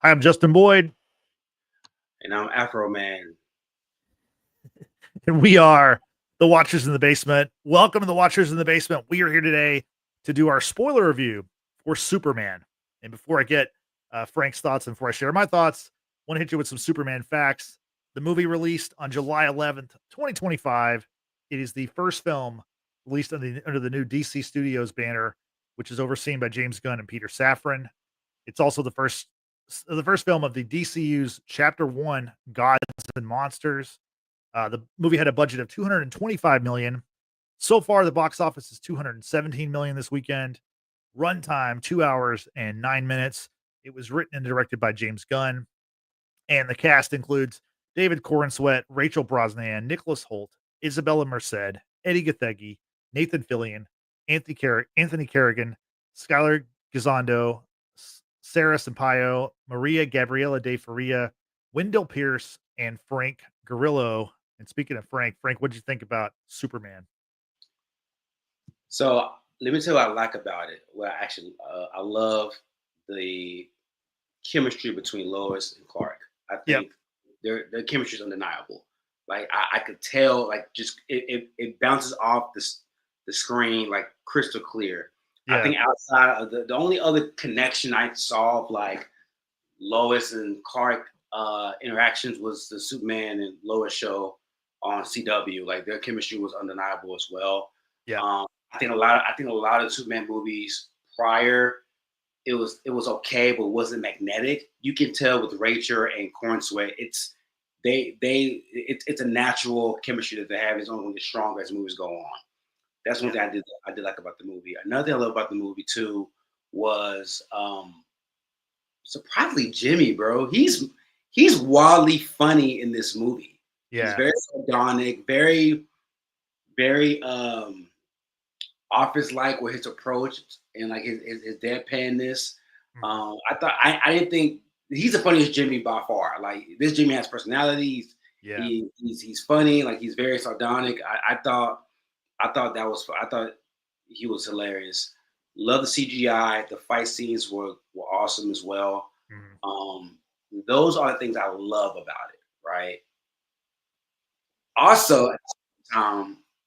Hi, I'm Justin Boyd. And I'm Afro Man. And we are the Watchers in the Basement. Welcome to the Watchers in the Basement. We are here today to do our spoiler review for Superman. And before I get Frank's thoughts and before I share my thoughts, I want to hit you with some Superman facts. The movie released on July 11th, 2025. It is the first film released under the new DC Studios banner, which is overseen by James Gunn and Peter Safran. It's also the first film of the DCU's Chapter 1 Gods and Monsters. The movie had a budget of 225 million. So far, the box office is 217 million this weekend. Runtime 2 hours and 9 minutes. It was written and directed by James Gunn, and the cast includes David Corenswet, Rachel Brosnahan, Nicholas Hoult, Isabela Merced, Eddie Gathegi, Nathan Fillion, Anthony Carrigan, Skyler Gisondo, Sara Sampaio, María, Gabriela de Faría, Wendell Pierce, and Frank Grillo. And speaking of Frank, what did you think about Superman? So let me tell you what I like about it. Well, actually, I love the chemistry between Lois and Clark. I think their chemistry is undeniable. Like I could tell, like just it bounces off the screen like crystal clear. Yeah. I think outside of the only other connection I saw of like Lois and Clark interactions was the Superman and Lois show on CW. Like their chemistry was undeniable as well. Yeah. I think a lot of Superman movies prior, it was okay, but wasn't magnetic. You can tell with Rachel and Corenswet, it's a natural chemistry that they have. It's only stronger as movies go on. That's one thing I did like about the movie. Another thing I love about the movie too was surprisingly Jimmy, bro. He's wildly funny in this movie. Yeah. He's very sardonic, very, very office-like with his approach and like his deadpanness. I didn't think he's the funniest Jimmy by far. Like this Jimmy has personality. He's funny. Like he's very sardonic. I thought he was hilarious. Love the CGI. The fight scenes were awesome as well. Those are the things I love about it, right? Also,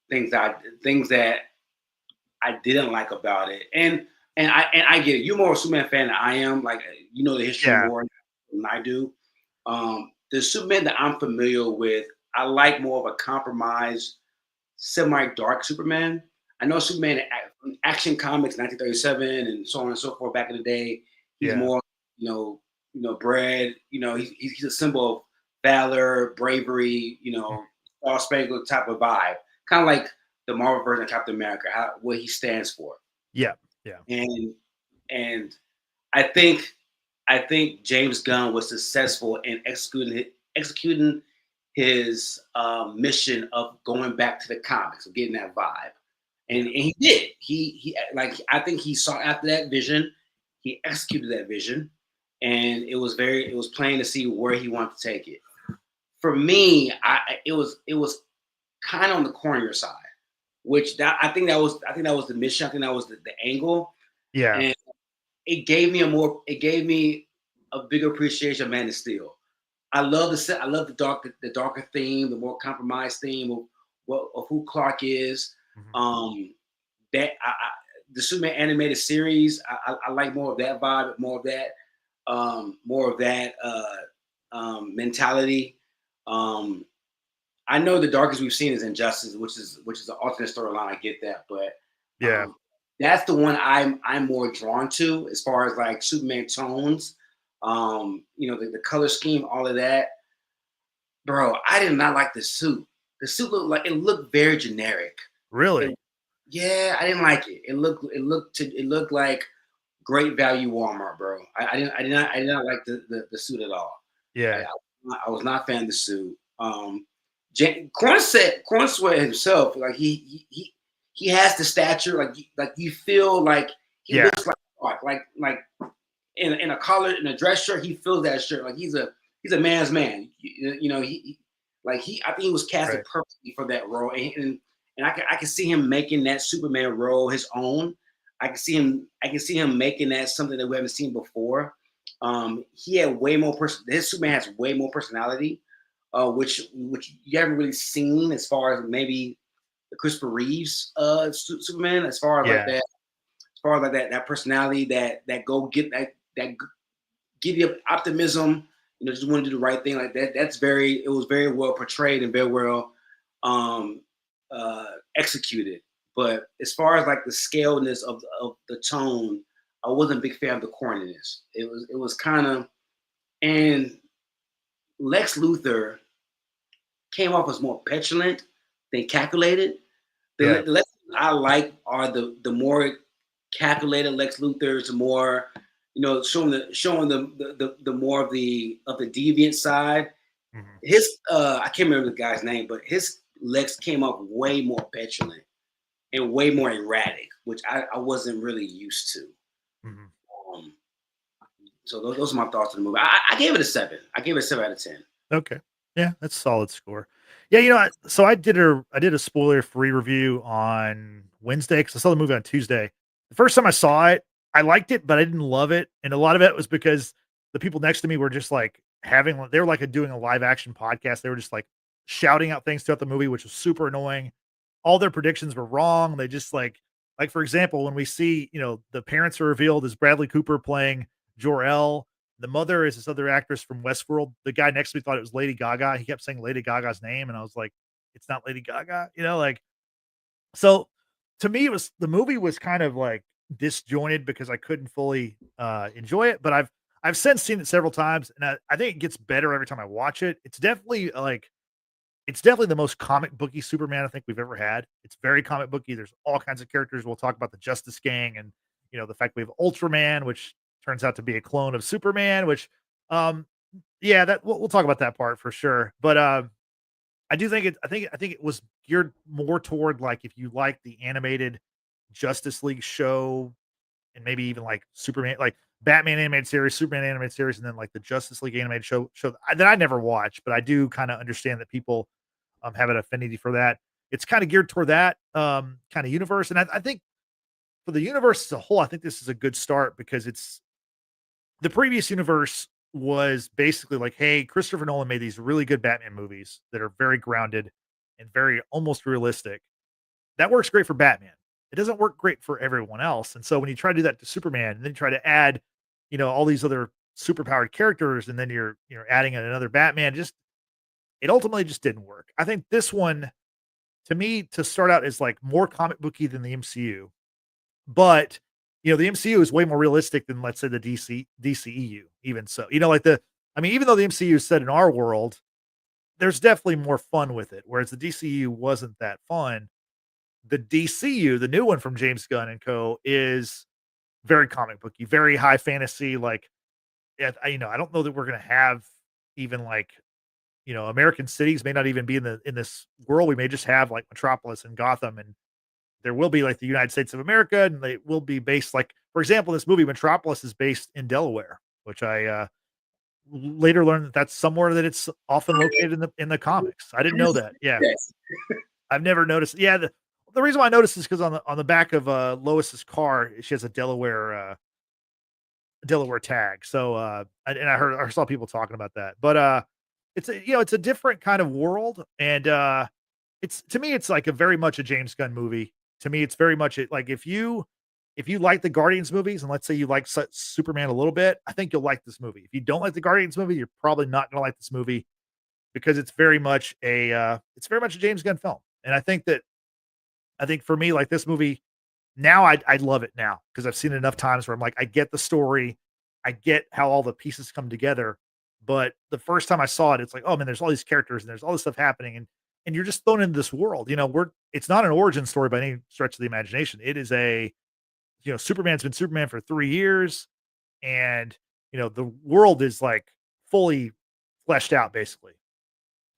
things that I didn't like about it, and I get it. You're more a Superman fan than I am. Like you know the history more than I do. The Superman that I'm familiar with, I like more of a compromised, semi-dark Superman. I know Superman Action Comics 1937 and so on and so forth back in the day. He's more, bred. He's a symbol of valor, bravery. Star Spangled type of vibe, kind of like the Marvel version of Captain America, what he stands for. Yeah. And I think James Gunn was successful in executing his mission of going back to the comics, of getting that vibe. And he did. I think he saw after that vision, he executed that vision, and it was plain to see where he wanted to take it. For me, it was kind of on the cornier side, I think that was the mission. I think that was the angle. Yeah. And it gave me a bigger appreciation of Man of Steel. I love the darker theme, the more compromised theme of who Clark is. The Superman animated series, I like more of that vibe, more of that mentality. I know the darkest we've seen is Injustice, which is an alternate storyline. I get that, but that's the one I'm more drawn to as far as like Superman tones. The color scheme, all of that. Bro, I did not like the suit. The suit looked very generic. Really? I didn't like it. It looked like Great Value Walmart, bro. I did not like the suit at all. Yeah. I was not a fan of the suit. Corenswet himself, like he has the stature, like you feel like he looks like in a collar, in a dress shirt, he feels that shirt. Like he's a man's man. I think he was casted perfectly for that role, and I can see him making that Superman role his own. I can see him making that something that we haven't seen before. He had way more his Superman has way more personality, which you haven't really seen as far as maybe the Christopher Reeves Superman, as far as like that, as far as like that personality that go get that give you optimism, just want to do the right thing like that. It was very well portrayed and very well executed. But as far as like the scaleness of the tone, I wasn't a big fan of the corniness. It was kind of, and Lex Luthor came off as more petulant than calculated. The Lex I like are the more calculated Lex Luthors, the more showing the more of the deviant side. Mm-hmm. His I can't remember the guy's name, but his Lex came off way more petulant and way more erratic, which I wasn't really used to. Mm-hmm. So those are my thoughts on the movie. I gave it a 7. I gave it a 7 out of 10. Okay. Yeah, that's a solid score. Yeah, so I did a spoiler-free review on Wednesday because I saw the movie on Tuesday. The first time I saw it, I liked it, but I didn't love it, and a lot of it was because the people next to me were just like they were like doing a live action podcast. They were just like shouting out things throughout the movie, which was super annoying. All their predictions were wrong. They just like for example, when we see the parents are revealed as Bradley Cooper playing Jor-El. The mother is this other actress from Westworld. The guy next to me thought it was Lady Gaga. He kept saying Lady Gaga's name, and I was like, "It's not Lady Gaga," like. So, to me, the movie was kind of like disjointed because I couldn't fully enjoy it. But I've since seen it several times, and I think it gets better every time I watch it. It's definitely the most comic booky Superman I think we've ever had. It's very comic booky. There's all kinds of characters. We'll talk about the Justice Gang and the fact we have Ultraman, which turns out to be a clone of Superman, which, yeah, that we'll talk about that part for sure. But I do think I think it was geared more toward like if you like the animated Justice League show, and maybe even like Superman, like Batman animated series, Superman animated series, and then like the Justice League animated show that I never watched, but I do kind of understand that people have an affinity for that. It's kind of geared toward that kind of universe, and I think for the universe as a whole, I think this is a good start because it's the previous universe was basically like, hey, Christopher Nolan made these really good Batman movies that are very grounded and very almost realistic. That works great for Batman. It doesn't work great for everyone else. And so when you try to do that to Superman and then you try to add, all these other superpowered characters, and then you're adding in another Batman, it ultimately just didn't work. I think this one, to me, to start out, is like more comic booky than the MCU. But the MCU is way more realistic than, let's say, the DCEU. Even so, even though the MCU is set in our world, there's definitely more fun with it. Whereas the DCU wasn't that fun. The DCU, the new one from James Gunn and co, is very comic booky, very high fantasy. Like, I don't know that we're gonna have even like, American cities may not even be in this world. We may just have like Metropolis and Gotham, and there will be like the United States of America, and they will be based like, for example, this movie Metropolis is based in Delaware, which I later learned that that's somewhere that it's often located in the comics. I didn't know that. Yeah, I've never noticed. Yeah, the reason why I noticed is because on the back of Lois's car, she has a Delaware tag. So I saw people talking about that, but it's a different kind of world, and it's, to me, it's like a very much a James Gunn movie. To me, it's very much like if you like the Guardians movies, and let's say you like Superman a little bit, I think you'll like this movie. If you don't like the Guardians movie, you're probably not going to like this movie because it's very much a James Gunn film. And I think for me, like this movie now, I love it now because I've seen it enough times where I'm like, I get the story, I get how all the pieces come together. But the first time I saw it, it's like, oh man, there's all these characters and there's all this stuff happening, and you're just thrown into this world. It's not an origin story by any stretch of the imagination. It is Superman's been Superman for 3 years, and the world is like fully fleshed out basically.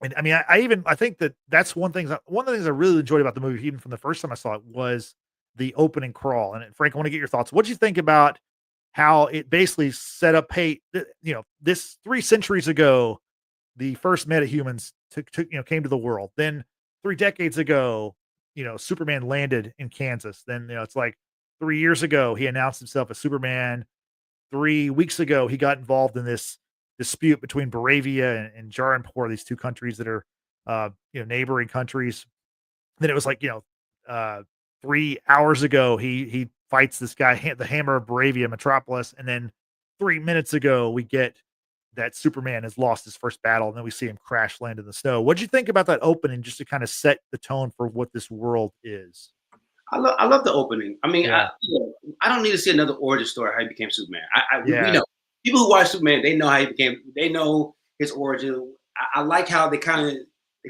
And I mean, I think that's one of the things I really enjoyed about the movie, even from the first time I saw it, was the opening crawl. And Frank, I want to get your thoughts. What do you think about how it basically set up, hey, this 3 centuries ago, the first metahumans came to the world. Then 3 decades ago, Superman landed in Kansas. Then, it's like 3 years ago, he announced himself as Superman. 3 weeks ago, he got involved in this dispute between Moravia and Jaranpur, these two countries that are, neighboring countries. Then it was like, 3 hours ago, he fights this guy, the Hammer of Moravia, Metropolis, and then 3 minutes ago, we get that Superman has lost his first battle, and then we see him crash land in the snow. What'd you think about that opening, just to kind of set the tone for what this world is? I love the opening. I mean, Yeah. I don't need to see another origin story how he became Superman. We Yeah. know people who watch Superman, they know how he became. They know his origin. I like how they kind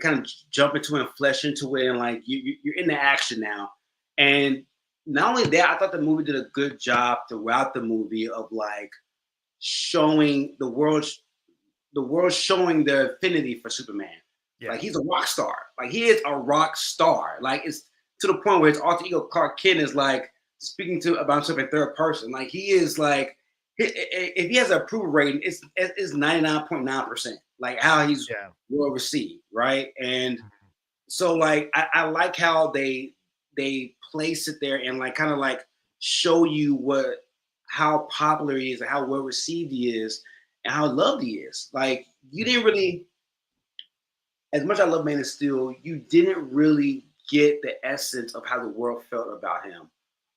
of jump into it and flesh into it, and like you're in the action now. And not only that, I thought the movie did a good job throughout the movie of like showing the world showing the affinity for Superman. Yeah. Like he's a rock star. Like he is a rock star. Like it's to the point where his alter ego ClarkKent is like speaking about himself in third person. Like he is like, if he has an approval rating, it's 99.9%. Like how he's well received, right? And so like I like how they place it there and like kind of like show you how popular he is and how well received he is and how loved he is. Like you didn't really, as much as I love Man of Steel, you didn't really get the essence of how the world felt about him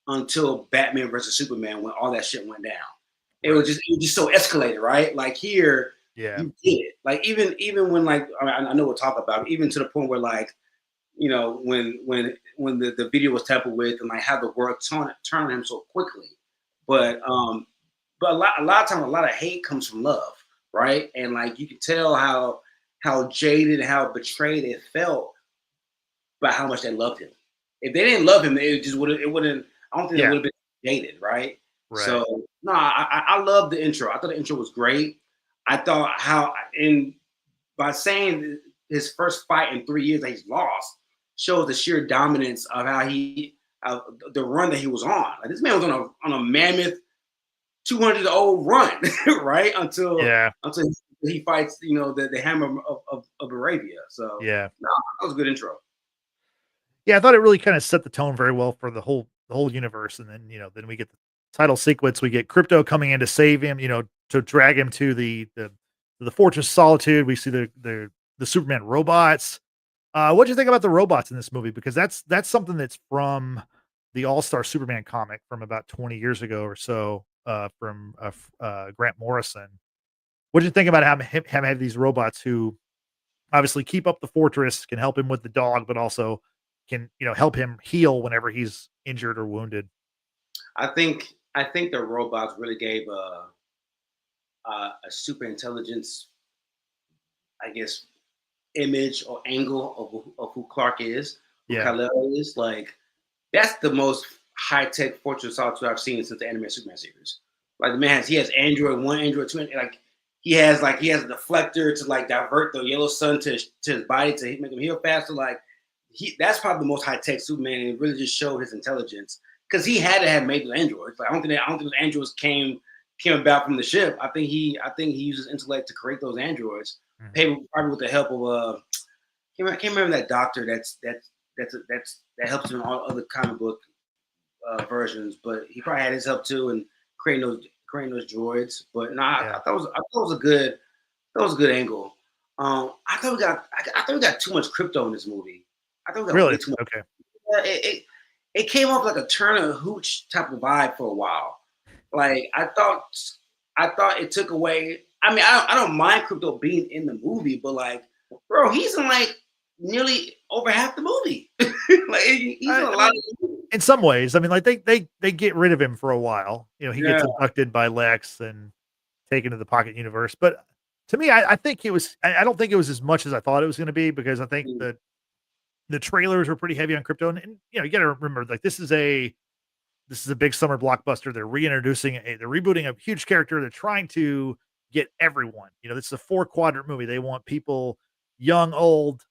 until Batman versus Superman, when all that shit went down. It was just so escalated, right? Like here, you get it. Like even when like I know we'll talk about it, even to the point where like, when the video was tampered with and like how the world turned on him so quickly. But a lot of times a lot of hate comes from love, right? And like you can tell how jaded and how betrayed it felt by how much they loved him. If they didn't love him, it wouldn't. I don't think it would have been jaded, right? So no, I love the intro. I thought the intro was great. I thought by saying his first fight in 3 years that he's lost shows the sheer dominance of how the run that he was on. Like this man was on a mammoth 200-year-old run, right? Until he fights, the Hammer of Arabia. So no, that was a good intro. Yeah, I thought it really kind of set the tone very well for the whole universe, and then then we get the title sequence. We get Krypto coming in to save him, to drag him to the Fortress of Solitude. We see the Superman robots. What do you think about the robots in this movie? Because that's something that's from the All-Star Superman comic from about 20 years ago or so, from Grant Morrison. What do you think about having these robots who obviously keep up the fortress, can help him with the dog, but also can help him heal whenever he's injured or wounded? I think the robots really gave a super intelligence, I guess, image or angle of who Clark is, who Kal-El is. Like that's the most high-tech Fortress of Solitude I've seen since the animated Superman series. Like the man has Android 1, Android 2, like he has a deflector to like divert the yellow sun to his body to make him heal faster. Like that's probably the most high-tech Superman, and it really just showed his intelligence because he had to have made those androids. Like I don't think those androids came about from the ship. I think he uses intellect to create those androids, probably with the help of I can't remember that doctor that helps him in all other comic book versions, but he probably had his help too in creating those droids. But no, I thought it was a good angle. I thought we got too much Krypto in this movie. I thought we got way too much. Okay. It came off like a Turner Hooch type of vibe for a while. Like I thought it took away. I mean, I don't mind Krypto being in the movie, but like, bro, he's in like nearly over half the movie. Like he's in a lot of the movie. In some ways, I mean, like they get rid of him for a while. He gets abducted by Lex and taken to the Pocket Universe. But to me, I think it was. I don't think it was as much as I thought it was going to be, because I think that the trailers were pretty heavy on Krypto, and you got to remember, like this is a big summer blockbuster. They're they're rebooting a huge character. They're trying to get everyone. This is a 4-quadrant movie. They want people, young, old,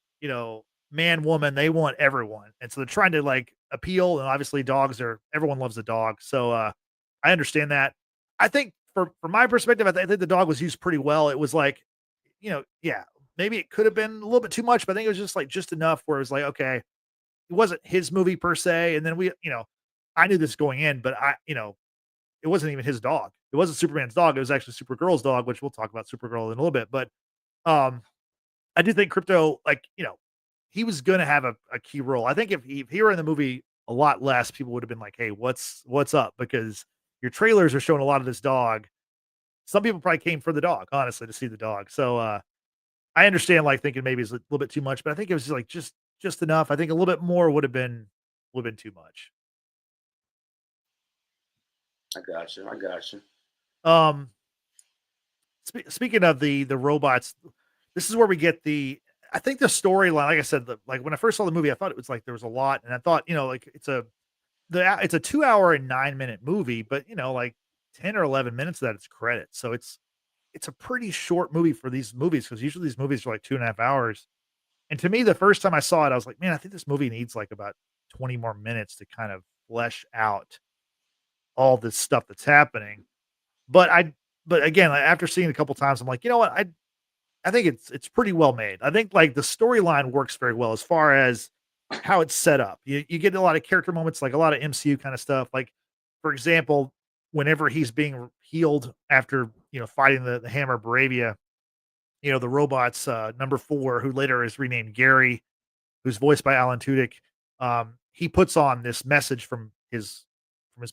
man, woman. They want everyone, and so they're trying to like appeal. And obviously, everyone loves a dog. So I understand that. I think from my perspective, I think the dog was used pretty well. It was like, maybe it could have been a little bit too much, but I think it was just enough where it was like, okay, it wasn't his movie per se. And then I knew this going in, but it wasn't even his dog. It wasn't Superman's dog. It was actually Supergirl's dog, which we'll talk about Supergirl in a little bit. But um, I do think Krypto, like, he was going to have a key role. I think if he were in the movie a lot less, people would have been like, "Hey, what's up?" Because your trailers are showing a lot of this dog. Some people probably came for the dog, honestly, to see the dog. So I understand, like, thinking maybe it's a little bit too much, but I think it was like just enough. I think a little bit more would have been too much. I got you. I got you. Um, speaking of the robots, this is where we get I think the storyline. Like I said, like when I first saw the movie, I thought it was like there was a lot, and I thought, like it's a 2 hour and 9 minute movie, but like 10 or 11 minutes of that it's credits. So it's a pretty short movie for these movies, because usually these movies are like 2.5 hours. And to me, the first time I saw it, I was like, man, I think this movie needs like about 20 more minutes to kind of flesh out all this stuff that's happening. But but again, like, after seeing it a couple times, I'm like, you know what? I think it's pretty well made. I think like the storyline works very well as far as how it's set up. You get a lot of character moments, like a lot of MCU kind of stuff. Like, for example, whenever he's being healed after fighting the Hammer of Baravia, the robot's number 4, who later is renamed Gary, who's voiced by Alan Tudyk. He puts on this message from his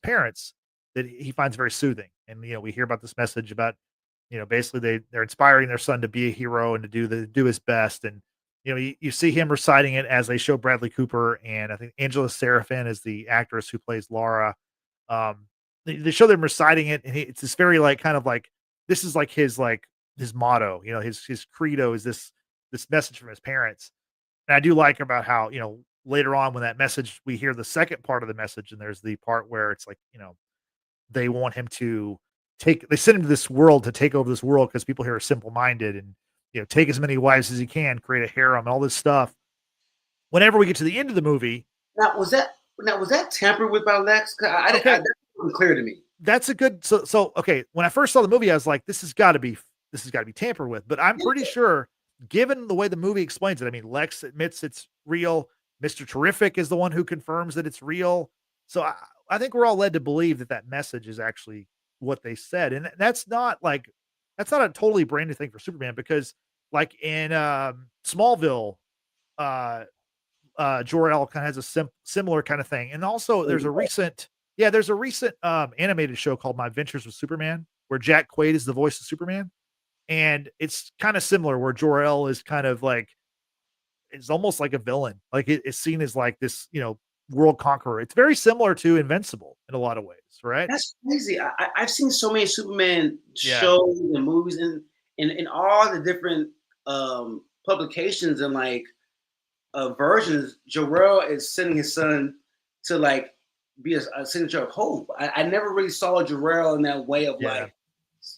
parents that he finds very soothing. And we hear about this message about basically they're inspiring their son to be a hero and to do his best. And you see him reciting it as they show Bradley Cooper, and I think Angela Serafin is the actress who plays Lara. They show them reciting it, and it's this very like kind of like this is like his motto. His credo is this message from his parents. And I do like about how later on, when that message, we hear the second part of the message, and there's the part where it's like they want him to they send him to this world to take over this world, because people here are simple minded, and take as many wives as he can, create a harem, all this stuff. Whenever we get to the end of the movie, Was that tampered with by Lex? That wasn't clear to me. That's a good so okay. When I first saw the movie, I was like, this has got to be tampered with. But I'm pretty sure, given the way the movie explains it, I mean, Lex admits it's real. Mr. Terrific is the one who confirms that it's real. So I think we're all led to believe that message is actually what they said. And that's not a totally brand new thing for Superman, because like in Smallville, Jor-El kind of has a similar kind of thing. And also there's a recent animated show called My Adventures with Superman, where Jack Quaid is the voice of Superman. And it's kind of similar, where Jor-El is kind of like, it's almost like a villain. Like it's seen as like this, world conqueror. It's very similar to Invincible in a lot of ways, right? That's crazy. I've seen so many Superman shows and movies, and in all the different publications and like versions. Jor-El is sending his son to like be a signature of hope. I never really saw Jor-El in that way of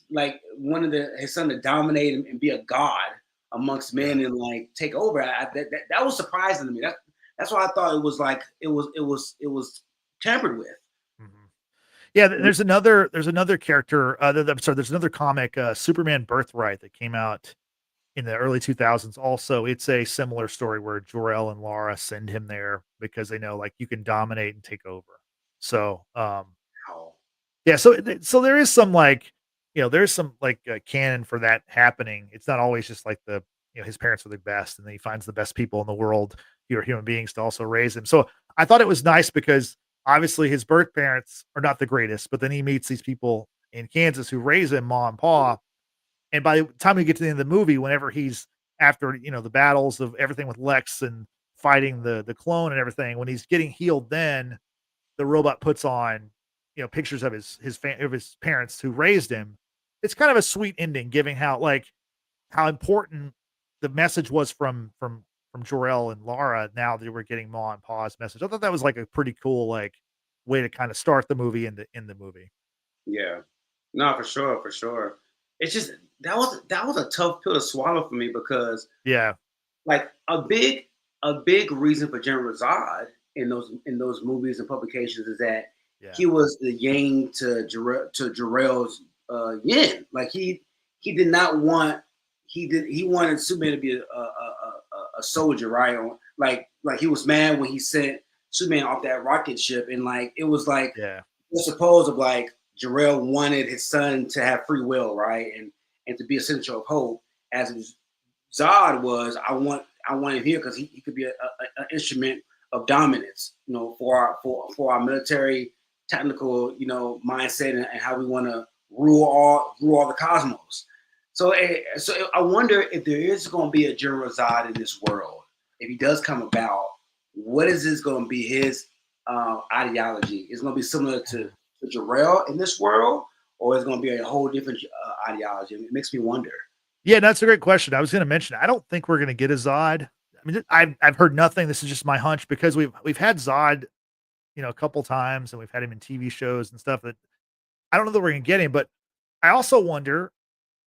like one of his son to dominate and be a god amongst men and like take over. That was surprising to me. That's why I thought it was like it was tampered with. Mm-hmm. Yeah, there's another character. There's another comic, Superman Birthright, that came out in the early 2000s. Also, it's a similar story where Jor-El and Lara send him there because they know like you can dominate and take over. So, yeah. So there is some like, there's some like canon for that happening. It's not always just like his parents are the best, and then he finds the best people in the world, human beings, to also raise him. So I thought it was nice because obviously his birth parents are not the greatest, but then he meets these people in Kansas who raise him, Ma and Pa. And by the time we get to the end of the movie, whenever he's after, the battles of everything with Lex and fighting the clone and everything, when he's getting healed, then the robot puts on, pictures of his parents who raised him. It's kind of a sweet ending, giving how important the message was from Jor-El and Lara. Now they were getting Ma and Pa's message. I thought that was like a pretty cool like way to kind of start the movie in the movie. Yeah, no, for sure. It's just that was a tough pill to swallow for me, because like a big reason for General Zod in those movies and publications is that he was the yang to Jor-El's yin. Like he did not want he wanted Superman to be a soldier, right? Like he was mad when he sent Superman off that rocket ship, and like it was like the suppose of like Jarrell wanted his son to have free will, right, and to be a signature of hope. As Zod was, I want him here because he could be an instrument of dominance, for our military technical, mindset and how we want to rule all the cosmos. So I wonder if there is going to be a General Zod in this world. If he does come about, what is this going to be his ideology? Is it going to be similar to Jarrell in this world, or is it going to be a whole different ideology? It makes me wonder. Yeah, that's a great question. I was going to mention, I don't think we're going to get a Zod. I mean, I've heard nothing. This is just my hunch because we've had Zod, a couple times, and we've had him in TV shows and stuff that I don't know that we're going to get him. But I also wonder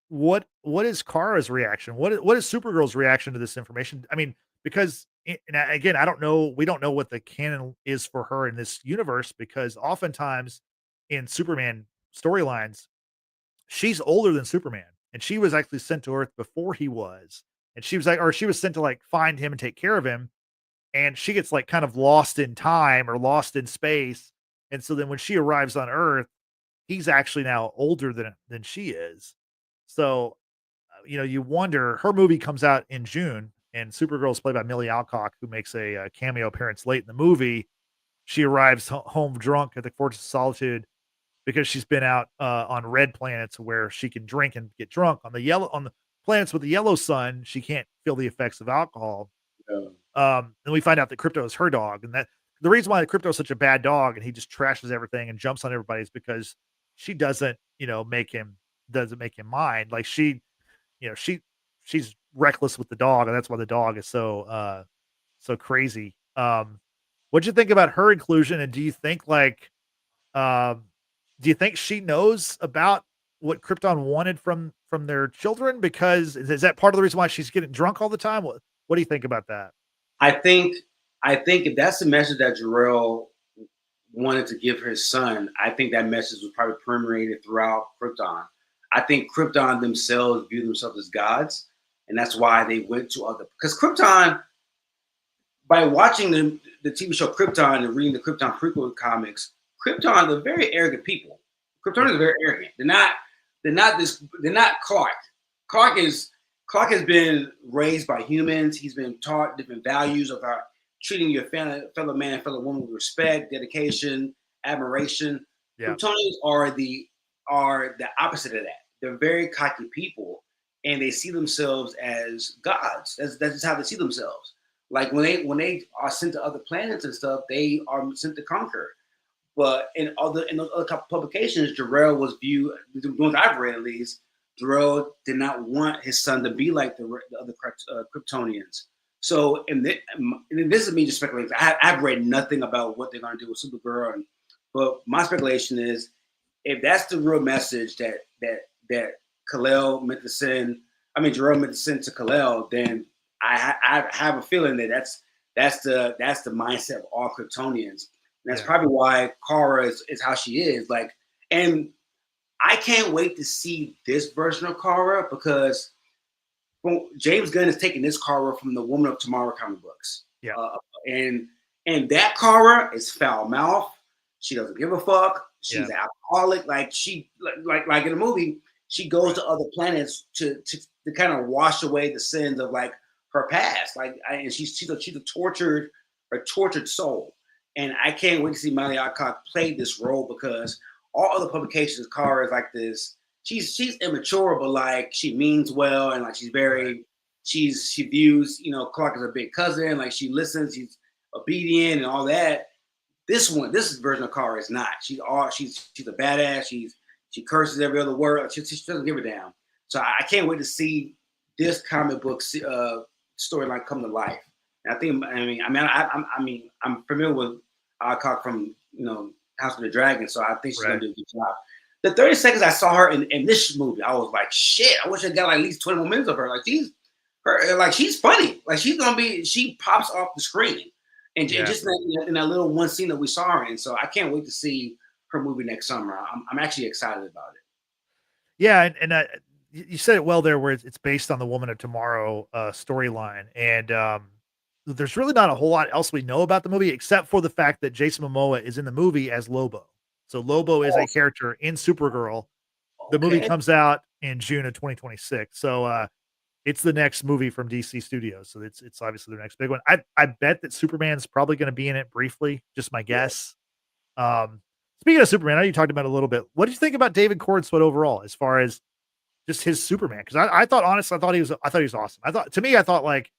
what is Kara's reaction? What is Supergirl's reaction to this information? I mean, because and again, I don't know. We don't know what the canon is for her in this universe because oftentimes in Superman storylines, she's older than Superman, and she was actually sent to Earth before he was, and she was sent to like find him and take care of him, and she gets like kind of lost in time or lost in space, and so then when she arrives on Earth, he's actually now older than she is. So, you wonder. Her movie comes out in June, and Supergirl is played by Millie Alcock, who makes a cameo appearance late in the movie. She arrives home drunk at the Fortress of Solitude because she's been out on red planets where she can drink and get drunk. On the planets with the yellow sun, she can't feel the effects of alcohol. Yeah. And we find out that Krypto is her dog, and that the reason why Krypto is such a bad dog and he just trashes everything and jumps on everybody is because she doesn't make him mind. Like she's reckless with the dog, and that's why the dog is so crazy. What'd you think about her inclusion, and do you think she knows about what Krypton wanted from their children? Because is that part of the reason why she's getting drunk all the time? What do you think about that? I think if that's the message that Jarrell wanted to give his son, I think that message was probably permeated throughout Krypton. I think Krypton themselves view themselves as gods, and that's why they went to other. Because Krypton, by watching the TV show Krypton and reading the Krypton prequel comics, Krypton, they're very arrogant people. Krypton is very arrogant. They're not Clark. Clark has been raised by humans. He's been taught different values about treating your fellow man, fellow woman with respect, dedication, admiration. Yeah. Kryptonians are the opposite of that. They're very cocky people, and they see themselves as gods. That's just how they see themselves. Like when they are sent to other planets and stuff, they are sent to conquer. But in those other couple publications, Jarrell was viewed, the ones I've read at least, Jarrell did not want his son to be like the other Kryptonians. So, and this is me just speculating. I've read nothing about what they're going to do with Supergirl, but my speculation is, if that's the real message that Jarrell meant to send to Kal-El, then I have a feeling that that's the mindset of all Kryptonians. And that's probably why Kara is how she is. Like, and I can't wait to see this version of Kara because James Gunn is taking this Kara from the Woman of Tomorrow comic books. Yeah. And that Kara is foul mouth. She doesn't give a fuck. She's an alcoholic. Like like in the movie, she goes to other planets to kind of wash away the sins of like her past. And she's a tortured soul. And I can't wait to see María Alcock play this role because all other publications, Kara is like this. She's immature, but like she means well, and like she views Clark as a big cousin. Like she listens, she's obedient, and all that. This version of Kara is not. She's a badass. She curses every other word. She doesn't give a damn. So I can't wait to see this comic book storyline come to life. And I think I'm familiar with Alcock from House of the Dragon, so I think she's gonna do a good job. The 30 seconds I saw her in this movie, I was like, shit, I wish I got like at least 20 more minutes of her. Like she's funny. Like she pops off the screen. And just in that little one scene that we saw her in. So I can't wait to see her movie next summer. I'm actually excited about it. Yeah, and you said it well there, where it's based on the Woman of Tomorrow storyline, and there's really not a whole lot else we know about the movie except for the fact that Jason Momoa is in the movie as Lobo. So Lobo is a character in Supergirl. The movie comes out in June of 2026. So it's the next movie from DC Studios. So it's obviously their next big one. I bet that Superman's probably going to be in it briefly. Just my guess. Speaking of Superman, I know you talked about it a little bit. What did you think about David Corenswet overall, as far as just his Superman? Because I thought, honestly, I thought he was awesome. I thought like,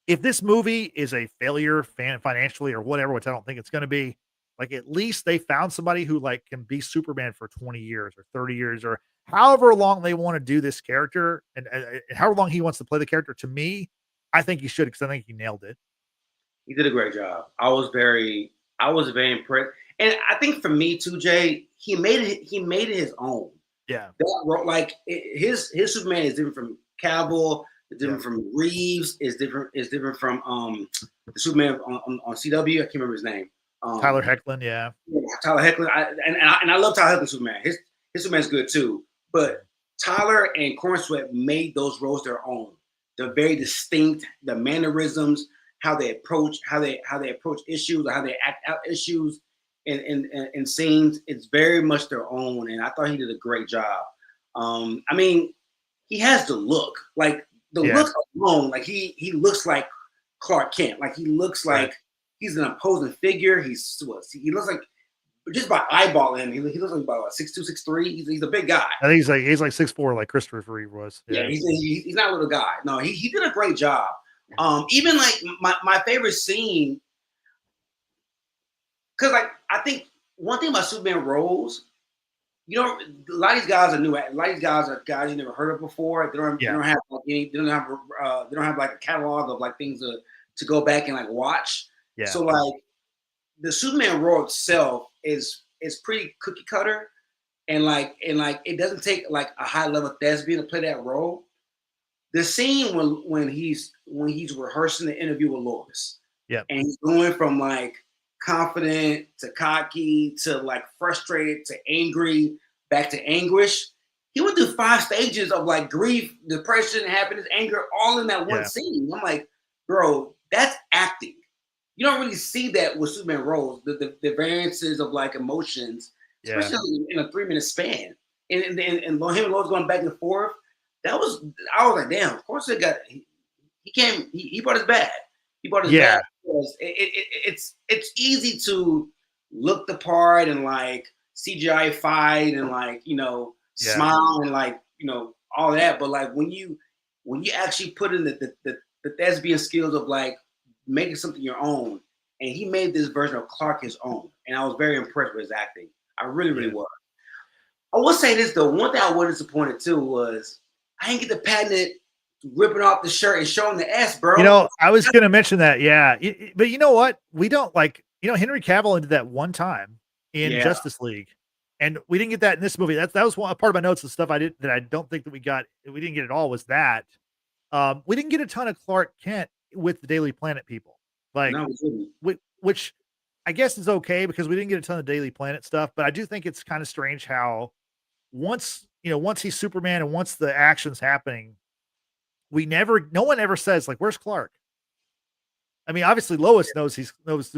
if this movie is a failure financially or whatever, which I don't think it's going to be, like, at least they found somebody who like can be Superman for 20 years or 30 years or however long they want to do this character, and however long he wants to play the character. To me, I think he should, because I think he nailed it. He did a great job. I was very impressed. And I think for me too, Jay, he made it his own. Yeah. His Superman is different from Cavill, it's different from Reeves, is different from the Superman on CW. I can't remember his name. Tyler Hoechlin, Tyler Hoechlin. I love Tyler Hoechlin Superman. His Superman's good too. But Tyler and Corenswet made those roles their own. They're very distinct. The mannerisms, how they approach issues, or how they act out issues in scenes, it's very much their own. And I thought he did a great job. I mean, he has the look, like the look alone, like he looks like Clark Kent. Like he looks like he's an imposing figure. He looks like, just by eyeballing him, he looks like about 6'2", 6'3". He's a big guy. I think he's like 6'4", like Christopher Reeve was. Yeah, he's not a little guy. No, he did a great job. Even like my favorite scene, because like I think one thing about Superman roles, a lot of these guys are new. A lot of these guys are guys you never heard of before. They don't have like a catalog of like things to go back and like watch. Yeah. So like the Superman role itself is pretty cookie cutter, and it doesn't take like a high level thespian to play that role. The scene when he's rehearsing the interview with Lois, and he's going from like confident to cocky to like frustrated to angry back to anguish. He went through 5 stages of like grief, depression, happiness, anger, all in that one scene. I'm like, bro, that's acting. You don't really see that with Superman roles, the variances of like emotions, especially in a 3-minute span. And him and Lois going back and forth. I was like, damn, of course he brought his bad. He brought his bad. It's easy to look the part and like CGI fight and like, smile and like, all that. But like when you actually put in the thespian skills of like making something your own, and he made this version of Clark his own, and I was very impressed with his acting. I really was. I will say this though, one thing I was disappointed too was I didn't get the patent ripping off the shirt and showing the S, bro. I was gonna mention that, but you know what? We don't like, Henry Cavill did that one time in Justice League, and we didn't get that in this movie. That was one part of my notes, the stuff I don't think that we didn't get at all, was that we didn't get a ton of Clark Kent with the Daily Planet people, like, which I guess is okay because we didn't get a ton of Daily Planet stuff. But I do think it's kind of strange how once he's Superman and once the action's happening, no one ever says like, where's Clark? I mean, obviously Lois knows he's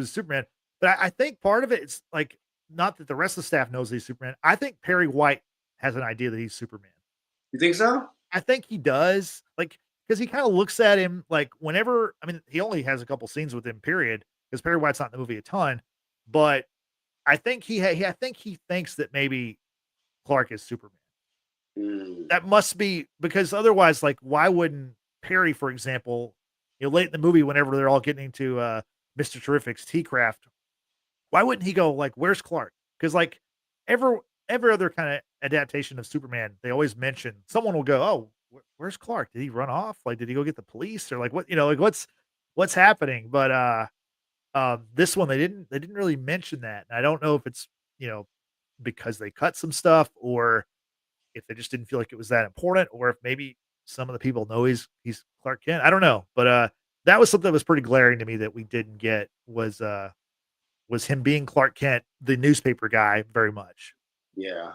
Superman, but I think part of it is like, not that the rest of the staff knows he's Superman. I think Perry White has an idea that he's Superman. You think so? I think he does, like, because he kind of looks at him like whenever, I mean, he only has a couple scenes with him, period, because Perry White's not in the movie a ton, but I think he thinks that maybe Clark is Superman. That must be because otherwise, like, why wouldn't Perry, for example, late in the movie, whenever they're all getting into Mr. Terrific's T-Craft, why wouldn't he go like, where's Clark? Because like every other kind of adaptation of Superman, they always mention, someone will go, oh, where's Clark? Did he run off? Like, did he go get the police, or like what, like what's happening? But this one, they didn't really mention that. And I don't know if it's, because they cut some stuff, or if they just didn't feel like it was that important, or if maybe some of the people know he's Clark Kent. I don't know. But that was something that was pretty glaring to me that we didn't get, was him being Clark Kent, the newspaper guy, very much. Yeah.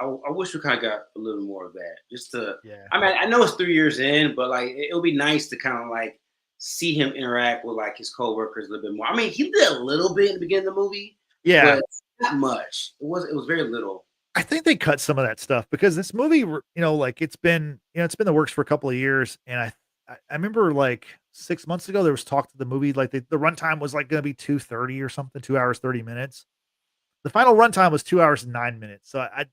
I wish we kind of got a little more of that. Just to, I mean, I know it's 3 years in, but like it would be nice to kind of like see him interact with like his coworkers a little bit more. I mean, he did a little bit in the beginning of the movie. Yeah. But not much. It was very little. I think they cut some of that stuff because this movie, like it's been in the works for a couple of years, and I remember like 6 months ago there was talk that the movie like the runtime was like going to be 2:30 or something, 2 hours 30 minutes. The final runtime was 2 hours and 9 minutes. So I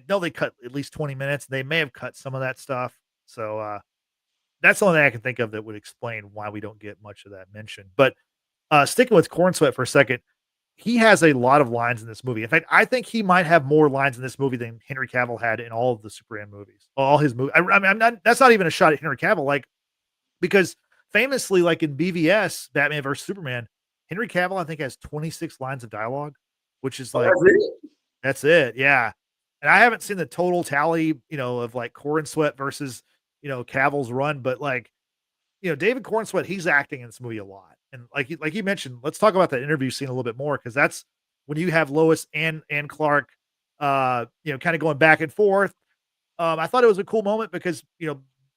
know they cut at least 20 minutes. They may have cut some of that stuff. So that's the only thing I can think of that would explain why we don't get much of that mentioned. But sticking with Cornsweet for a second, he has a lot of lines in this movie. In fact, I think he might have more lines in this movie than Henry Cavill had in all of the Superman movies. All his movies. I mean, I'm not. That's not even a shot at Henry Cavill, like because famously, like in BVS, Batman vs Superman, Henry Cavill I think has 26 lines of dialogue, which is like that's it. Yeah, and I haven't seen the total tally, of like Corenswet versus Cavill's run, but like David Corenswet, he's acting in this movie a lot. And like you mentioned, let's talk about that interview scene a little bit more because that's when you have Lois and Clark, kind of going back and forth. I thought it was a cool moment because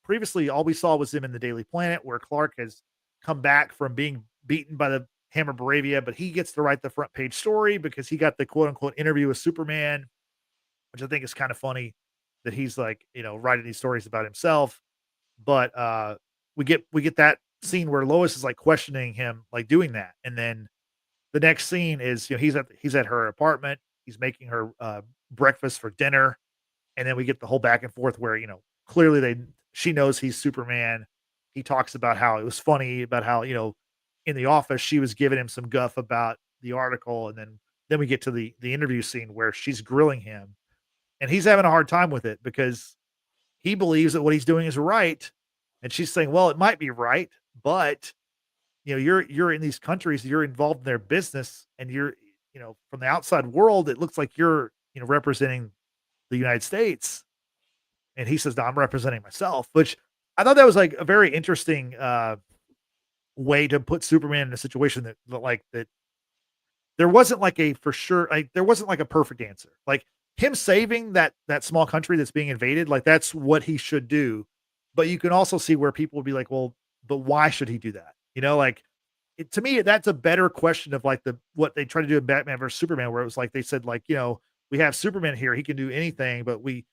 previously all we saw was him in the Daily Planet, where Clark has come back from being beaten by the Hammer Bravia, but he gets to write the front page story because he got the quote unquote interview with Superman, which I think is kind of funny that he's like writing these stories about himself. But we get that scene where Lois is like questioning him, like doing that. And then the next scene is, he's at her apartment. He's making her breakfast for dinner. And then we get the whole back and forth where, clearly she knows he's Superman. He talks about how it was funny about how, in the office, she was giving him some guff about the article. And then we get to the interview scene where she's grilling him and he's having a hard time with it because he believes that what he's doing is right. And she's saying, well, it might be right, but you're in these countries, you're involved in their business, and you're, from the outside world, it looks like you're, representing the United States. And he says, no, I'm representing myself, which I thought that was like a very interesting way to put Superman in a situation that there wasn't like a for sure, like there wasn't like a perfect answer. Like him saving that small country that's being invaded, like that's what he should do. But you can also see where people would be like, well, but why should he do that? Like to me, that's a better question of like what they try to do in Batman versus Superman, where it was like they said, like, we have Superman here, he can do anything, but we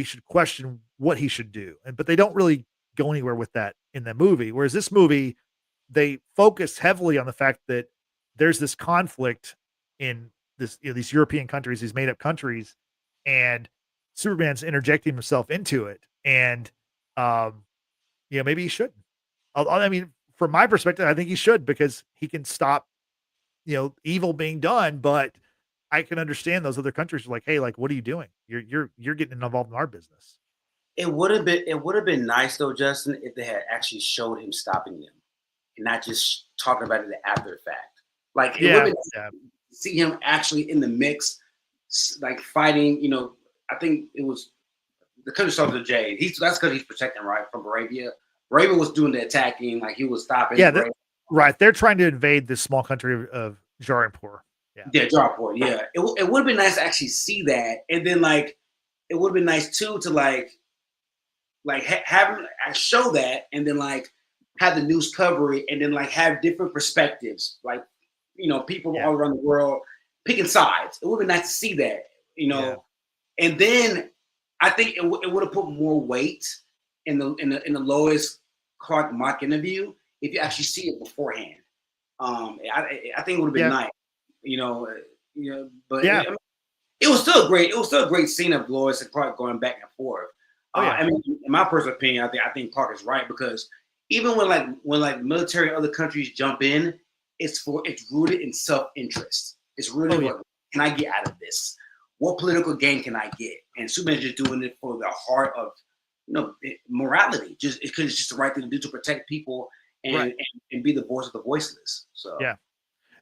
should question what he should do. But they don't really go anywhere with that in the movie. Whereas this movie, they focus heavily on the fact that there's this conflict in these European countries, these made up countries, and Superman's interjecting himself into it. And maybe he shouldn't. I mean, from my perspective, I think he should because he can stop, evil being done. But I can understand those other countries are like, hey, like, what are you doing? You're getting involved in our business. It would have been nice though, Justin, if they had actually showed him stopping them and not just talking about it after the fact. Like it would have been nice to see him actually in the mix, like fighting. I think it was the country started with J. That's because he's protecting right from Arabia. Arabia was doing the attacking, like he was stopping. Yeah, right. They're trying to invade this small country of Jarinpur. Yeah, Jarinpur. Yeah, it would have been nice to actually see that, and then like it would have been nice too to like have him show that, and then like have the news cover it, and then like have different perspectives, like people all around the world picking sides. It would be nice to see that, and then I think it would have put more weight in the Lois Clark mock interview if you actually see it beforehand. I think it would have been nice, but it was still great. It was still a great scene of Lois and Clark going back and forth. I mean, in my personal opinion, I think Clark is right because even when military in other countries jump in, it's rooted in self-interest. It's rooted what can I get out of this? What political gain can I get? And Superman's just doing it for the heart of morality, just because it's just the right thing to do to protect people and be the voice of the voiceless. So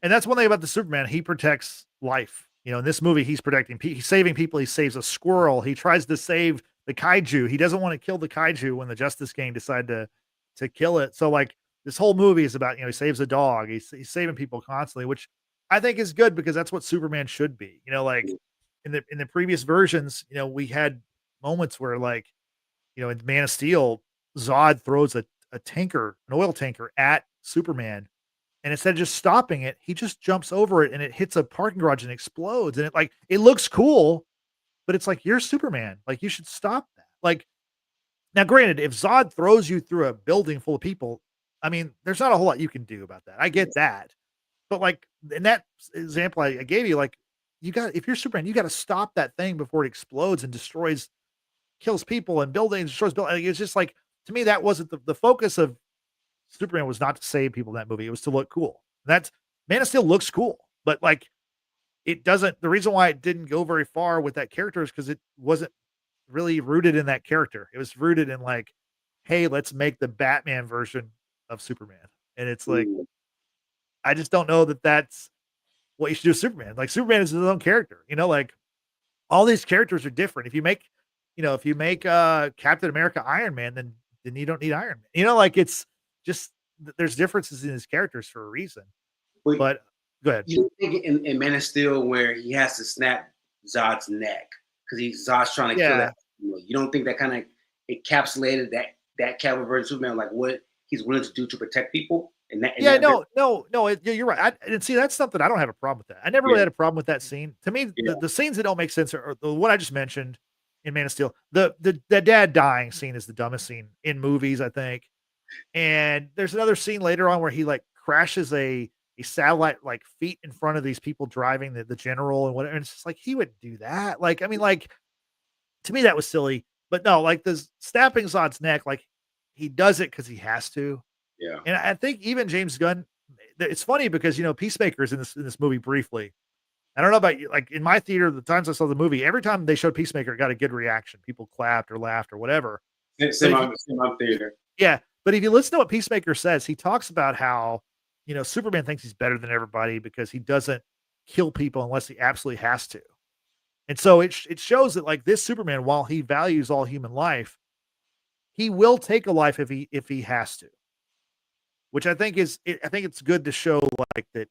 and that's one thing about the Superman. He protects life. In this movie, he's protecting he's saving people. He saves a squirrel. He tries to save the kaiju. He doesn't want to kill the kaiju when the Justice Gang decide to kill it. So like this whole movie is about, he saves a dog. He's saving people constantly, which I think is good because that's what Superman should be. Like in the previous versions, we had moments where like, in Man of Steel, Zod throws a tanker, an oil tanker at Superman. And instead of just stopping it, he just jumps over it and it hits a parking garage and explodes. And it looks cool, but it's like, you're Superman. Like, you should stop that. Like, now granted, if Zod throws you through a building full of people, I mean, there's not a whole lot you can do about that. I get that. But like in that example I gave you, like, if you're Superman, you got to stop that thing before it explodes and kills people and buildings, destroys buildings. It's just like, to me, that wasn't the focus of Superman was not to save people in that movie. It was to look cool. That's Man of Steel looks cool, but like it doesn't. The reason why it didn't go very far with that character is because it wasn't really rooted in that character. It was rooted in like, hey, let's make the Batman version of Superman. And it's like, I just don't know that that's what you should do with Superman. Like, Superman is his own character, like all these characters are different. If you make Captain America Iron Man, then you don't need Iron Man. Like, it's just there's differences in his characters for a reason. But go ahead. You think in Man of Steel where he has to snap Zod's neck because Zod's trying to kill that. You don't think that kind of encapsulated that Calvin version Superman, like what he's willing to do to protect people? No, you're right. And see, that's something I don't have a problem with that. I never really had a problem with that scene. To me, the scenes that don't make sense are the what I just mentioned in Man of Steel. The dad dying scene is the dumbest scene in movies, I think. And there's another scene later on where he like crashes a satellite like feet in front of these people driving the general and whatever. And it's just like, he would do that. Like, I mean, like, to me, that was silly. But no, like the snapping Zod's neck, like he does it because he has to. Yeah. And I think even James Gunn, it's funny because, Peacemaker's in this movie briefly. I don't know about you, like in my theater, the times I saw the movie, every time they showed Peacemaker, it got a good reaction. People clapped or laughed or whatever. Same on theater. Yeah. But if you listen to what Peacemaker says, he talks about how, Superman thinks he's better than everybody because he doesn't kill people unless he absolutely has to. And so it shows that like this Superman, while he values all human life, he will take a life if he has to. Which I think it's good to show like that,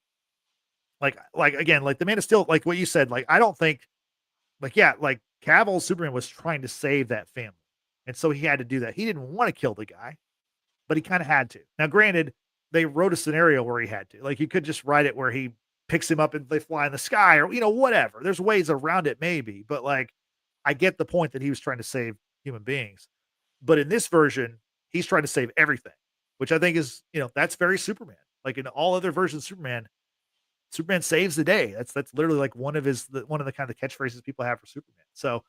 like again, like the Man of Steel, like what you said, like I don't think, like Cavill's Superman was trying to save that family, and so he had to do that. He didn't want to kill the guy, but he kind of had to. Now, granted, they wrote a scenario where he had to. Like you could just write it where he picks him up and they fly in the sky, or whatever. There's ways around it, maybe, but like I get the point that he was trying to save human beings, but in this version, he's trying to save everything. Which I think is, that's very Superman. Like in all other versions of Superman saves the day. That's literally like one of the kind of catchphrases people have for Superman. So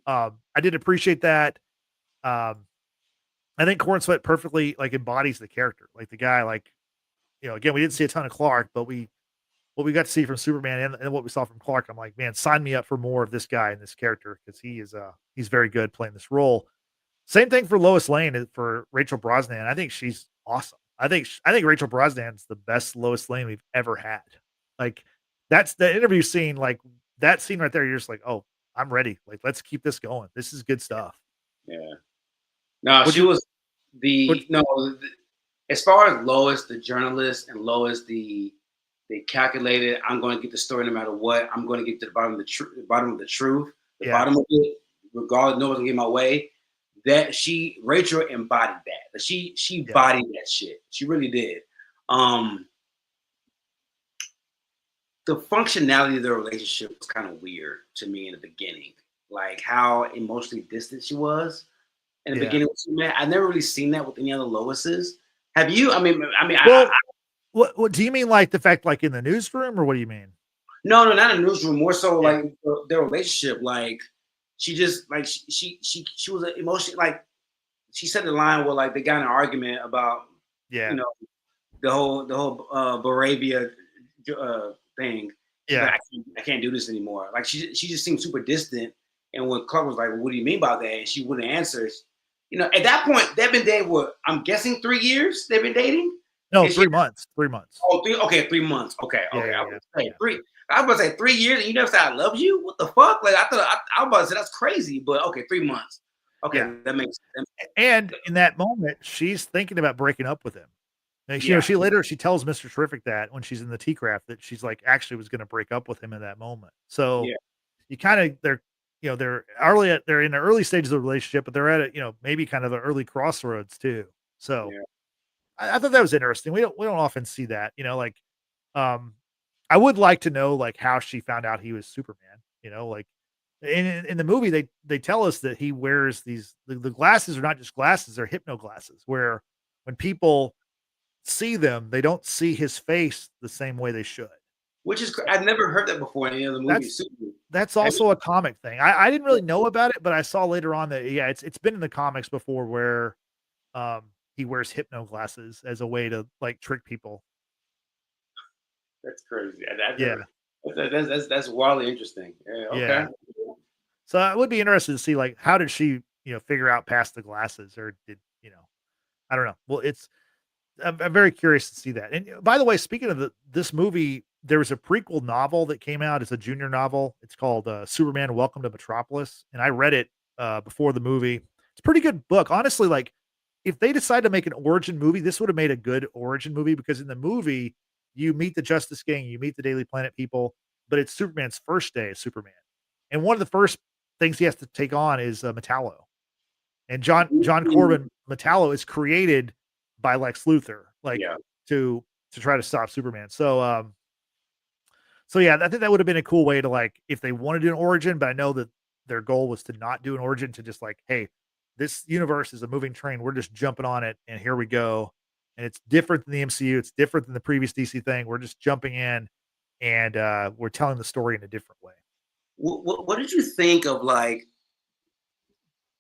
I did appreciate that. I think Corenswet perfectly like embodies the character. Like the guy, like, again, we didn't see a ton of Clark, but what we got to see from Superman and what we saw from Clark, I'm like, man, sign me up for more of this guy and this character because he's very good playing this role. Same thing for Lois Lane for Rachel Brosnahan. I think she's awesome. I think Rachel Brosnahan's the best Lois Lane we've ever had. Like that's the interview scene, like that scene right there. You're just like, oh, I'm ready. Like, let's keep this going. This is good stuff. Yeah. No, as far as Lois, the journalist, and Lois, the calculated, I'm going to get the story no matter what. I'm going to get to the bottom of the truth, bottom of it, regardless, no one's gonna get my way. That Rachel embodied that. She bodied that shit. She really did. The functionality of their relationship was kind of weird to me in the beginning. Like how emotionally distant she was in the beginning with Superman. I've never really seen that with any other Loises. Have you? What do you mean? Like the fact, like in the newsroom, or what do you mean? No, not in the newsroom. More so like their relationship. Like she just like she was emotionally like she said the line where like they got in an argument about the whole Baravia thing. Yeah, like, I can't do this anymore. Like she just seemed super distant. And when Clark was like, well, "What do you mean by that?" and she wouldn't answer. At that point, they've been dating. What I'm guessing 3 years. They've been dating. No, 3 months. 3 months. Oh, 3 months. Okay. Yeah, I was about to say 3 years, and you never said I love you. What the fuck? Like I was about to say that's crazy, but okay, 3 months. Okay, that makes sense. And in that moment, she's thinking about breaking up with him. And she tells Mr. Terrific that when she's in the T-Craft that she's like actually was going to break up with him in that moment. So you kind of they're in the early stages of the relationship, but they're at maybe kind of an early crossroads too. So I thought that was interesting. We don't often see that, like, um, I would like to know, like, how she found out he was Superman, like in the movie, they tell us that he wears the glasses are not just glasses, they're hypno glasses, where when people see them, they don't see his face the same way they should. Which is I've never heard that before in any other movie. That's Superman. that's Have you- also a comic thing. I didn't really know about it, but I saw later on that, yeah, it's been in the comics before where, he wears hypno glasses as a way to, like, trick people. That's crazy. I've Yeah, never. That's wildly interesting. Yeah. yeah. Okay. So I would be interested to see, like, how did she, figure out past the glasses, or did, I don't know. Well, I'm very curious to see that. And by the way, speaking of this movie, there was a prequel novel that came out. It's a junior novel. It's called Superman: Welcome to Metropolis, and I read it before the movie. It's a pretty good book, honestly. Like, if they decide to make an origin movie, this would have made a good origin movie, because in the movie you meet the Justice Gang, you meet the Daily Planet people, but it's Superman's first day as Superman, and one of the first things he has to take on is Metallo. And John Corbin Metallo is created by Lex Luthor, like, Yeah. to try to stop Superman. So yeah, I think that would have been a cool way to, like, if they wanted to do an origin, but I know that their goal was to not do an origin, to just like, hey, this universe is a moving train. We're just jumping on it, and here we go. And it's different than the MCU. It's different than the previous DC thing. We're just jumping in, and we're telling the story in a different way. What did you think of like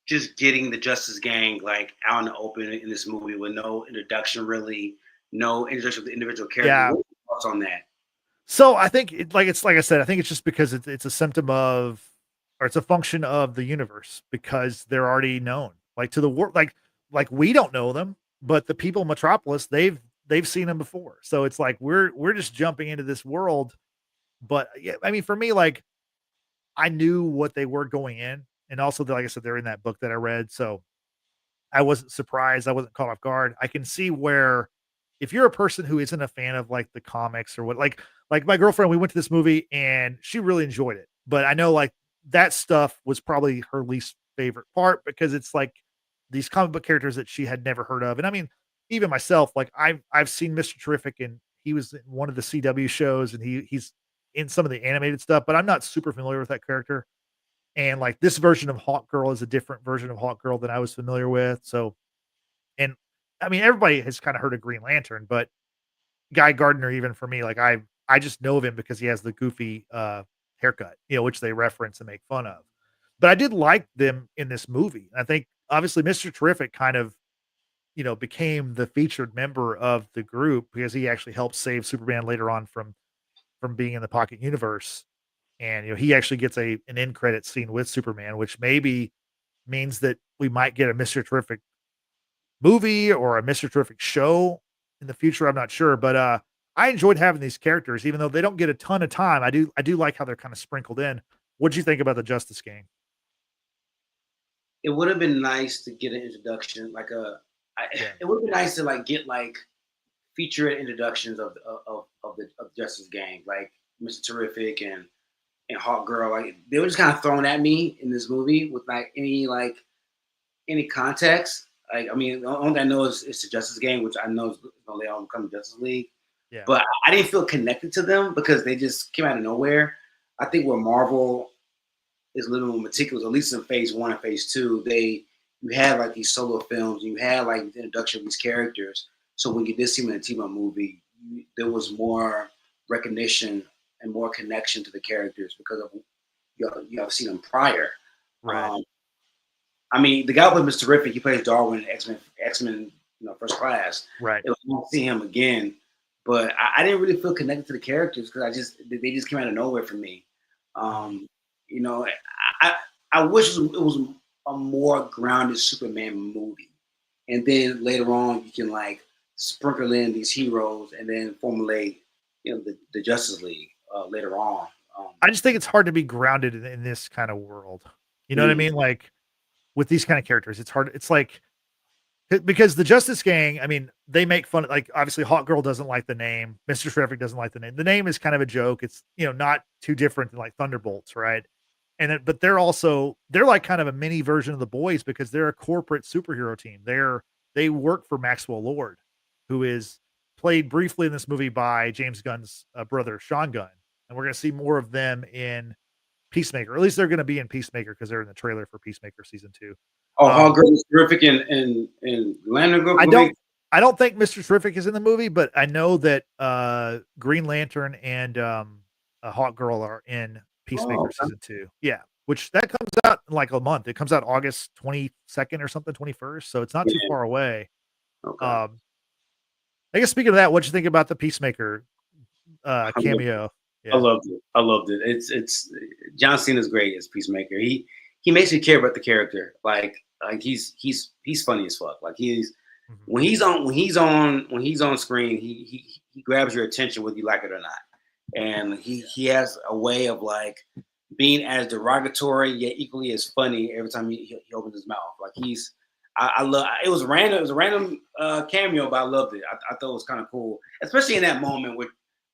just getting the Justice Gang like out in the open in this movie with no introduction, really, no introduction of the individual characters? Yeah. What are your thoughts on that? So I think it's like I said, I think it's just because it's a symptom of, or it's a function of the universe, because they're already known, like, to the world, like we don't know them, but the people in Metropolis, they've seen them before. So it's like we're just jumping into this world. But yeah, I mean, for me, like, I knew what they were going in, and also, like I said, they're in that book that I read, so I wasn't surprised. I wasn't caught off guard. I can see where, if you're a person who isn't a fan of, like, the comics or what, like my girlfriend, we went to this movie and she really enjoyed it. But I know, like, that stuff was probably her least favorite part, because it's like these comic book characters that she had never heard of. And I mean, even myself, like, I've seen Mr. Terrific, and he was in one of the CW shows, and he's in some of the animated stuff, but I'm not super familiar with that character. And, like, this version of Hawk Girl is a different version of Hawk Girl than I was familiar with. So, and I mean, everybody has kind of heard of Green Lantern, but Guy Gardner, even for me, like, I just know of him because he has the goofy haircut, which they reference and make fun of. But I did like them in this movie. I think obviously Mr. Terrific kind of, became the featured member of the group, because he actually helped save Superman later on from being in the Pocket Universe. And he actually gets an end credit scene with Superman, which maybe means that we might get a Mr. Terrific movie or a Mr. Terrific show in the future. I'm not sure, but I enjoyed having these characters, even though they don't get a ton of time. I do like how they're kind of sprinkled in. What'd you think about the Justice Gang? It would have been nice to get an introduction, like Yeah. it would have been nice to like get like feature introductions of the Justice Gang, like Mr. Terrific and Hawk Girl. Like they were just kind of thrown at me in this movie with any context. Like I mean, the only thing I know is it's the Justice Gang, which I know is going to all become Justice League. Yeah. But I didn't feel connected to them because they just came out of nowhere. I think where Marvel is a little more meticulous, at least in phase 1 and phase 2, you had like these solo films, you had like the introduction of these characters. So when you did see them in a team up movie, there was more recognition and more connection to the characters because of you have seen them prior. Right. I mean, the guy who played Mr. Terrific, he plays Darwin in X-Men, First Class. Right. It was nice to see him again, but I didn't really feel connected to the characters because they just came out of nowhere for me. You know, I wish it was a more grounded Superman movie, and then later on you can like sprinkle in these heroes and then formulate, the Justice League later on. I just think it's hard to be grounded in this kind of world. You know what I mean? Like, with these kind of characters, it's hard. It's like, because the Justice Gang, I mean, they make fun. Like, obviously, Hawk Girl doesn't like the name. Mr. Terrific doesn't like the name. The name is kind of a joke. It's, not too different than like Thunderbolts, right? But they're like kind of a mini version of the boys, because they're a corporate superhero team. They work for Maxwell Lord. who is played briefly in this movie by James Gunn's brother, Sean Gunn. And we're going to see more of them in Peacemaker. Or at least they're going to be in Peacemaker because they're in the trailer for Peacemaker season 2. Oh, Hall Girl is terrific in Lantern. I don't think Mr. Terrific is in the movie, but I know that Green Lantern and Hawk Girl are in Peacemaker season 2. Yeah, which that comes out in like a month. It comes out August 22nd or something, 21st. So it's not too far away. Okay. I guess speaking of that, what'd you think about the Peacemaker cameo? I loved it. I loved it. It's John Cena's great as Peacemaker. He makes you care about the character. Like he's funny as fuck. Like he's when he's on screen, he grabs your attention whether you like it or not. And he has a way of like being as derogatory yet equally as funny every time he opens his mouth. Like I love it. Was random. It was a random cameo, but I loved it. I thought it was kind of cool, especially in that moment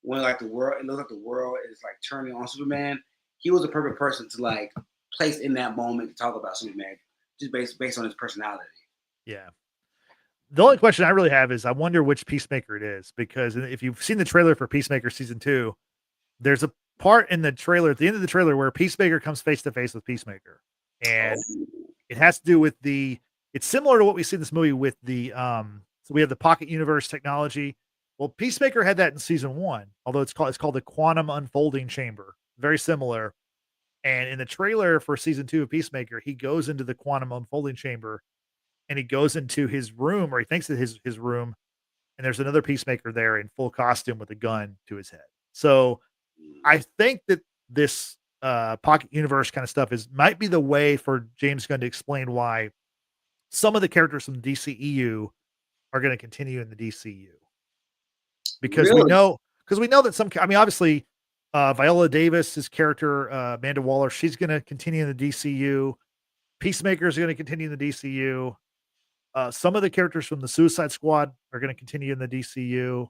when like it looks like the world is like turning on Superman. He was the perfect person to like place in that moment to talk about Superman, just based on his personality. Yeah. The only question I really have is I wonder which Peacemaker it is, because if you've seen the trailer for Peacemaker season 2, there's a part in the trailer at the end of the trailer where Peacemaker comes face to face with Peacemaker, and it has to do with it's similar to what we see in this movie with the so we have the pocket universe technology. Well, Peacemaker had that in season 1, although it's called the quantum unfolding chamber, very similar. And in the trailer for season 2 of Peacemaker, he goes into the quantum unfolding chamber, and he goes into his room, or he thinks it's his room, and there's another Peacemaker there in full costume with a gun to his head. So I think that this pocket universe kind of stuff might be the way for James Gunn to explain why some of the characters from the DCEU are going to continue in the DCU. Because we know that obviously Viola Davis's character, Amanda Waller, she's going to continue in the DCU. Peacemaker is going to continue in the DCU. Some of the characters from the Suicide Squad are going to continue in the DCU.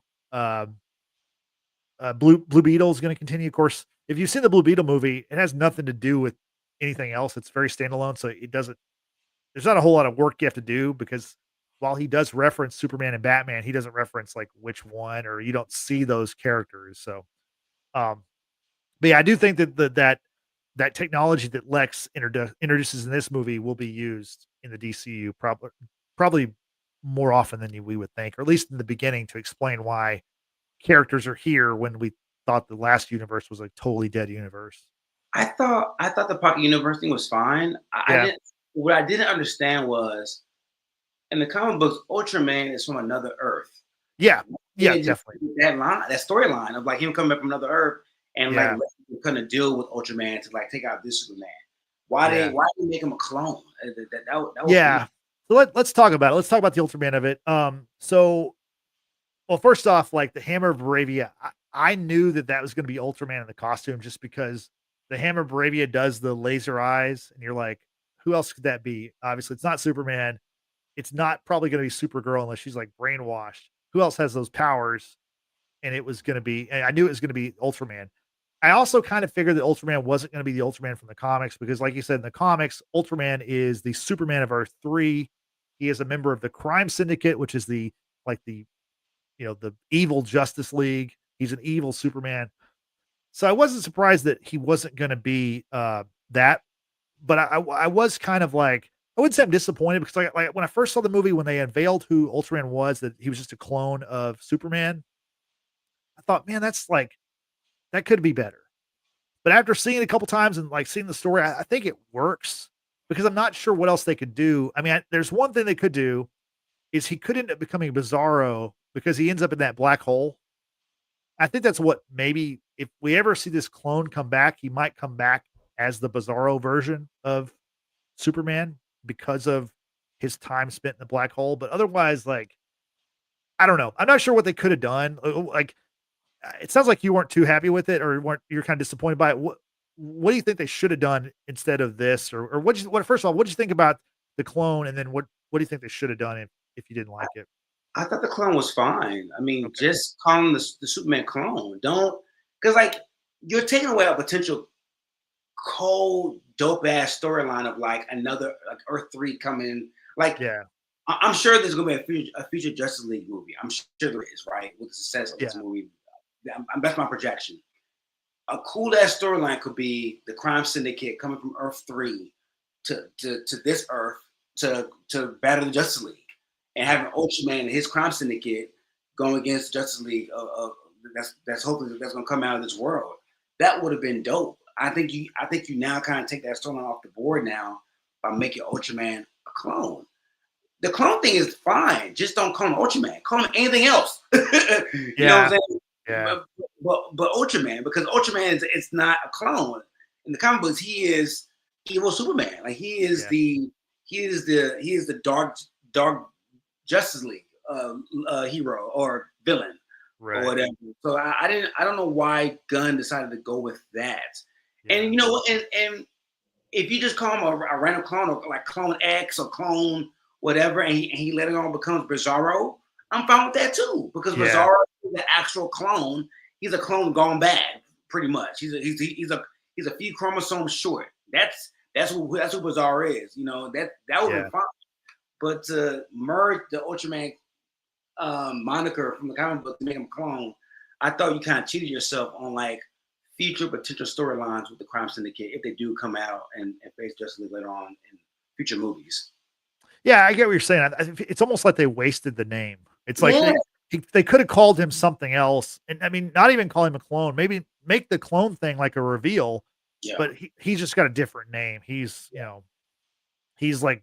Blue Beetle is going to continue. Of course, if you've seen the Blue Beetle movie, it has nothing to do with anything else. It's very standalone, so there's not a whole lot of work you have to do, because while he does reference Superman and Batman, he doesn't reference like which one, or you don't see those characters. So, but yeah, I do think that technology that Lex introduces in this movie will be used in the DCU probably more often than we would think, or at least in the beginning, to explain why characters are here when we thought the last universe was a totally dead universe. I thought the pocket universe thing was fine. What I didn't understand was, in the comic books, Ultraman is from another Earth. Yeah, definitely. That storyline of like him coming up from another Earth and like kind of deal with Ultraman to like take out this Superman. Why they make him a clone? That was weird. So let's talk about it. Let's talk about the Ultraman of it. Well, first off, like the Hammer of Bravia, I knew that was going to be Ultraman in the costume, just because the Hammer of Bravia does the laser eyes, and you're like, who else could that be? Obviously, it's not Superman. It's not probably going to be Supergirl unless she's like brainwashed. Who else has those powers? And I knew it was going to be Ultraman. I also kind of figured that Ultraman wasn't going to be the Ultraman from the comics, because like you said, in the comics, Ultraman is the Superman of Earth 3. He is a member of the Crime Syndicate, which is the evil Justice League. He's an evil Superman. So I wasn't surprised that he wasn't going to be that, but I was kind of like, I wouldn't say I'm disappointed, because like when I first saw the movie, when they unveiled who Ultraman was, that he was just a clone of Superman, I thought, man, that could be better. But after seeing it a couple times and like seeing the story, I think it works, because I'm not sure what else they could do. I mean, there's one thing they could do, is he could end up becoming Bizarro, because he ends up in that black hole. I think that's what, maybe if we ever see this clone come back, he might come back as the Bizarro version of Superman, because of his time spent in the black hole. But otherwise, like, I don't know. I'm not sure what they could have done. Like, it sounds like you weren't too happy with it, or you're kind of disappointed by it. What do you think they should have done instead of this? Or first of all, what did you think about the clone? And then what do you think they should have done if you didn't like it? I thought the clone was fine. I mean, just call him the Superman clone. Because like, you're taking away a potential cold, dope ass storyline of like another like Earth 3 coming. Like, I'm sure there's going to be a future Justice League movie. I'm sure there is, right? With the success of this movie. That's my projection. A cool ass storyline could be the crime syndicate coming from Earth 3 to this Earth to battle the Justice League, and having Ultraman and his crime syndicate going against Justice League that's hopefully that's going to come out of this world. That would have been dope. I think you now kind of take that storyline off the board now by making Ultraman a clone. The clone thing is fine. Just don't call him Ultraman. Call him anything else. You know what I'm saying? Yeah. But Ultraman, because Ultraman it's not a clone. In the comic books, he is evil Superman. Like he is the dark Justice League hero or villain or whatever. So I don't know why Gunn decided to go with that. Yeah. And you know what? And if you just call him a random clone or like Clone X or Clone whatever, and he later on becomes Bizarro, I'm fine with that too, because Bizarro is the actual clone. He's a clone gone bad, pretty much. He's a few chromosomes short. That's who Bizarro is. You know, that would be fine. But to merge the Ultraman moniker from the comic book to make him a clone, I thought you kind of cheated yourself on like future potential storylines with the crime syndicate if they do come out and face Justice League later on in future movies. Yeah, I get what you're saying. It's almost like they wasted the name. It's like they could have called him something else. And I mean, not even call him a clone. Maybe make the clone thing like a reveal. Yeah. But he's just got a different name. He's, you know, he's like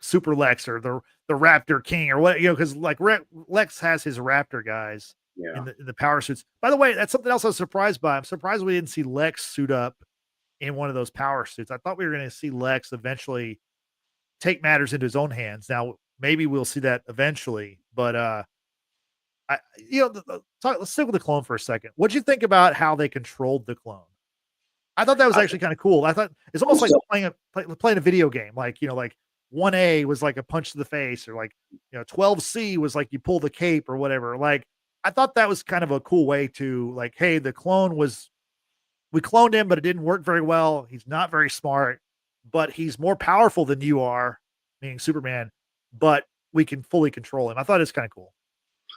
Super Lex or the Raptor King or what, you know, because like Lex has his Raptor guys in the power suits. By the way, that's something else I was surprised by. I'm surprised we didn't see Lex suit up in one of those power suits. I thought we were going to see Lex eventually take matters into his own hands. Now, maybe we'll see that eventually, but let's stick with the clone for a second. What'd you think about how they controlled the clone? I thought that was actually kind of cool. I thought it's almost like playing a video game. Like, you know, like 1A was like a punch to the face, or like, you know, 12C was like you pull the cape or whatever. Like, I thought that was kind of a cool way to like, hey, we cloned him, but it didn't work very well. He's not very smart, but he's more powerful than you are, meaning Superman, but we can fully control him. I thought it's kind of cool.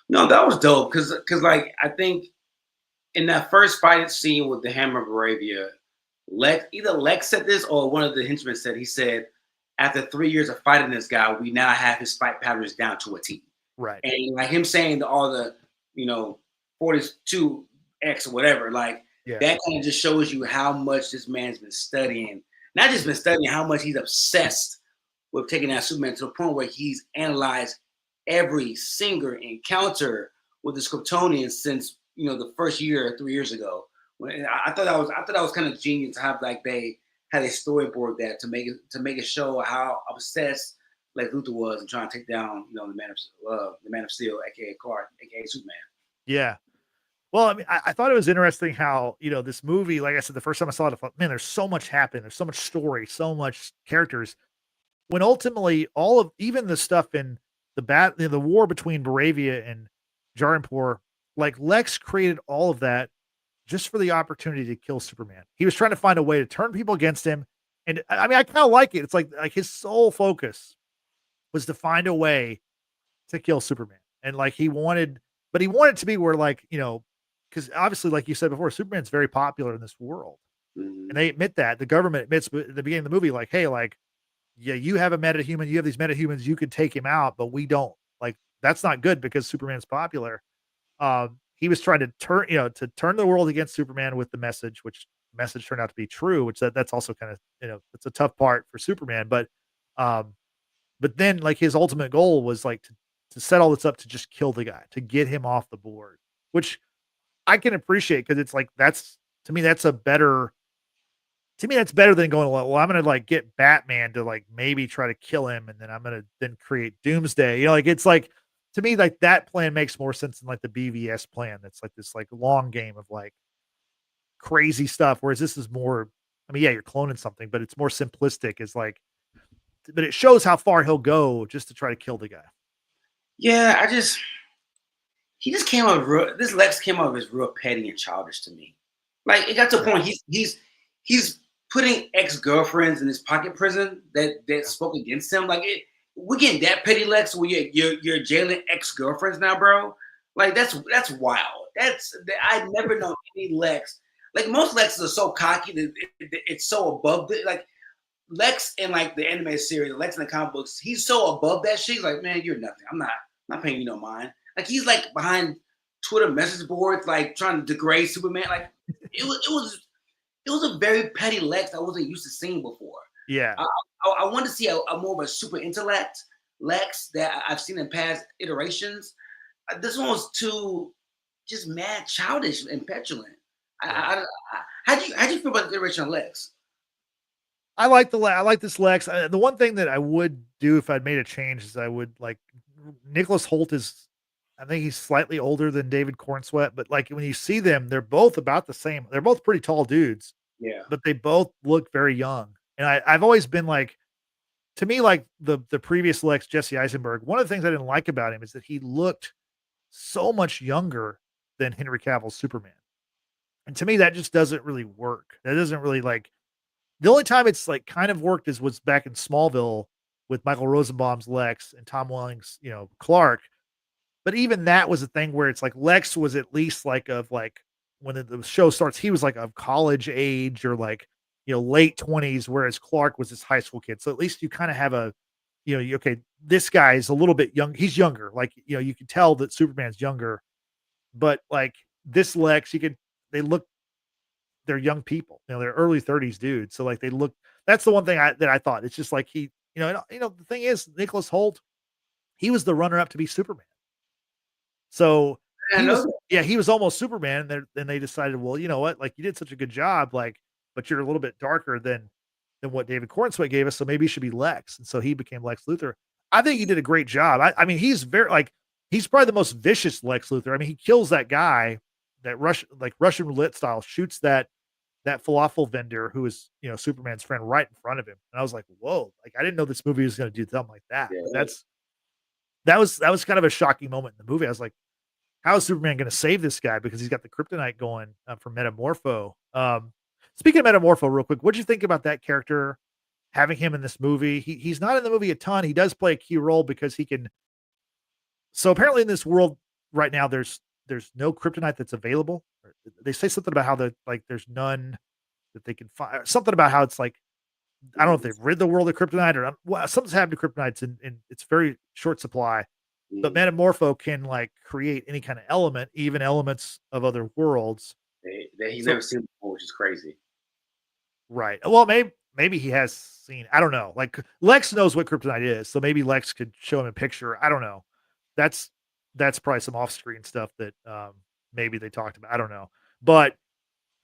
No, that was dope. Cause like, I think in that first fight scene with the Hammer of Arabia, either Lex said this or one of the henchmen said, he said, after 3 years of fighting this guy, we now have his fight patterns down to a T. Right. And like him saying all the, you know, 42X or whatever, like that kind of just shows you how much this man's been studying. Not just been studying, how much he's obsessed with taking that Superman to the point where he's analyzed every single encounter with the Kryptonians since, you know, the first year 3 years ago. I thought that was kind of genius to have like they had a storyboard that to make it show how obsessed like Luthor was in trying to take down, you know, the Man of Steel, aka Clark, aka Superman. Yeah. Well, I mean, I thought it was interesting how, you know, this movie, like I said, the first time I saw it, I thought, man, there's so much happening. There's so much story, so much characters. When ultimately even the stuff in the war between Baravia and Jarinpur, like Lex created all of that just for the opportunity to kill Superman. He was trying to find a way to turn people against him. And I mean, I kind of like it. It's like his sole focus was to find a way to kill Superman. And like he wanted to be where, like, you know, because obviously, like you said before, Superman's very popular in this world. Mm-hmm. And they admit that. The government admits at the beginning of the movie, like, hey, like, yeah, you have a metahuman, you have these metahumans, you could take him out, but we don't. Like, that's not good because Superman's popular. He was trying to turn the world against Superman with the message, which message turned out to be true, which that's also kind of, you know, it's a tough part for Superman. But then like his ultimate goal was like to set all this up to just kill the guy, to get him off the board, which I can appreciate because it's like, that's better than going, well, I'm going to like get Batman to like maybe try to kill him. And then I'm going to then create Doomsday, you know, like, it's like, to me, like that plan makes more sense than like the BVS plan. That's like this like long game of like crazy stuff. Whereas this is more, I mean, yeah, you're cloning something, but it's more simplistic. Is like, but it shows how far he'll go just to try to kill the guy. Yeah, he just came out this Lex came out as real petty and childish to me. Like it got to a point he's putting ex-girlfriends in his pocket prison that spoke against him. Like we're getting that petty Lex where you're jailing ex-girlfriends now, bro. Like that's wild. I never know any Lex. Like most Lexes are so cocky that it's so above the like Lex in like the anime series, Lex in the comic books, he's so above that shit. He's like, man, you're nothing. I'm not paying you no mind. Like he's like behind Twitter message boards, like trying to degrade Superman. Like it was a very petty Lex I wasn't used to seeing before. Yeah. I want to see a more of a super intellect Lex that I've seen in past iterations. This one was too just mad, childish, and petulant. How do you feel about the iteration of Lex? I like this Lex. The one thing that I would do if I'd made a change is I would like Nicholas Hoult is. I think he's slightly older than David Corenswet, but like when you see them, they're both about the same. They're both pretty tall dudes. Yeah. But they both look very young. And I've always been like, to me, like the previous Lex, Jesse Eisenberg, one of the things I didn't like about him is that he looked so much younger than Henry Cavill's Superman. And to me, that just doesn't really work. That doesn't really like, the only time it's like kind of worked was back in Smallville with Michael Rosenbaum's Lex and Tom Welling's, Clark. But even that was a thing where it's like Lex was at least like when the show starts, he was like of college age or like, late 20s, whereas Clark was this high school kid. So at least you kind of have okay, this guy is a little bit young. He's younger. Like, you can tell that Superman's younger, but like this Lex, they're young people, they're early 30s dudes. So like that's the one thing that I thought. It's just like the thing is Nicholas Hoult, he was the runner up to be Superman. So he was almost Superman. Then they decided, well, you know what? Like you did such a good job, like, but you're a little bit darker than what David Corenswet gave us. So maybe you should be Lex. And so he became Lex Luthor. I think he did a great job. I mean, he's he's probably the most vicious Lex Luthor. I mean, he kills that guy, that Russian roulette style, shoots that falafel vendor who is, Superman's friend right in front of him. And I was like, whoa, like I didn't know this movie was going to do something like that. Yeah. That was kind of a shocking moment in the movie. I was like, how is Superman going to save this guy? Because he's got the kryptonite going from Metamorpho. Speaking of Metamorpho real quick, what'd you think about that character, having him in this movie? He's not in the movie a ton. He does play a key role because he can. So apparently in this world right now, there's no kryptonite that's available. They say something about how there's none that they can find. Something about how it's like, I don't know if they've rid the world of kryptonite or something's happened to kryptonites and it's very short supply. But Metamorpho can like create any kind of element, even elements of other worlds that he's never seen before, which is crazy. Right. Well, maybe he has seen. I don't know. Like Lex knows what kryptonite is, so maybe Lex could show him a picture. I don't know. That's probably some off-screen stuff that maybe they talked about. I don't know. But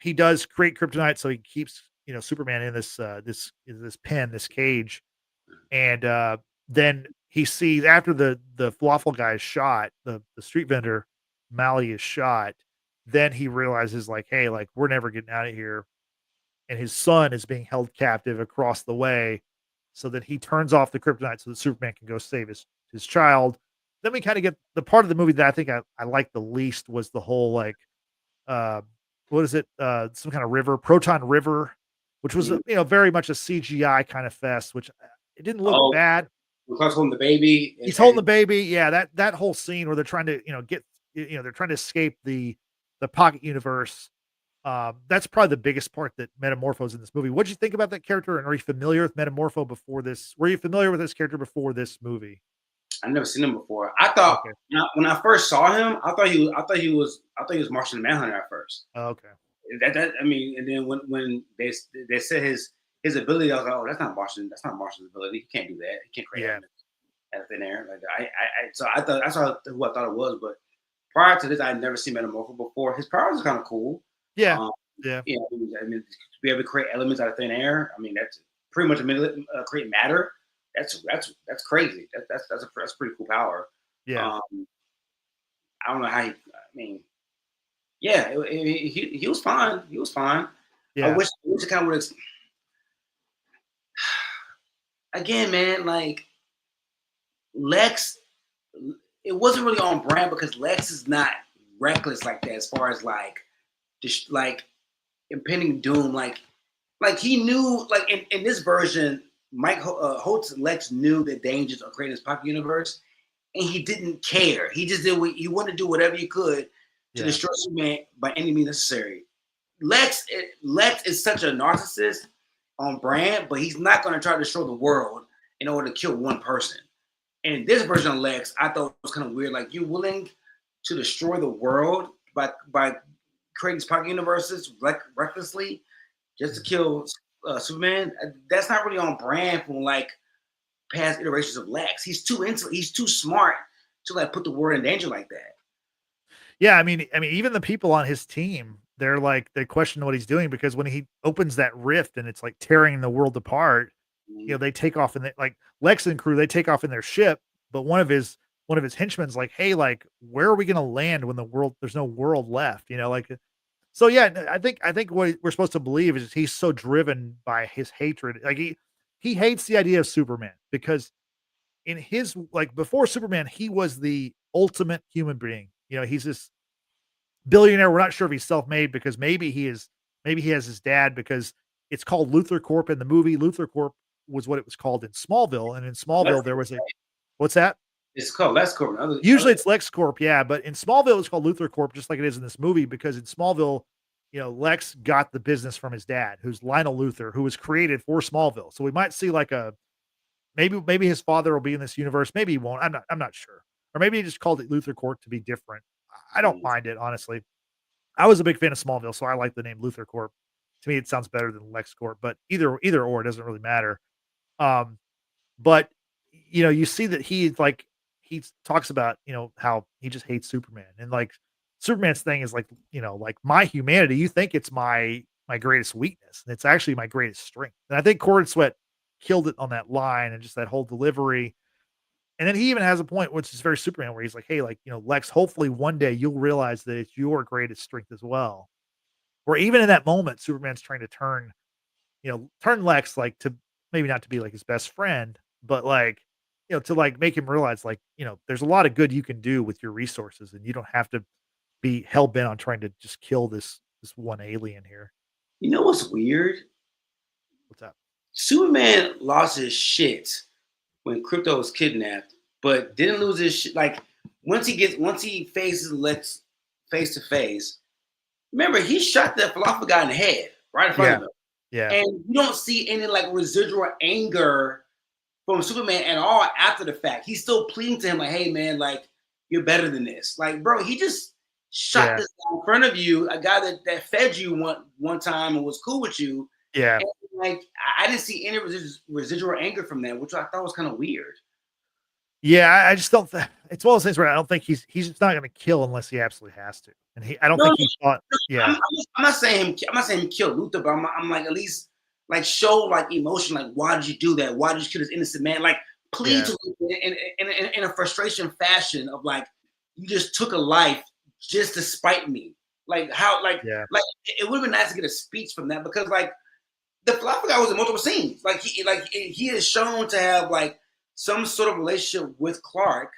he does create kryptonite, so he keeps Superman in this pen, this cage, and then he sees after the falafel guy is shot, the street vendor Mally is shot. Then he realizes like, hey, like we're never getting out of here. And his son is being held captive across the way, so that he turns off the kryptonite so that Superman can go save his child. Then we kind of get the part of the movie that I think I liked the least was the whole like, what is it? Some kind of river, Proton River, which was very much a CGI kind of fest, which it didn't look bad. Because holding the baby, he's holding the baby. Yeah, that whole scene where they're trying to they're trying to escape the pocket universe. That's probably the biggest part that Metamorpho's in this movie. What'd you think about that character? And are you familiar with Metamorpho before this? Were you familiar with this character before this movie? I've never seen him before. I thought when I first saw him, I thought he was Martian Manhunter at first. Oh, okay. I mean, and then when they said his ability, I was like, oh, that's not Martian's ability. He can't do that. He can't create out of thin air. Like so I thought that's who I thought it was. But prior to this, I had never seen Metamorpho before. His powers are kind of cool. Yeah. I mean, to be able to create elements out of thin air. I mean, that's pretty much create matter. That's crazy. That's a pretty cool power. Yeah. I don't know how he was fine. He was fine. Yeah. I wish it kind of would. Again, man, like Lex, it wasn't really on brand because Lex is not reckless like that as far as like just like impending doom. Like he knew, like in this version, Holt's Lex knew the dangers of creating this pocket universe, and he didn't care. He just did he wanted to do whatever he could to destroy Superman by any means necessary. Lex is such a narcissist on brand, but he's not going to try to destroy the world in order to kill one person. And this version of Lex, I thought was kind of weird. Like, you're willing to destroy the world by creating these pocket universes recklessly just to kill Superman. That's not really on brand from like past iterations of Lex. He's too smart to like put the world in danger like that. Yeah, I mean, even the people on his team, they question what he's doing, because when he opens that rift and it's like tearing the world apart, they take off in like Lex and crew, they take off in their ship, but one of his henchmen's like, "Hey, like, where are we gonna land when there's no world left?" So yeah, I think what we're supposed to believe is he's so driven by his hatred. Like he hates the idea of Superman, because in his, like, before Superman, he was the ultimate human being. He's this billionaire. We're not sure if he's self-made, because maybe he has his dad, because it's called Luthor Corp in the movie. Luthor Corp was what it was called in Smallville, and in Smallville there was a what's that? It's called Lex Corp. Usually it's Lex Corp, yeah, but in Smallville it's called Luthor Corp, just like it is in this movie, because in Smallville, Lex got the business from his dad, who's Lionel Luthor, who was created for Smallville. So we might see like maybe his father will be in this universe, maybe he won't. I'm not sure. Or maybe he just called it Luthor Corp to be different. I don't mind it, honestly. I was a big fan of Smallville, so I like the name Luthor Corp. To me, it sounds better than Lex Corp, but either or, it doesn't really matter. But you see that he talks about, how he just hates Superman, and like Superman's thing is like, like my humanity. You think it's my greatest weakness, and it's actually my greatest strength. And I think Corenswet killed it on that line and just that whole delivery. And then he even has a point, which is very Superman, where he's like, "Hey, like, Lex, hopefully one day you'll realize that it's your greatest strength as well." Or even in that moment, Superman's trying to turn Lex, like, to maybe not to be like his best friend, but like, to like make him realize, like, there's a lot of good you can do with your resources, and you don't have to be hell bent on trying to just kill this one alien here. You know what's weird? What's up? Superman lost his shit when Krypto was kidnapped, but didn't lose his shit. Like, once he faces Lex face to face, remember, he shot that falafel guy in the head right in front of him. Yeah. And you don't see any like residual anger from Superman at all after the fact. He's still pleading to him, like, "Hey man, like, you're better than this." Like, bro, he just shot this guy in front of you, a guy that fed you one time and was cool with you. Yeah. And, like, I didn't see any residual anger from that, which I thought was kind of weird. Yeah, I just don't. It's one of those things where I don't think he's just not going to kill unless he absolutely has to. And I don't think he thought. Yeah, I'm not saying him kill Luthor, but I'm like, at least like show like emotion. Like, why did you do that? Why did you kill this innocent man? Like, plead to in a frustration fashion of like, you just took a life just to spite me. Like, how like it would have been nice to get a speech from that, because like the falafel guy was in multiple scenes. Like he is shown to have like some sort of relationship with Clark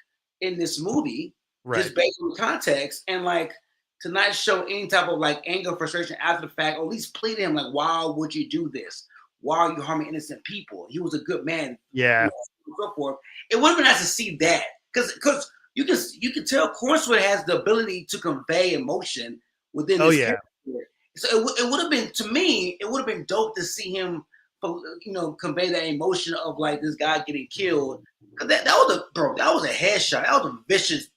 in this movie, just based on the context, and like to not show any type of like anger, frustration after the fact, or at least plead to him like, why would you do this? Why are you harming innocent people? He was a good man. Yeah. So forth. It would have been nice to see that, because you can tell Corenswet has the ability to convey emotion within this character. So it would have been, to me, it would have been dope to see him, convey that emotion of like this guy getting killed. That was a headshot. That was a vicious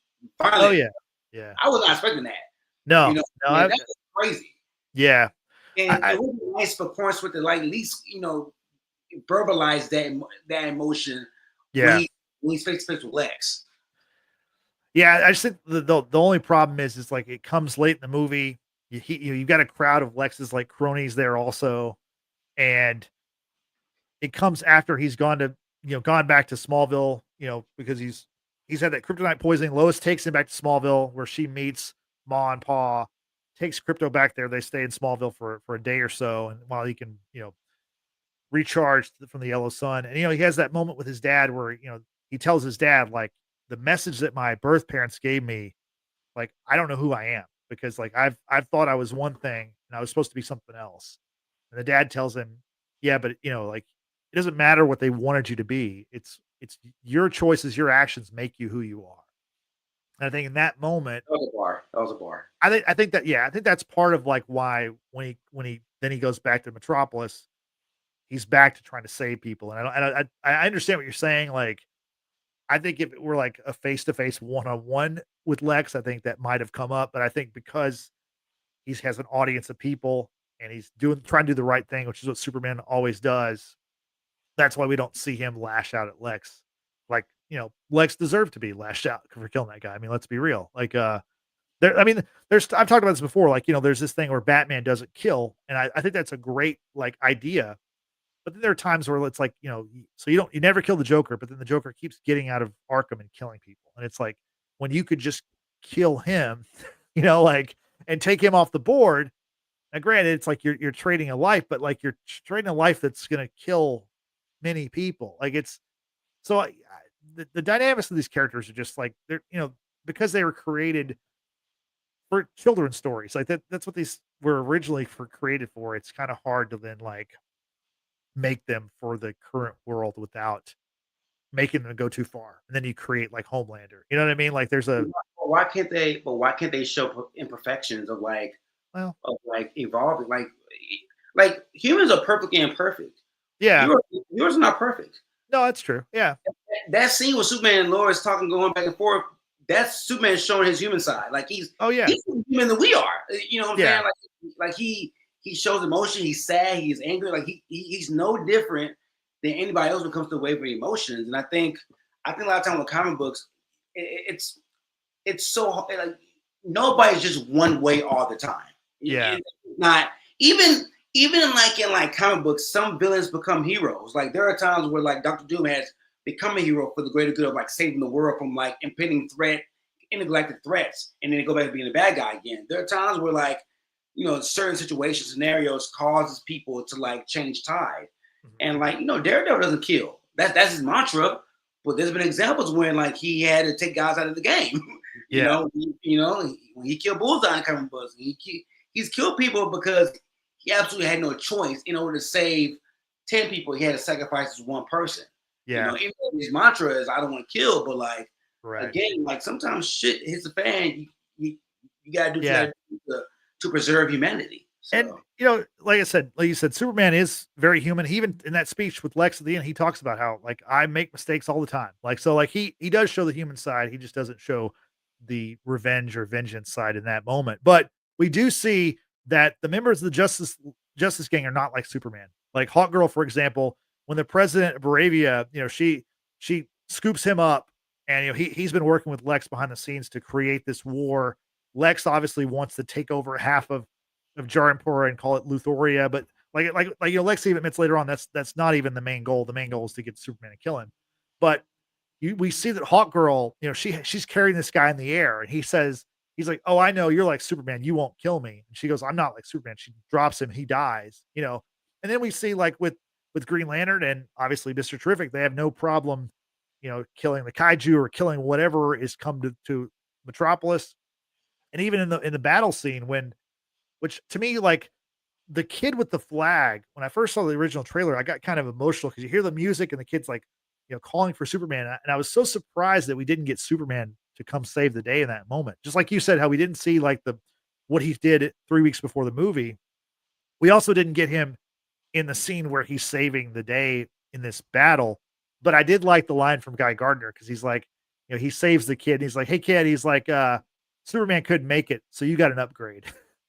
violence. Oh yeah. I was not expecting that. No, that was crazy. Yeah. And it would be nice for Corenswet to like at least, verbalize that emotion when he's face to face with Lex. Yeah, I just think the only problem is like it comes late in the movie. You've got a crowd of Lex's like cronies there also, and it comes after he's gone back to Smallville, because he's had that kryptonite poisoning. Lois takes him back to Smallville, where she meets Ma and Pa, takes Krypto back there. They stay in Smallville for a day or so, and while he can, recharge from the yellow sun. And, he has that moment with his dad where, he tells his dad, like, the message that my birth parents gave me, like, I don't know who I am, because like, I've thought I was one thing and I was supposed to be something else. And the dad tells him, yeah, but like, it doesn't matter what they wanted you to be. It's your choices, your actions make you who you are. And I think in that moment, That was a bar. That was a bar. I think that I think that's part of like why when he then he goes back to Metropolis, he's back to trying to save people. And I understand what you're saying. Like I think if it were like a face to face one on one with Lex, I think that might have come up. But I think because he has an audience of people and he's trying to do the right thing, which is what Superman always does. That's why we don't see him lash out at Lex. Like, Lex deserved to be lashed out for killing that guy. I mean, let's be real. Like, I mean, I've talked about this before. Like, there's this thing where Batman doesn't kill, and I think that's a great like idea. But then there are times where it's like, so you never kill the Joker, but then the Joker keeps getting out of Arkham and killing people, and it's like when you could just kill him, like and take him off the board. Now, granted, it's like you're trading a life, but like you're trading a life that's gonna kill many people. Like it's so the dynamics of these characters are just like they're because they were created for children's stories. Like that's what these were originally created for. It's kind of hard to then like make them for the current world without making them go too far. And then you create like Homelander. You know what I mean? Like there's a Why can't they? But why can't they show imperfections well, of like evolving? Like humans are perfectly imperfect. yeah. Yours are not perfect. No, that's true. Yeah. That scene with Superman and Lois talking, going back and forth, that's Superman showing his human side. Like he's more human than we are. You know what I'm saying? Like he shows emotion. He's sad. He's angry. Like he's no different than anybody else when it comes to wavering emotions. And I think a lot of times with comic books, it's so like nobody's just one way all the time. Yeah. It's not even in like comic books, some villains become heroes. Like there are times where like Dr. Doom has become a hero for the greater good of like saving the world from like impending threat, intergalactic threats, and then they go back to being a bad guy again. There are times where like, certain situations, scenarios causes people to like change tide. Mm-hmm. And like, Daredevil doesn't kill. That's his mantra. But there's been examples when like he had to take guys out of the game. When he killed Bullseye in comic books, he's killed people because he absolutely had no choice. In order to save 10 people, he had to sacrifice this one person. Yeah. Even though his mantra is I don't want to kill, but like right. Again, like sometimes shit hits the fan. You gotta do to preserve humanity. So. And like you said, Superman is very human. He even in that speech with Lex at the end, he talks about how like I make mistakes all the time. Like so, like he does show the human side. He just doesn't show the revenge or vengeance side in that moment. But we do see that the members of the Justice Gang are not like Superman. Like Hawk Girl, for example, when the president of Bravia, she scoops him up, and he's been working with Lex behind the scenes to create this war. Lex obviously wants to take over half of Jarimpura and call it Luthoria, but Lex even admits later on that's not even the main goal. The main goal is to get Superman and kill him. But we see that Hawk Girl, she's carrying this guy in the air, and he's like, "Oh, I know you're like Superman. You won't kill me." And she goes, "I'm not like Superman." She drops him. He dies. And then we see like with Green Lantern and obviously Mr. Terrific, they have no problem, killing the kaiju or killing whatever is come to Metropolis. And even in the battle scene which to me, like the kid with the flag, when I first saw the original trailer, I got kind of emotional because you hear the music and the kid's like, calling for Superman. And I was so surprised that we didn't get Superman to come save the day in that moment. Just like you said, how we didn't see like what he did 3 weeks before the movie. We also didn't get him in the scene where he's saving the day in this battle. But I did like the line from Guy Gardner because he's like, he saves the kid. And he's like, "Hey kid," he's like, "Superman couldn't make it, so you got an upgrade."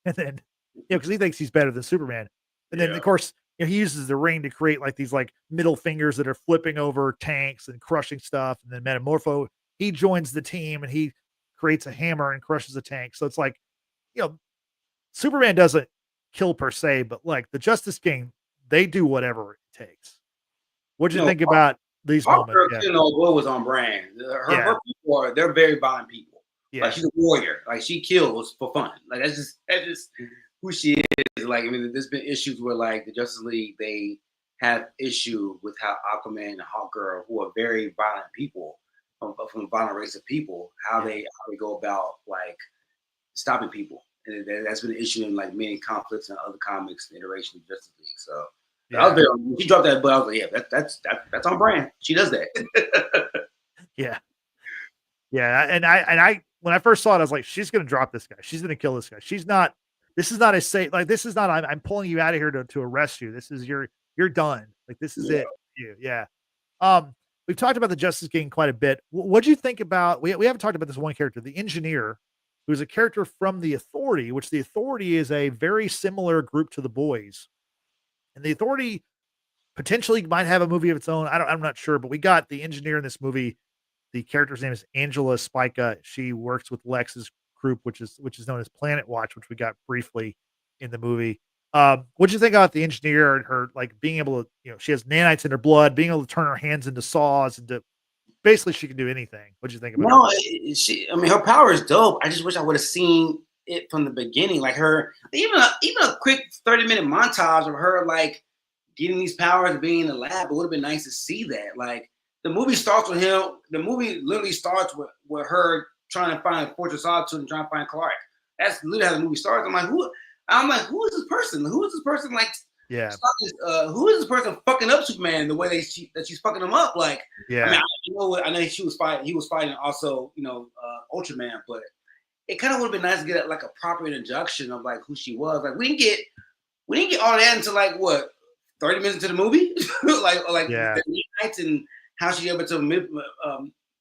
And then, because he thinks he's better than Superman. And then of course, he uses the ring to create like these like middle fingers that are flipping over tanks and crushing stuff. And then Metamorpho, he joins the team and he creates a hammer and crushes a tank. So it's like, Superman doesn't kill per se, but like the Justice Gang, they do whatever it takes. What do you think about these moments? What was on brand? Her people they're very violent people. Yeah. Like she's a warrior. Like she kills for fun. Like that's just who she is. Like, I mean, there's been issues where like the Justice League, they have issue with how Aquaman and Hawk Girl, who are very violent people from a violent race of people, how they go about like stopping people. And that's been an issue in like many conflicts and other comics and iterations of Justice League. So Yeah. When she dropped that, but I was like, yeah, that's on brand. She does that. Yeah. Yeah. And I, when I first saw it, I was like, she's going to drop this guy. She's going to kill this guy. She's not, this is not a safe, like, this is not, I'm pulling you out of here to arrest you. This is you're done. Like, this is it. You. Yeah. We've talked about the Justice Gang quite a bit. What do you think about, we haven't talked about this one character, the engineer, who's a character from the Authority, which the Authority is a very similar group to the Boys. And the Authority potentially might have a movie of its own. I'm not sure, but we got the engineer in this movie. The character's name is Angela Spica. She works with Lex's group, which is known as Planet Watch, which we got briefly in the movie. What'd you think about the engineer and her, like, being able to, she has nanites in her blood, being able to turn her hands into saws, and basically she can do anything. What'd you think about her? I mean, her power is dope. I just wish I would have seen it from the beginning. Like her, even a quick 30-minute montage of her like getting these powers and being in the lab. It would have been nice to see that. Like, the movie starts with him. The movie literally starts with her trying to find Fortress Solitude and trying to find Clark. That's literally how the movie starts. I'm like, who is this person? Who is this person? Like, who is this person fucking up Superman the way that she's fucking him up? Like, I mean, I know she was fighting. He was fighting also, Ultraman. But it kind of would have been nice to get like a proper introduction of like who she was. Like, we didn't get all that until like what, 30 minutes into the movie, the nights and how she able to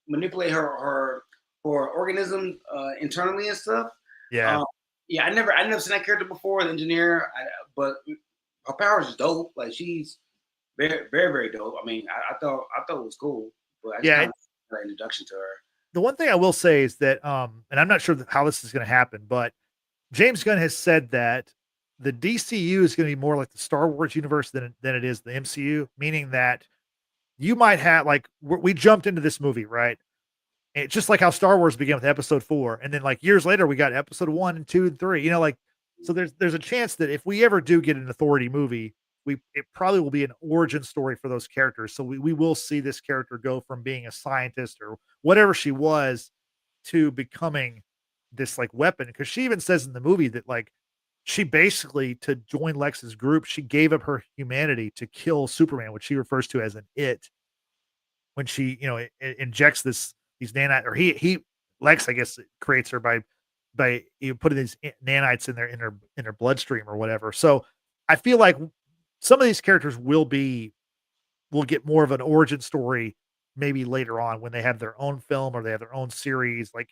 manipulate her organism internally and stuff. I never seen that character before, the engineer, but her powers is dope. Like, she's very, very, very dope. I mean, I thought it was cool, but I just kind of an introduction to her. The one thing I will say is that, and I'm not sure how this is going to happen, but James Gunn has said that the DCU is going to be more like the Star Wars universe than it is the MCU, meaning that you might have, like, we jumped into this movie, right? It's just like how Star Wars began with episode 4. And then like years later, we got episode 1 and 2 and 3, like, so there's a chance that if we ever do get an Authority movie, it probably will be an origin story for those characters. So we will see this character go from being a scientist or whatever she was to becoming this like weapon. Cause she even says in the movie that, like, she basically, to join Lex's group, she gave up her humanity to kill Superman, which she refers to as an it. When she, injects these nanites, or Lex, I guess, creates her by putting these nanites in her bloodstream or whatever. So I feel like some of these characters will get more of an origin story maybe later on when they have their own film or they have their own series. Like,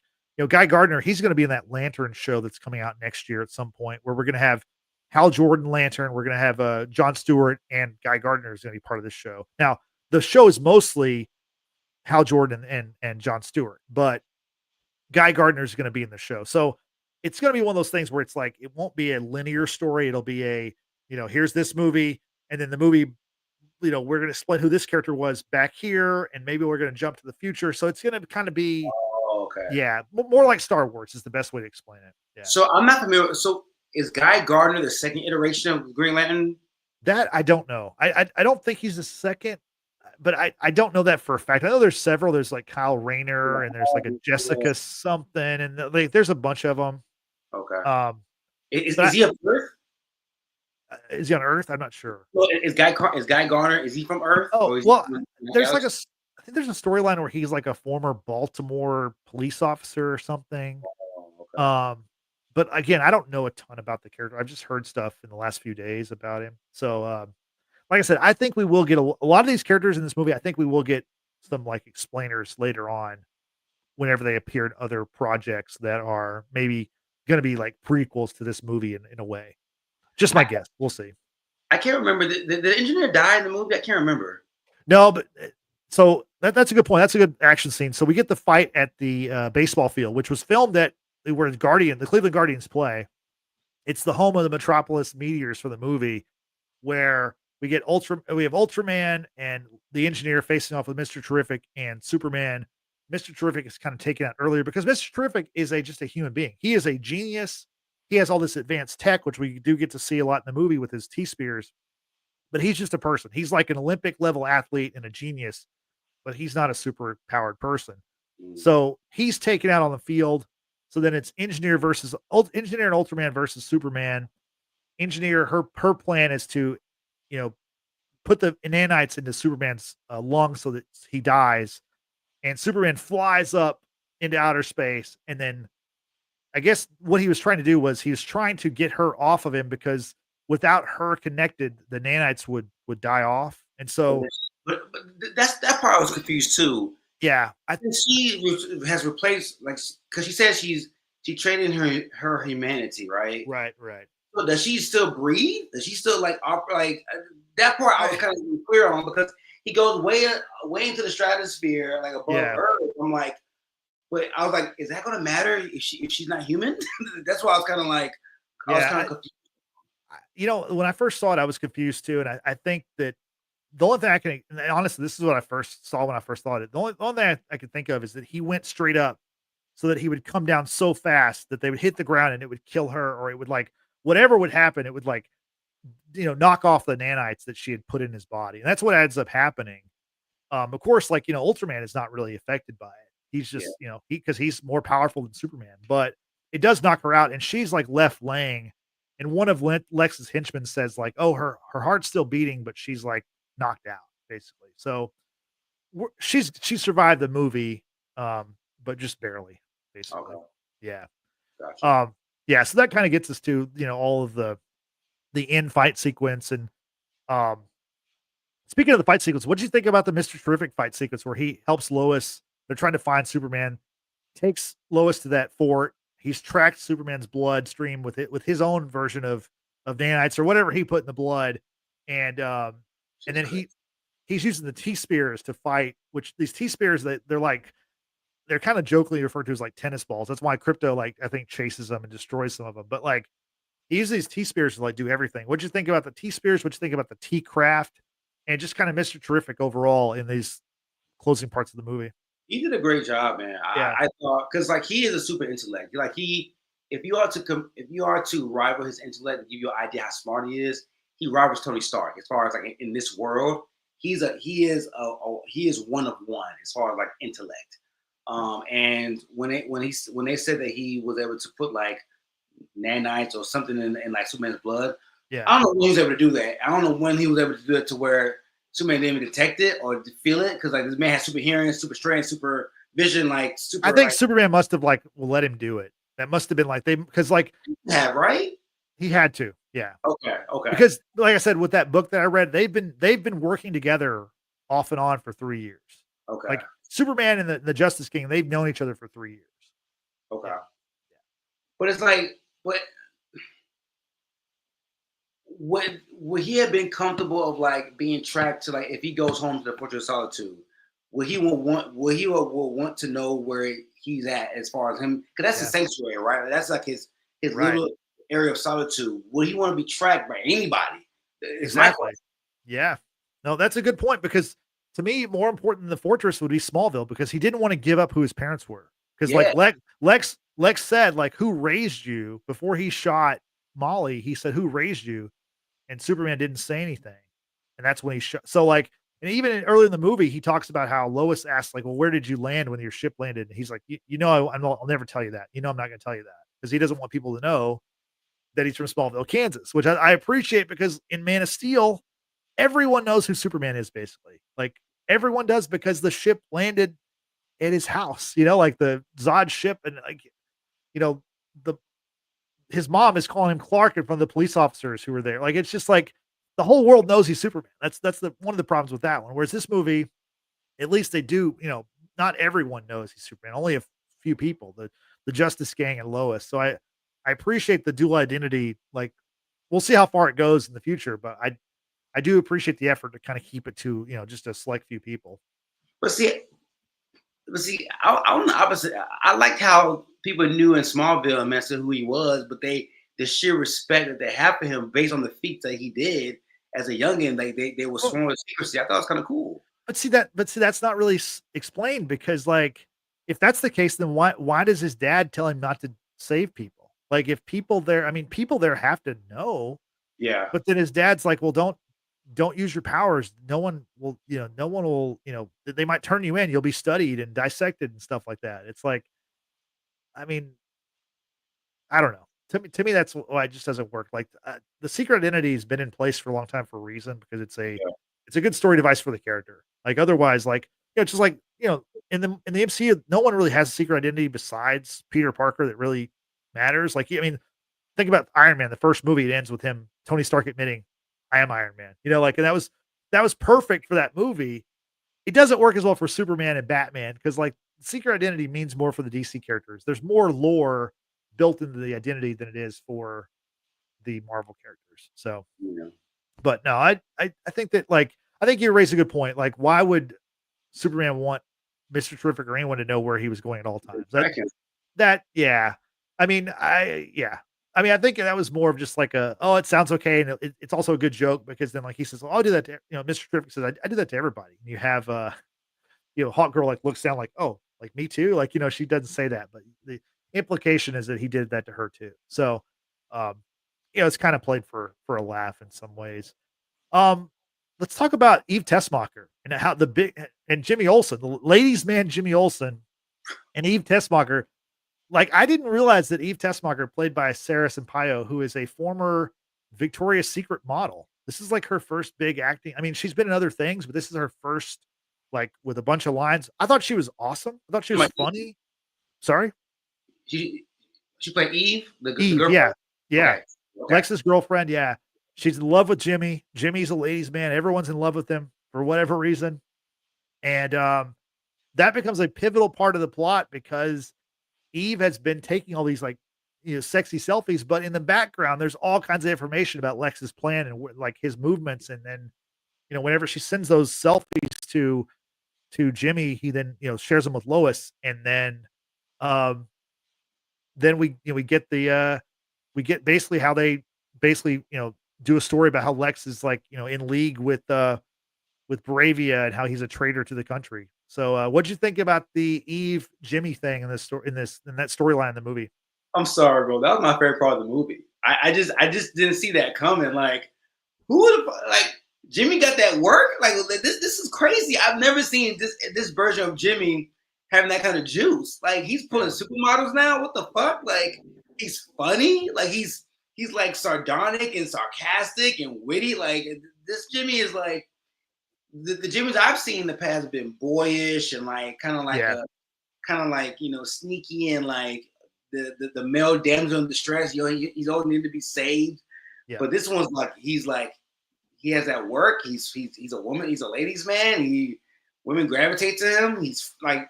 Guy Gardner, he's going to be in that Lantern show that's coming out next year at some point, where we're going to have Hal Jordan Lantern. We're going to have Jon Stewart, and Guy Gardner is going to be part of this show. Now, the show is mostly Hal Jordan and Jon Stewart, but Guy Gardner is going to be in the show. So it's going to be one of those things where it's like, it won't be a linear story. It'll be a, here's this movie, and then the movie, we're going to explain who this character was back here, and maybe we're going to jump to the future. So it's going to kind of be, more like Star Wars is the best way to explain it. Yeah. So I'm not familiar. So is Guy Gardner the second iteration of Green Lantern? That I don't know. I don't think he's the second, but I don't know that for a fact. I know there's several. There's like Kyle Rayner, and there's like a Jessica something, and there's a bunch of them. Okay. Is he on Earth? Is he on Earth? I'm not sure. Well, is Guy Gardner? Is he from Earth? Oh, well, there's like I think there's a storyline where he's like a former Baltimore police officer or something. Oh, okay. But again, I don't know a ton about the character. I've just heard stuff in the last few days about him. So, like I said, I think we will get a lot of these characters in this movie. I think we will get some like explainers later on whenever they appear in other projects that are maybe going to be like prequels to this movie in a way. Just my guess. We'll see. I can't remember. The engineer died in the movie? I can't remember. No, but so that's a good point. That's a good action scene. So we get the fight at the baseball field, which was filmed at where the Cleveland Guardians play. It's the home of the Metropolis Meteors for the movie, where we have Ultraman and the engineer facing off with Mr. Terrific and Superman. Mr. Terrific is kind of taken out earlier because Mr. Terrific is just a human being. He is a genius. He has all this advanced tech, which we do get to see a lot in the movie with his T-Spears, but he's just a person. He's like an Olympic level athlete and a genius, but he's not a super powered person. So he's taken out on the field. So then it's Engineer and Ultraman versus Superman. Engineer, her plan is to, put the nanites into Superman's lungs so that he dies, and Superman flies up into outer space, and then I guess what he was trying to do was he was trying to get her off of him because without her connected, the nanites would die off, and so That's that part I was confused too. yeah, Has replaced, like, because she said she traded her humanity, right? right. So does she still breathe? Does she still that part I was kind of clear on, because he goes way into the stratosphere, like above Yeah. Earth. I'm like, but I was like, is that gonna matter if she's not human? That's why I was kind of like, I was kind of confused. When I first saw it, I was confused too, and I think that the only thing I can, and honestly, this is what I first saw when I first thought it. The only thing I could think of is that he went straight up so that he would come down so fast that they would hit the ground and it would kill her, or it would like whatever would happen, it would like knock off the nanites that she had put in his body, and that's what ends up happening. Of course, like Ultraman is not really affected by it. He's just because he's more powerful than Superman, but it does knock her out, and she's like left laying. And one of Lex's henchmen says like, "Oh, her heart's still beating, but she's like knocked out, basically." So she survived the movie, but just barely, basically. Okay, Yeah. gotcha. Yeah. So that kind of gets us to all of the end fight sequence. And um, speaking of the fight sequence, what did you think about the Mr. Terrific fight sequence where he helps Lois? They're trying to find Superman, takes Lois to that fort. He's tracked Superman's bloodstream with his own version of nanites or whatever he put in the blood, and then he's using the T spears to fight. Which these T spears, they're kind of jokingly referred to as like tennis balls. That's why Krypto, like, I think, chases them and destroys some of them. But like he uses these T spears to like do everything. What'd you think about the T spears? What'd you think about the T craft? And just kind of Mr. Terrific overall in these closing parts of the movie. He did a great job, man. Yeah. I thought, because like he is a super intellect. Like if you are to rival his intellect and give you an idea how smart he is, he rivals Tony Stark as far as like in this world. He is one of one as far as like intellect. And when they said that he was able to put like nanites or something in like Superman's blood, Yeah. I don't know when he was able to do that. I don't know when he was able to do it to where Superman didn't even detect it or feel it, because like this man has super hearing, super strength, super vision, like super. I think Superman must have like let him do it. That must have been like because like right. He had to, yeah. Okay. Because like I said, with that book that I read, they've been working together off and on for 3 years. Okay. Like Superman and the Justice King, they've known each other for 3 years. Okay. Yeah. But it's like, would he have been comfortable of like being tracked to, like, if he goes home to the Fortress of Solitude, would he want to know where he's at as far as him? Because that's the sanctuary, right? That's like his Right. little area of solitude. Would he want to be tracked by anybody? Exactly. Yeah. No, that's a good point, because to me, more important than the fortress would be Smallville, because he didn't want to give up who his parents were. Because like Lex said, like, who raised you? Before he shot Molly, he said, "Who raised you?" And Superman didn't say anything. And that's when he shot. So like, and even early in the movie, he talks about how Lois asked, like, "Well, where did you land when your ship landed?" And he's like, I'll never tell you that. I'm not going to tell you that," because he doesn't want people to know that he's from Smallville, Kansas, which I appreciate, because in Man of Steel, everyone knows who Superman is, basically. Like, everyone does, because the ship landed at his house, like the Zod ship, and like, you know, the his mom is calling him Clark in front of the police officers who were there. Like, it's just like the whole world knows he's Superman. That's the one of the problems with that one. Whereas this movie, at least they do, not everyone knows he's Superman. Only a few people, the Justice Gang and Lois. So I appreciate the dual identity. Like, we'll see how far it goes in the future, but I do appreciate the effort to kind of keep it to, just a select few people. But see, I'm the opposite. I liked how people knew in Smallville and Merced who he was, but the sheer respect that they have for him based on the feats that he did as a youngin, they were sworn with secrecy. I thought it was kind of cool. But see, that's not really explained, because like, if that's the case, then why does his dad tell him not to save people? Like, if people there, I mean, people there have to know. Yeah. But then his dad's like, "Well, don't use your powers. No one will, they might turn you in. You'll be studied and dissected and stuff like that." It's like, I mean, I don't know. To me, that's why it just doesn't work. Like, the secret identity has been in place for a long time for a reason, because it's a Yeah. It's a good story device for the character. Like otherwise, like just like in the MCU, no one really has a secret identity besides Peter Parker that really matters. Like I mean, think about Iron Man. The first movie, it ends with him, Tony Stark admitting, "I am Iron Man." Like, and that was perfect for that movie. It doesn't work as well for Superman and Batman because like secret identity means more for the DC characters. There's more lore built into the identity than it is for the Marvel characters. So, Yeah. but no, I think that like I think you raised a good point. Like, why would Superman want Mr. Terrific or anyone to know where he was going at all times? Yeah. I mean, I mean, I think that was more of just like it sounds okay, and it's also a good joke because then like he says, well, I'll do that to Mr. Terrific says, I do that to everybody. And you have Hawk Girl like looks down like, oh, like me too. Like, she doesn't say that, but the implication is that he did that to her too. So um, it's kind of played for a laugh in some ways. Um, let's talk about Eve Tessmacher and how the big and Jimmy Olsen, the ladies' man Jimmy Olsen and Eve Tessmacher. Like, I didn't realize that Eve Tessmacher, played by Sara Sampaio, who is a former Victoria's Secret model. This is like her first big acting. I mean, she's been in other things, but this is her first, like, with a bunch of lines. I thought she was awesome. I thought she was funny. Sorry? She played Eve, the Eve, girlfriend? yeah. Okay. Lex's girlfriend, yeah. She's in love with Jimmy. Jimmy's a ladies' man. Everyone's in love with him for whatever reason. And that becomes a pivotal part of the plot because Eve has been taking all these like sexy selfies, but in the background, there's all kinds of information about Lex's plan and like his movements. And then, whenever she sends those selfies to Jimmy, he then shares them with Lois, and then we get we get basically how they basically do a story about how Lex is like in league with Bravia and how he's a traitor to the country. So, what'd you think about the Eve Jimmy thing in this story in that storyline in the movie? I'm sorry, bro. That was my favorite part of the movie. I just didn't see that coming. Like, who would have like Jimmy got that work? Like this is crazy. I've never seen this version of Jimmy having that kind of juice. Like he's pulling supermodels now. What the fuck? Like he's funny. Like he's like sardonic and sarcastic and witty. Like this Jimmy is like the Jimmys I've seen in the past have been boyish and like kind of like sneaky and like the male damsel in distress. He's always needed to be saved. Yeah. But this one's like he has that work. He's a woman. He's a ladies' man. Women gravitate to him. He's like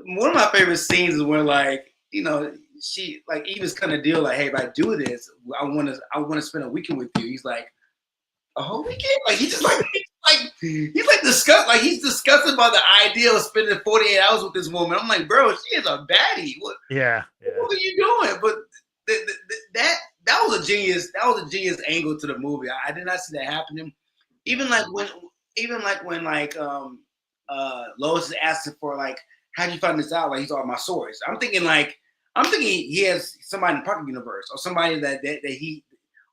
one of my favorite scenes is when like she like Eva's kind of deal like, hey, if I do this, I want to spend a weekend with you. He's like, a whole weekend? Like he's disgusted by the idea of spending 48 hours with this woman. I'm like, bro, she is a baddie. What are you doing? But that was a genius. That was a genius angle to the movie. I did not see that happening. Even when Lois is asking for like, how'd you find this out? Like he's all my source. I'm thinking he has somebody in the Parker universe or somebody that he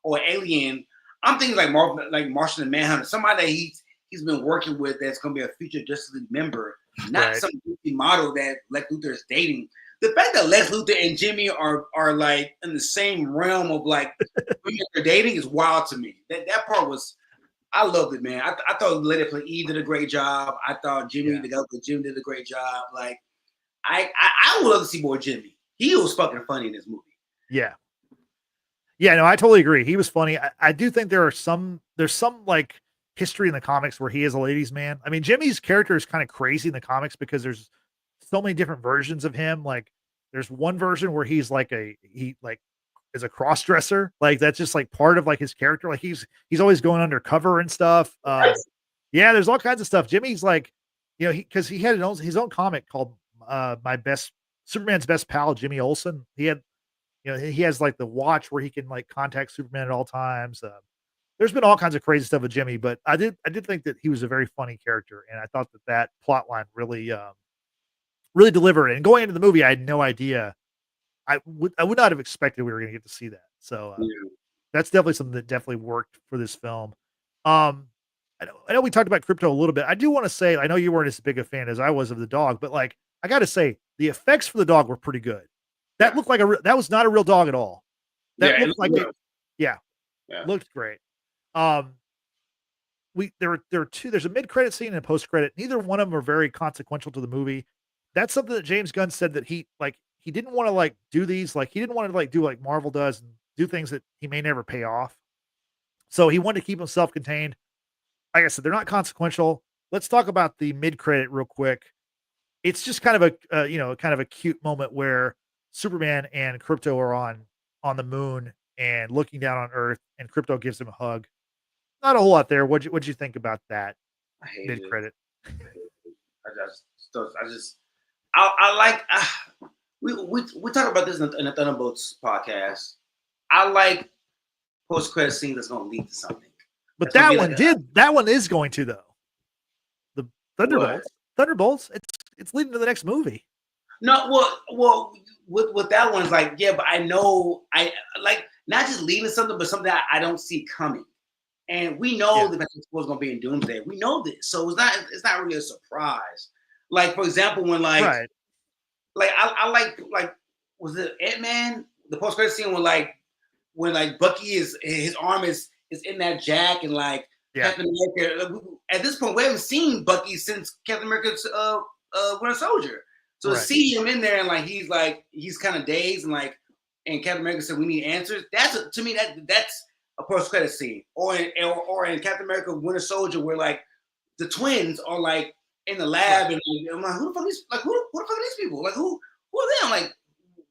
or an alien. I'm thinking like Martian and Manhunter, somebody that he's been working with that's gonna be a future Justice League member, not some model that Lex Luthor is dating. The fact that Lex Luthor and Jimmy are like in the same realm of like they're dating is wild to me. That part was, I loved it, man. I thought the lady play Eve did a great job. I thought Jimmy did a great job. Like I would love to see more Jimmy. He was fucking funny in this movie. Yeah. Yeah, no, I totally agree. He was funny. I do think there's some like history in the comics where he is a ladies' man. I mean, Jimmy's character is kind of crazy in the comics because there's so many different versions of him. Like there's one version where he's like he is a cross dresser. Like that's just like part of like his character. Like he's always going undercover and stuff. Yeah, there's all kinds of stuff. Jimmy's like, because he had his own comic called Superman's Best Pal, Jimmy Olsen. He had he has like the watch where he can like contact Superman at all times. There's been all kinds of crazy stuff with Jimmy, but I did think that he was a very funny character, and I thought that plot line really delivered. And going into the movie, I had no idea. I would not have expected we were going to get to see that. So that's definitely something that definitely worked for this film. I know we talked about Krypto a little bit. I do want to say, I know you weren't as big a fan as I was of the dog, but like I got to say, the effects for the dog were pretty good. That looked like that was not a real dog at all. That looked like looked great. there are two. There's a mid credit scene and a post credit. Neither one of them are very consequential to the movie. That's something that James Gunn said that he didn't want to do these, he didn't want to do like Marvel does and do things that he may never pay off. So he wanted to keep them self-contained. Like I said, they're not consequential. Let's talk about the mid credit real quick. It's just kind of a kind of a cute moment where Superman and Krypto are on the moon and looking down on Earth, and Krypto gives him a hug. Not a whole lot there. What'd you think about that I hate mid it. credit? I like. We talked about this in the Thunderbolts podcast. I like post credit scene that's going to lead to something. But that one did. That one is going to though. The Thunderbolts. Thunderbolts. It's leading to the next movie. No, well, with that one, it's like, yeah, but I know I like not just leading to something, but something that I don't see coming. And we know that that's what's going to be in Doomsday. We know this, so it's not really a surprise. Like for example, when I was it Ant-Man, the post credit scene when Bucky his arm is in that jack and Captain America. At this point, we haven't seen Bucky since Captain America's Winter Soldier. So to see him in there and he's kind of dazed and Captain America said we need answers. To me that's a post credit scene. Or in Captain America Winter Soldier where the twins are in the lab and I'm like, who the fuck are these people? Who are they? I'm like,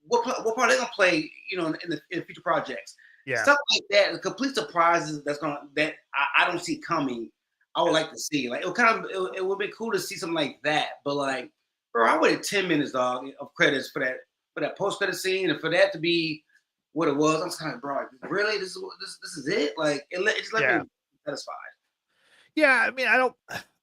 what part are they gonna play? In future projects. Yeah. Stuff like that, the complete surprises that I don't see coming. I would like to see. It would be cool to see something like that. But bro, I waited 10 minutes, dog, of credits for that post credit scene, and for that to be what it was. I'm just kind of, bro, really, this is it? It just let me satisfied. Yeah,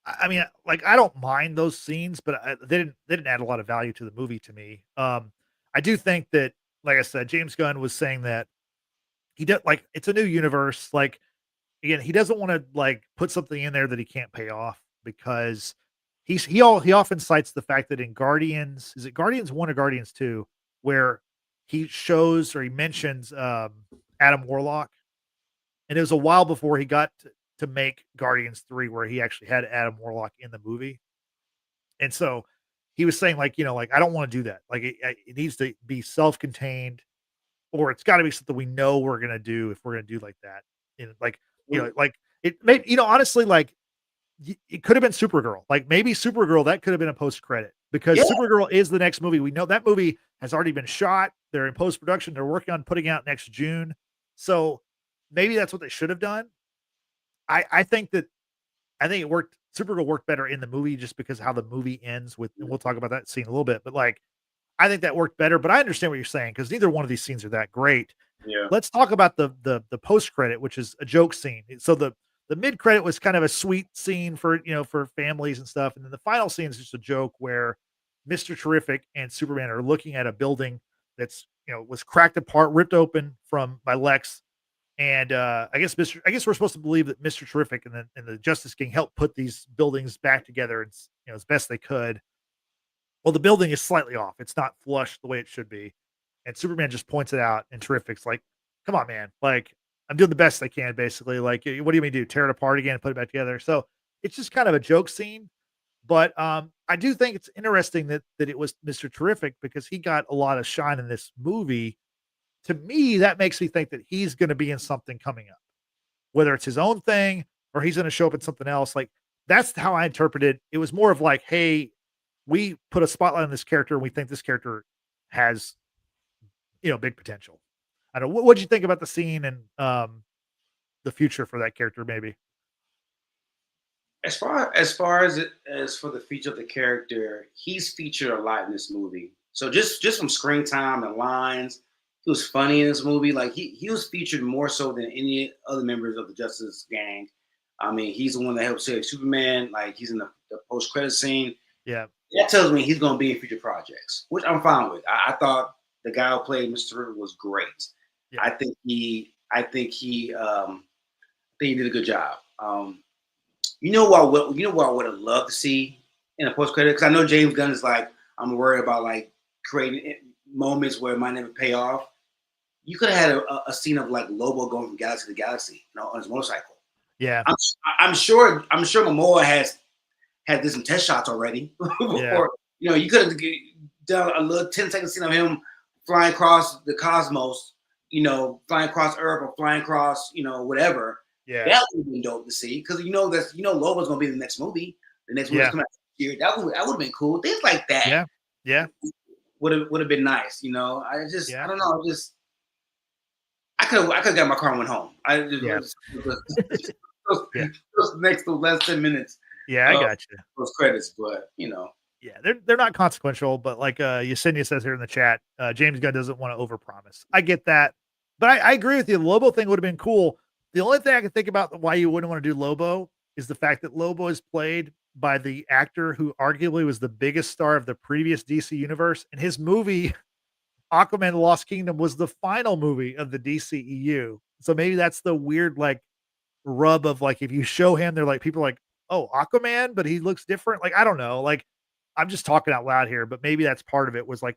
I don't mind those scenes, but they didn't add a lot of value to the movie to me. I do think that, like I said, James Gunn was saying that he did it's a new universe. Again, he doesn't want to put something in there that he can't pay off because he often cites the fact that in Guardians, is it Guardians 1 or Guardians 2, where he shows or he mentions Adam Warlock, and it was a while before he got to make Guardians 3 where he actually had Adam Warlock in the movie. And so he was saying I don't want to do that. It needs to be self-contained, or it's got to be something we know we're going to do if we're going to do like that. And it may, honestly, it could have been Supergirl. Maybe Supergirl, that could have been a post credit because Supergirl is the next movie. We know that movie has already been shot. They're in post production. They're working on putting out next June. So maybe that's what they should have done. I think it worked. Supergirl worked better in the movie just because of how the movie ends with, and we'll talk about that scene a little bit, but I think that worked better, but I understand what you're saying because neither one of these scenes are that great. Yeah. Let's talk about the post credit, which is a joke scene. So the mid credit was kind of a sweet scene for families and stuff, and then the final scene is just a joke where Mr. Terrific and Superman are looking at a building that's was cracked apart, ripped open by Lex, and I guess we're supposed to believe that Mr. Terrific and the Justice King helped put these buildings back together as best they could. Well, the building is slightly off. It's not flush the way it should be. And Superman just points it out, and Terrific's like, come on, man. I'm doing the best I can, basically. What do you mean do? Tear it apart again and put it back together? So it's just kind of a joke scene. But I do think it's interesting that it was Mr. Terrific because he got a lot of shine in this movie. To me, that makes me think that he's going to be in something coming up, whether it's his own thing or he's going to show up in something else. That's how I interpret it. It was more of hey, we put a spotlight on this character and we think this character has, big potential. I don't know. What'd you think about the scene and the future for that character, maybe? As far as for the feature of the character, he's featured a lot in this movie. So just from screen time and lines, he was funny in this movie. He was featured more so than any other members of the Justice Gang. I mean, he's the one that helped save Superman. He's in the post credit scene. Yeah. That tells me he's going to be in future projects, which I'm fine with. I thought the guy who played Mr. River was great. Yeah. I think he did a good job. You know what I would have loved to see in a post credit, because I know James Gunn is I'm worried about creating moments where it might never pay off. You could have had a scene of Lobo going from galaxy to galaxy, on his motorcycle. Yeah. I'm sure Momoa has did some test shots already. Yeah. Or, you could have done a little 10-second scene of him flying across the cosmos, flying across Earth or flying across, whatever. Yeah. That would have been dope to see, because Lobo's gonna be in the next movie. The next movie that's coming out this year. That would have been cool. Things like that. Yeah. Yeah. Would have been nice. I don't know. I could have got my car and went home. I just those next last 10 minutes. Yeah, I got you. Those credits, but Yeah, they're not consequential, but like Yesenia says here in the chat, James Gunn doesn't want to overpromise. I get that, but I agree with you. The Lobo thing would have been cool. The only thing I can think about why you wouldn't want to do Lobo is the fact that Lobo is played by the actor who arguably was the biggest star of the previous DC universe, and his movie Aquaman: The Lost Kingdom was the final movie of the DCEU. So maybe that's the weird like rub of like if you show him, they're like people are like, oh, Aquaman, but he looks different. Like I don't know, like I'm just talking out loud here, but maybe that's part of it was like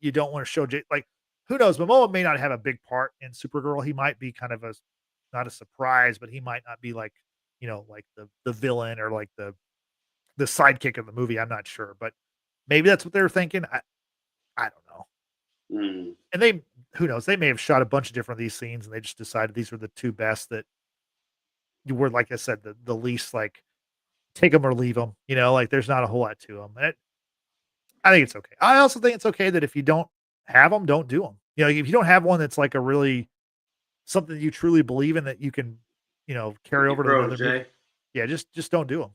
you don't want to show like who knows? Momoa may not have a big part in Supergirl. He might be kind of not a surprise, but he might not be like like the villain or like the sidekick of the movie. I'm not sure, but maybe that's what they were thinking. I don't know. And who knows? They may have shot a bunch of different of these scenes, and they just decided these were the two best that you were, like I said, the least like take them or leave them. Like there's not a whole lot to them. And I think it's okay. I also think it's okay that if you don't have them, don't do them. If you don't have one that's like a really something you truly believe in that you can, carry over to another movie. Yeah, just don't do them.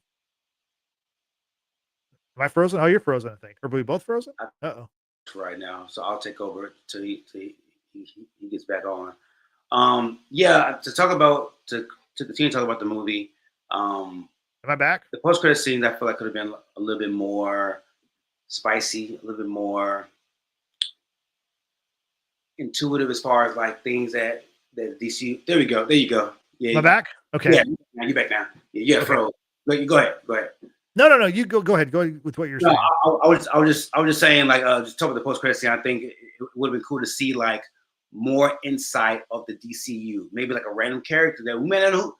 Am I frozen? Oh, you're frozen, I think. Or are we both frozen? Uh-oh. Right now, so I'll take over till he gets back on. Yeah, to continue to talk about the movie. Am I back? The post-credit scene, I feel like could have been a little bit more spicy, a little bit more intuitive as far as like things that DC. There we go. There you go. Yeah. Am I back? Okay. Yeah, you're back now. Yeah, okay. Fro. Go ahead. No. You go ahead. Go with what you're saying. I was just saying, like, just talking about the post-credit scene. I think it would have been cool to see like more insight of the DCU. Maybe like a random character that we may not know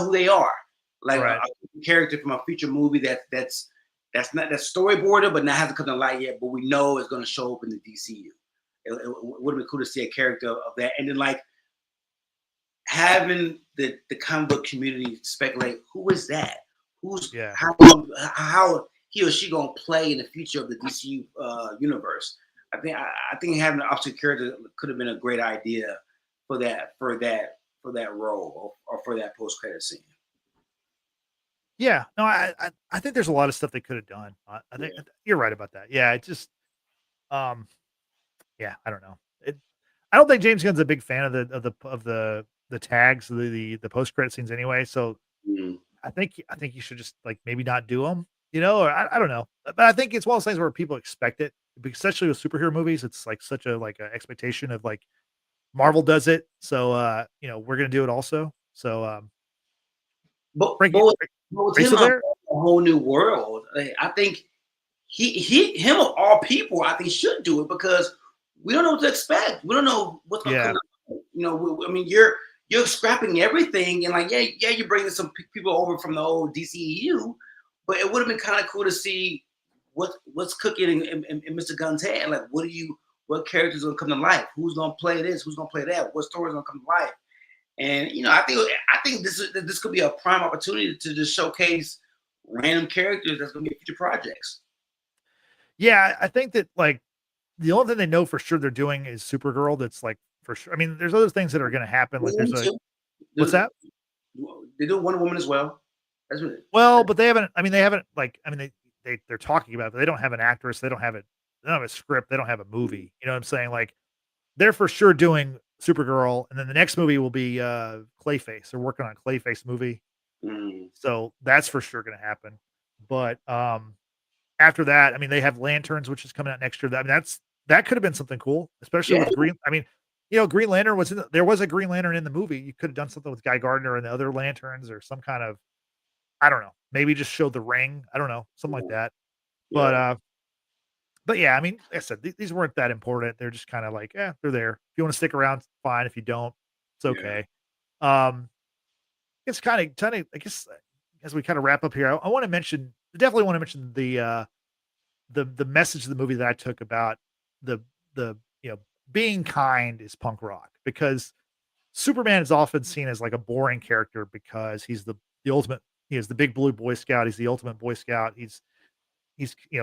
who they are. Like a character from a future movie that's not storyboarded, but not hasn't come to light yet. But we know it's going to show up in the DCU. It would have been cool to see a character of that, and then like having the comic book community speculate who is that. How he or she gonna play in the future of the DCU universe? I think having an opposite character could have been a great idea for that role or for that post credit scene. Yeah, no, I think there's a lot of stuff they could have done. I think you're right about that. Yeah, it just, yeah, I don't know. I don't think James Gunn's a big fan of the tags, the post credit scenes anyway. So. I think you should just like maybe not do them, or I don't know. But I think it's one of those things where people expect it, especially with superhero movies. It's like such a expectation of like Marvel does it, so we're gonna do it also. So, but with him, a whole new world. I think him of all people, I think should do it because we don't know what to expect. We don't know what's gonna come out. I mean, you're scrapping everything and like, yeah, you're bringing some people over from the old DCEU, but it would have been kind of cool to see what's cooking in Mr. Gunn's head. Like, what characters are gonna come to life? Who's gonna play this? Who's gonna play that? What stories gonna come to life? And I think this could be a prime opportunity to just showcase random characters that's gonna be future projects. Yeah, I think that like the only thing they know for sure they're doing is Supergirl. That's like. For sure. I mean, there's other things that are going to happen. Like what's that? They do Wonder Woman as well. But they haven't. I mean, they're talking about it, but they don't have an actress. They don't have a script. They don't have a movie. You know what I'm saying? Like they're for sure doing Supergirl, and then the next movie will be Clayface. They're working on a Clayface movie, so that's for sure going to happen. But after that, I mean, they have Lanterns, which is coming out next year. I mean, that could have been something cool, especially with Green. I mean. Green Lantern there was a Green Lantern in the movie. You could have done something with Guy Gardner and the other Lanterns or some kind of, I don't know, maybe just show the ring. I don't know, something like that. But yeah, I mean, like I said, these weren't that important. They're just kind of like, they're there. If you want to stick around, fine. If you don't, it's okay. it's kind of, I guess, as we kind of wrap up here, I want to mention, definitely want to mention the message of the movie that I took about the the you know being kind is punk rock, because Superman is often seen as like a boring character because he's the ultimate. He is the big blue Boy Scout. He's the ultimate Boy Scout. He's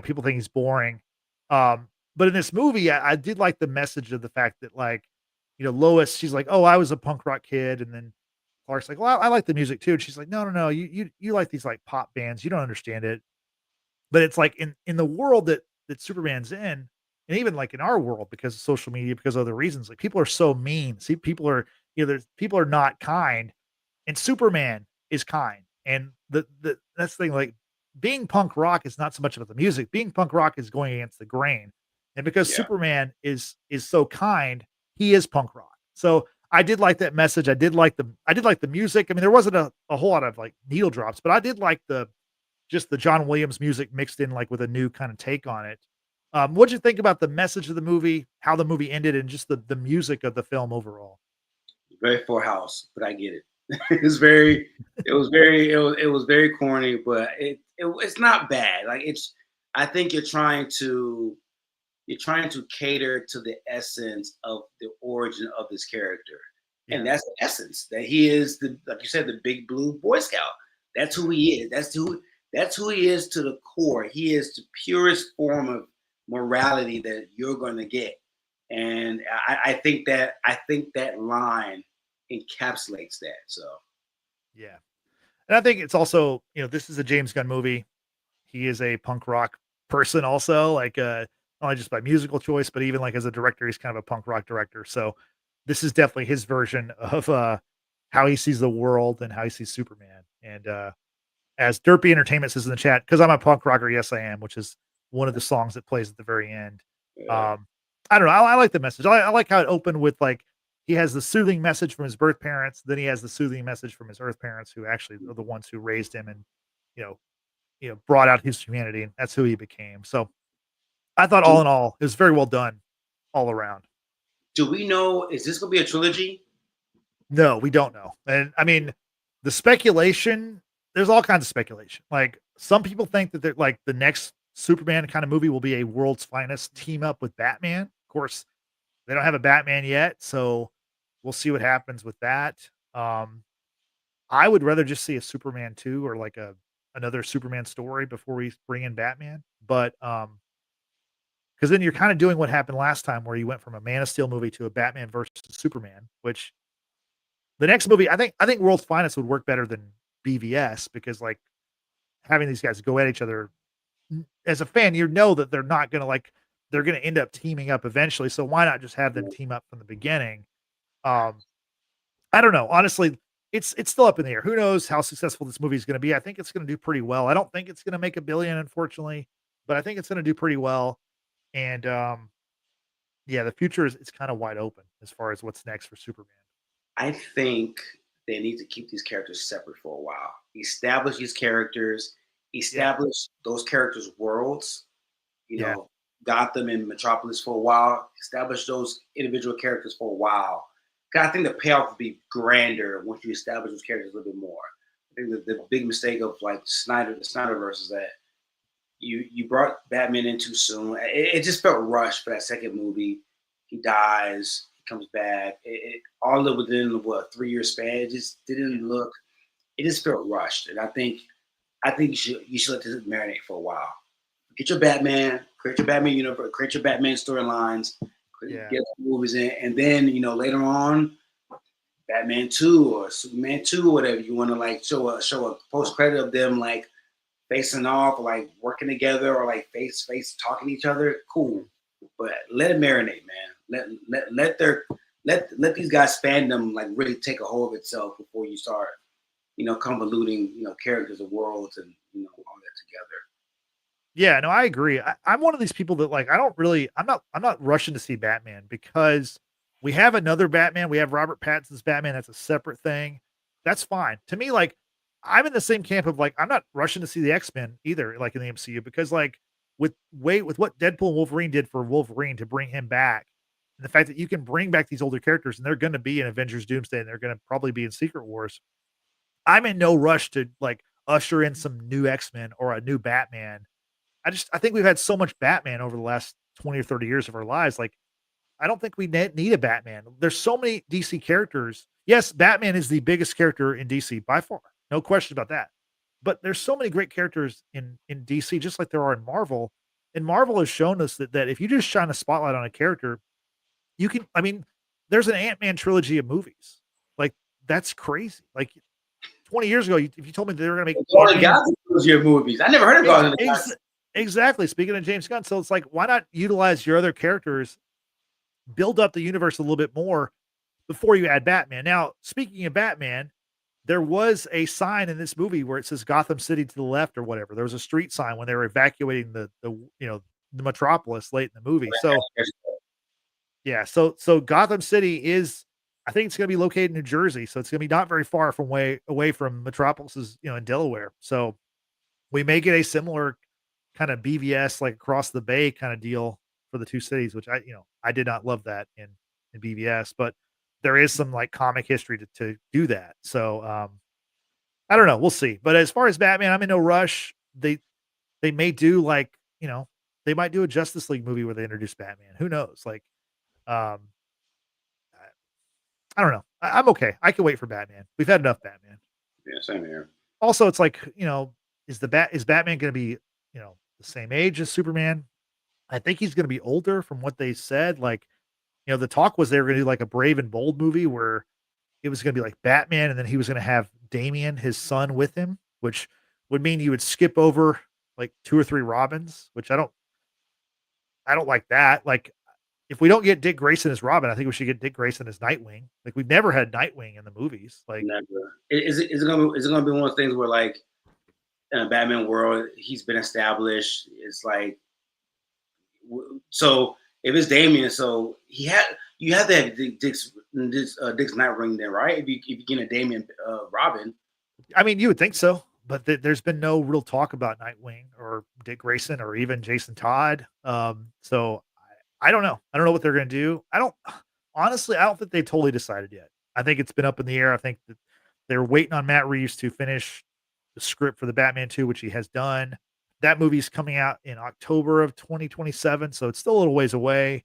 people think he's boring. But in this movie, I did like the message of the fact that, like, Lois, she's like, "Oh, I was a punk rock kid," and then Clark's like, "Well, I like the music too." And she's like, "No, no, no, you like these like pop bands. You don't understand it." But it's like in the world that Superman's in, and even like in our world, because of social media, because of other reasons, like people are so mean. See, people are, there's people are not kind, and Superman is kind. And that's the thing, like being punk rock is not so much about the music. Being punk rock is going against the grain. And because Yeah. Superman is so kind, he is punk rock. So I did like that message. I did like the music. I mean, there wasn't a whole lot of like needle drops, but I did like the John Williams music mixed in like with a new kind of take on it. What'd you think about the message of the movie, how the movie ended, and just the music of the film overall? Very Full House, but I get it. It was very corny, but it's not bad. Like I think you're trying to cater to the essence of the origin of this character. And Yeah, that's the essence that he is, like you said, the big blue Boy Scout. That's who he is. That's who he is to the core. He is the purest form of morality that you're going to get. And I think that line encapsulates that. So yeah. And I think it's also, this is a James Gunn movie. He is a punk rock person also, like, not only just by musical choice, but even like as a director, he's kind of a punk rock director. So this is definitely his version of how he sees the world and how he sees Superman. And as Derpy Entertainment says in the chat, because I'm a punk rocker, yes, I am, which is one of the songs that plays at the very end. uh, Um, I don't know. I like the message. I like how it opened with like he has the soothing message from his birth parents, then he has the soothing message from his earth parents, who actually are the ones who raised him and you know brought out his humanity, and that's who he became. So I thought do all in all, it was very well done all around. do we know, is this gonna be a trilogy? No, we don't know. And I mean, the speculation, there's all kinds of speculation. Like some people think that they're like the next Superman kind of movie will be a world's finest team up with Batman. Of course, they don't have a Batman yet, so we'll see what happens with that. I would rather just see a Superman 2 or like another Superman story before we bring in Batman. But because then you're kind of doing what happened last time where you went from a Man of Steel movie to a Batman versus Superman, which the next movie, I think World's Finest would work better than BVS, because like having these guys go at each other, as a fan, that they're not gonna like they're gonna end up teaming up eventually. So why not just have them team up from the beginning? Um, I don't know. Honestly, it's still up in the air. Who knows how successful this movie is gonna be? I think it's gonna do pretty well. I don't think it's gonna make a billion, unfortunately, but I think it's gonna do pretty well. And yeah, the future is it's kind of wide open as far as what's next for Superman. I think they need to keep these characters separate for a while. Establish these characters, Yeah, establish those characters' worlds, you yeah, know, Gotham and Metropolis for a while, establish those individual characters for a while. 'Cause I think the payoff would be grander once you establish those characters a little bit more. I think the big mistake of like the Snyderverse is that you brought Batman in too soon. It just felt rushed for that second movie. He dies, he comes back. All of within what 3 year span. It just yeah, didn't look. It just felt rushed, and I think you should let this marinate for a while. Get your Batman, create your Batman universe, create your Batman storylines, yeah, get the movies in, and then later on, Batman 2 or Superman 2 or whatever you want to like show a post credit of them like facing off or like working together or like face talking to each other. Cool, but let it marinate, man. Let these guys fandom like really take a hold of itself before you start convoluting characters and worlds and all that together. yeah. No, I agree. I'm one of these people that like I don't really. I'm not rushing to see Batman because we have another Batman. We have Robert Pattinson's Batman. That's a separate thing. That's fine to me. Like I'm in the same camp of like I'm not rushing to see the X-Men either. Like in the MCU, because like with what Deadpool and Wolverine did for Wolverine to bring him back, and the fact that you can bring back these older characters and they're going to be in Avengers Doomsday and they're going to probably be in Secret Wars. I'm in no rush to like usher in some new X-Men or a new Batman. I think we've had so much Batman over the last 20 or 30 years of our lives. Like, I don't think we need a Batman. There's so many DC characters. Yes, Batman is the biggest character in DC by far. No question about that. But there's so many great characters in DC, just like there are in Marvel. And Marvel has shown us that if you just shine a spotlight on a character, you can. I mean, there's an Ant-Man trilogy of movies. Like that's crazy. Like 20 years ago, if you told me they were going to make Ant-Man, your movies, I never heard about it. Exactly. Speaking of James Gunn, so it's like, why not utilize your other characters, build up the universe a little bit more before you add Batman? Now, speaking of Batman, there was a sign in this movie where it says Gotham City to the left or whatever. There was a street sign when they were evacuating the metropolis late in the movie. So yeah, so Gotham City is, I think it's going to be located in New Jersey, so it's going to be not very far from away from Metropolis's, in Delaware. So we may get a similar kind of BVS like across the bay kind of deal for the two cities, which I did not love that in BVS, but there is some like comic history to do that. So I don't know, we'll see. But as far as Batman, I'm in no rush. They may do like, they might do a Justice League movie where they introduce Batman. Who knows? Like um I don't know. I'm okay. I can wait for Batman. We've had enough Batman. Yeah, same here. Also, it's like, is Batman going to be, the same age as Superman? I think he's going to be older from what they said. Like, the talk was they were going to do like a Brave and Bold movie where it was going to be like Batman and then he was going to have Damian, his son, with him, which would mean you would skip over like 2 or 3 Robins, which I don't like that. Like, if we don't get Dick Grayson as Robin, I think we should get Dick Grayson as Nightwing. Like we've never had Nightwing in the movies. Like never. Is it gonna be one of those things where like in a Batman world he's been established? It's like, so if it's Damian, so you have to have Dick's Nightwing there, right? If you get a Damian Robin. I mean, you would think so, but there's been no real talk about Nightwing or Dick Grayson or even Jason Todd. So I don't know. I don't know what they're going to do. I don't think they've totally decided yet. I think it's been up in the air. I think that they're waiting on Matt Reeves to finish the script for the Batman 2, which he has done. That movie's coming out in October of 2027, so it's still a little ways away.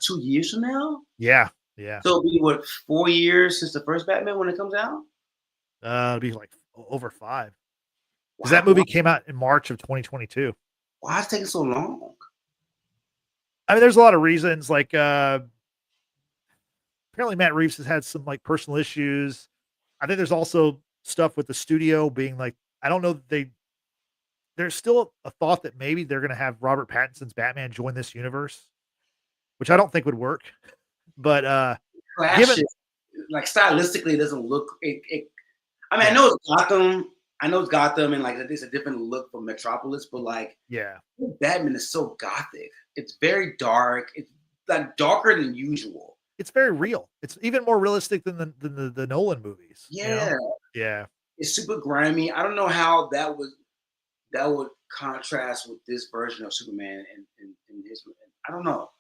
2 years from now? Yeah, yeah. So it'll be what, 4 years since the first Batman when it comes out? It'll be like over 5. Because that movie came out in March of 2022. Why is it taking so long? I mean, there's a lot of reasons. Like, apparently Matt Reeves has had some like personal issues. I think there's also stuff with the studio being like, I don't know that there's still a thought that maybe they're going to have Robert Pattinson's Batman join this universe, which I don't think would work. But given like stylistically, it doesn't look. I mean, I know it's Gotham. And like it's a different look from Metropolis, but like, yeah, Batman is so gothic. It's very dark. It's like darker than usual. It's very real. It's even more realistic than the Nolan movies. Yeah, yeah. It's super grimy. I don't know how that would contrast with this version of Superman and his. I don't know.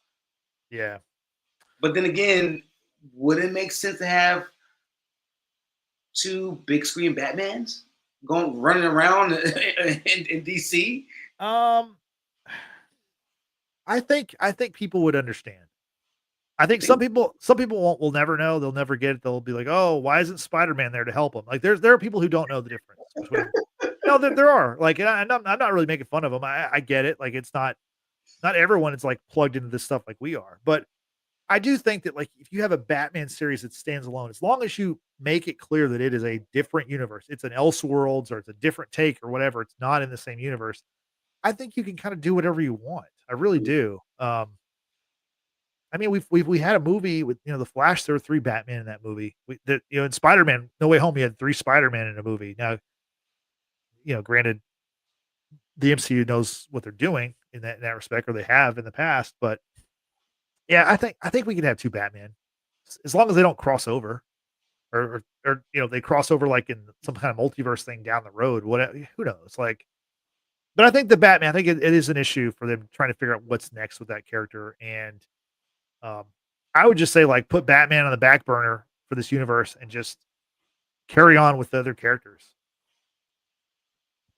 Yeah, but then again, would it make sense to have 2 big screen Batmans running around in DC? I think people would understand. I think some people will never know. They'll never get it. They'll be like, "Oh, why isn't Spider-Man there to help them?" Like there are people who don't know the difference between. No, there are. Like, and I'm not really making fun of them. I get it. Like, it's not everyone is like plugged into this stuff like we are. But I do think that like if you have a Batman series that stands alone, as long as you make it clear that it is a different universe, it's an Elseworlds or it's a different take or whatever, it's not in the same universe. I think you can kind of do whatever you want. I really do. I mean, we had a movie with the Flash. There were 3 Batman in that movie. In Spider-Man, No Way Home, you had 3 Spider-Man in a movie. Now, granted, the MCU knows what they're doing in that respect, or they have in the past. But yeah, I think we can have 2 Batman as long as they don't cross over, or they cross over like in some kind of multiverse thing down the road. Whatever, who knows? Like, but I think the Batman. I think it is an issue for them trying to figure out what's next with that character. And I would just say like put Batman on the back burner for this universe and just carry on with the other characters.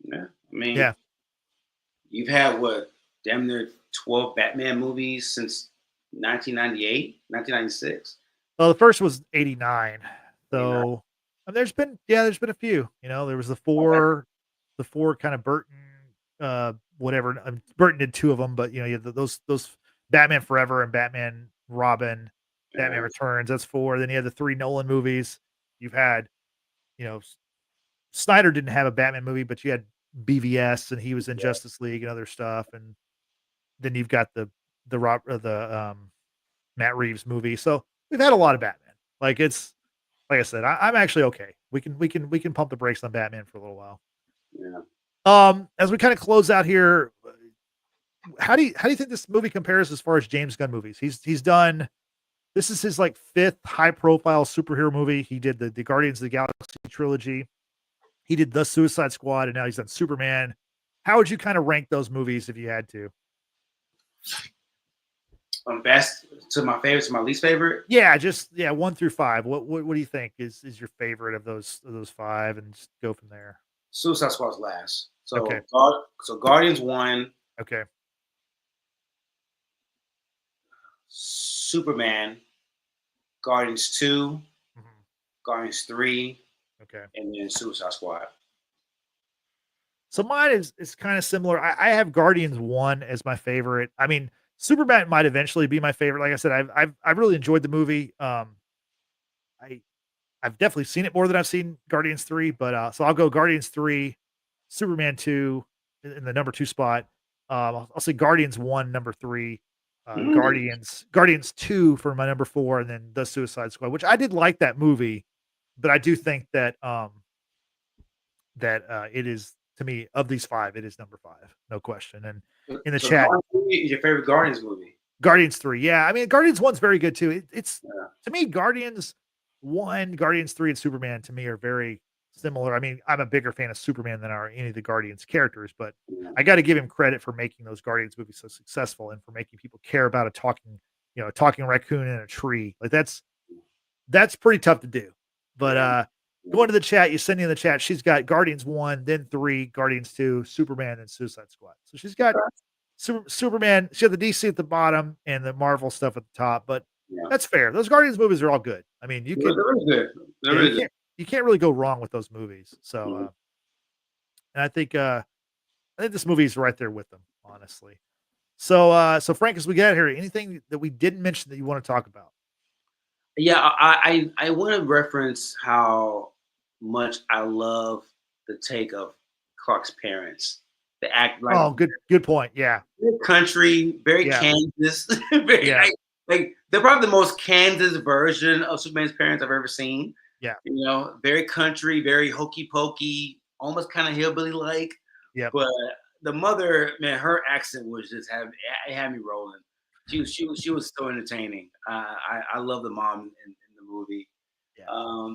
Yeah, I mean, you've had what, damn near 12 Batman movies since 1998, 1996. Well, the first was 89. So there's been a few. There was the four kind of Burton, whatever. Burton did 2 of them, but you had those Batman Forever and Batman Robin, Batman Returns. That's 4. Then you had the 3 Nolan movies. You've had, Snyder didn't have a Batman movie, but you had BVS, and he was in Justice League and other stuff. And then you've got the Matt Reeves movie. So we've had a lot of Batman. Like I said, I'm actually okay. We can pump the brakes on Batman for a little while. Yeah. As we kind of close out here, how do you think this movie compares as far as James Gunn movies? He's done. This is his 5th high profile superhero movie. He did the Guardians of the Galaxy trilogy. He did the Suicide Squad, and now he's done Superman. How would you kind of rank those movies if you had to? From best to my favorite to my least favorite? Yeah, 1 through 5. What do you think is your favorite of those 5, and just go from there? Suicide Squad's last. So okay. So Guardians 1. Okay. Superman, Guardians 2, Guardians 3, okay, and then Suicide Squad. So mine is kind of similar. I have Guardians 1 as my favorite. I mean, Superman might eventually be my favorite. Like I said, I've really enjoyed the movie. I've definitely seen it more than I've seen Guardians 3, but so I'll go Guardians 3, Superman 2 in the number 2 spot. I'll say Guardians 1, number 3, Guardians 2 for my number 4, and then the Suicide Squad, which I did like that movie, but I do think that it is, to me, of these 5, it is number 5, no question. And in the chat, is your favorite Guardians movie? Guardians 3, yeah. I mean, Guardians 1's very good too. It's to me, Guardians 1, Guardians 3, and Superman to me are very similar. I mean, I'm a bigger fan of Superman than are any of the Guardians characters, but I got to give him credit for making those Guardians movies so successful and for making people care about a talking raccoon in a tree. Like that's pretty tough to do. But going to the chat, Yesenia in the chat, she's got Guardians 1, then 3, Guardians 2, Superman, and Suicide Squad. So she's got Superman. She had the DC at the bottom and the Marvel stuff at the top, but that's fair. Those Guardians movies are all good. I mean, you can't really go wrong with those movies. So, and I think this movie is right there with them, honestly. So, Frank, as we get out here, anything that we didn't mention that you want to talk about? Yeah, I want to reference how much I love the take of Clark's parents. The act like good point. Yeah, very country, very Kansas, very like they're probably the most Kansas version of Superman's parents I've ever seen. Yeah, very country, very hokey pokey, almost kind of hillbilly like. Yeah, but the mother, man, her accent was just it had me rolling. She was so entertaining. I love the mom in the movie. Yeah.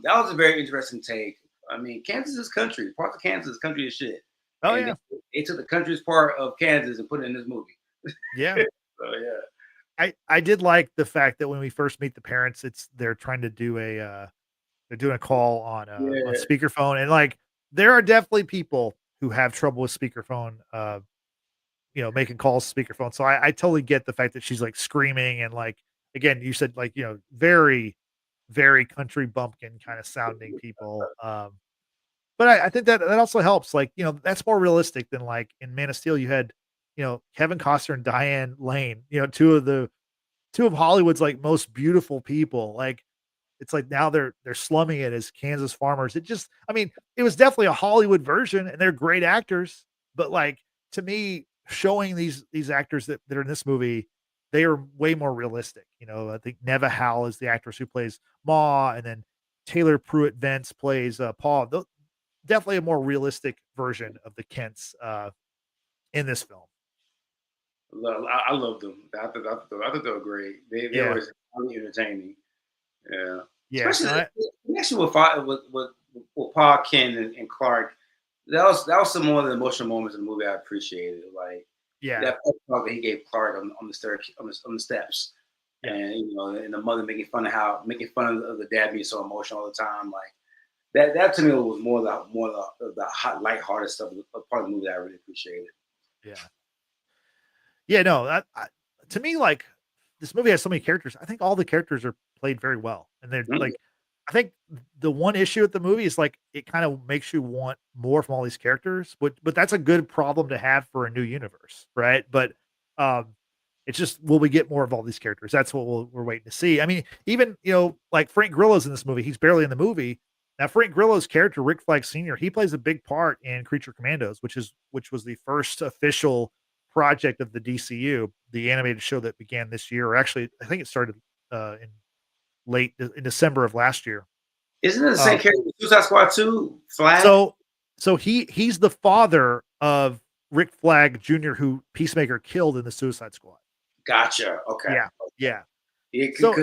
That was a very interesting take. I mean, Kansas is country. Parts of Kansas is country as shit. Oh, and they took the country's part of Kansas and put it in this movie. Yeah. So yeah. I did like the fact that when we first meet the parents, they're trying to do they're doing a call on speakerphone, and like there are definitely people who have trouble with speakerphone, making calls speakerphone. So I totally get the fact that she's like screaming and like, again, you said like, very, very country bumpkin kind of sounding people. But I think that also helps. Like, that's more realistic than like in Man of Steel, you had, Kevin Costner and Diane Lane, two of Hollywood's like most beautiful people. Like, it's like now they're slumming it as Kansas farmers. It was definitely a Hollywood version and they're great actors. But like, to me, showing these actors that are in this movie, they are way more realistic. I think Neva Howell is the actress who plays Ma, and then Taylor Pruitt Vance plays Paul. Definitely a more realistic version of the Kents in this film. I love them. I thought they were great. They were really entertaining. Yeah. Yeah. Especially with Paul, Ken, and Clark. That was some more of the emotional moments in the movie I appreciated. Like that talk that he gave Clark on the steps. And and the mother making fun of the dad being so emotional all the time. Like that to me was more the hot, lighthearted stuff. Part of the movie that I really appreciated. Yeah. Yeah, no, to me, like, this movie has so many characters. I think all the characters are played very well, and they're Mm. like, I think the one issue with the movie is like it kind of makes you want more from all these characters, but that's a good problem to have for a new universe, right? But um, it's just, will we get more of all these characters? That's what we're waiting to see. I mean, even like Frank Grillo's in this movie. He's barely in the movie. Now, Frank Grillo's character, Rick Flag Sr., he plays a big part in Creature Commandos, which was the first official project of the DCU, the animated show that began this year. Or actually, I think it started in December of last year. Isn't it the same character in Suicide Squad 2? Flag? So he's the father of Rick Flag Jr., who Peacemaker killed in the Suicide Squad. Gotcha. Okay. Yeah. So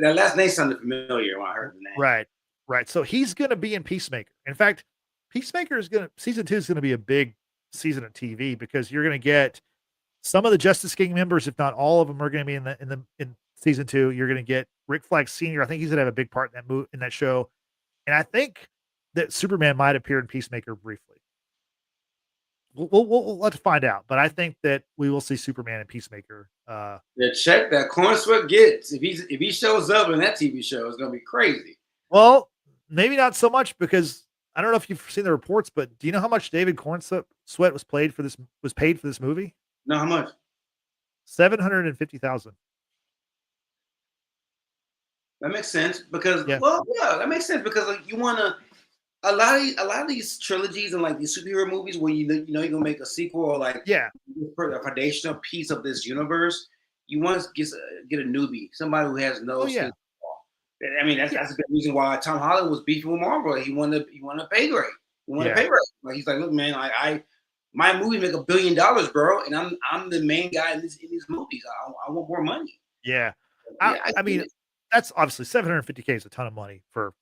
that last name sounded familiar when I heard the name. Right. So he's going to be in Peacemaker. In fact, Peacemaker season 2 is going to be a big season of TV, because you're going to get some of the Justice King members, if not all of them, are going to be in season 2. You're going to get Rick Flag Sr. I think he's going to have a big part in that show, and I think that Superman might appear in Peacemaker briefly. We'll let's find out, but I think that we will see Superman and Peacemaker. The check that Corenswet gets, if he shows up in that TV show, it's going to be crazy. Well, maybe not so much, because I don't know if you've seen the reports, but do you know how much David Corenswet was paid for this movie? No, how much? $750,000. That makes sense because Yeah. that makes sense because like you want to a lot of these trilogies and like these superhero movies where you know you're gonna make a sequel or like Yeah. a foundational piece of this universe. You want to get a newbie, somebody who has no. Yeah. I mean that's a good reason why Tom Holland was beefing with Marvel. He wanted a pay grade. Like he's like, look, man, my movie make $1 billion, bro, and I'm the main guy in these movies. I want more money. Yeah. I mean, that's obviously $750K is a ton of money for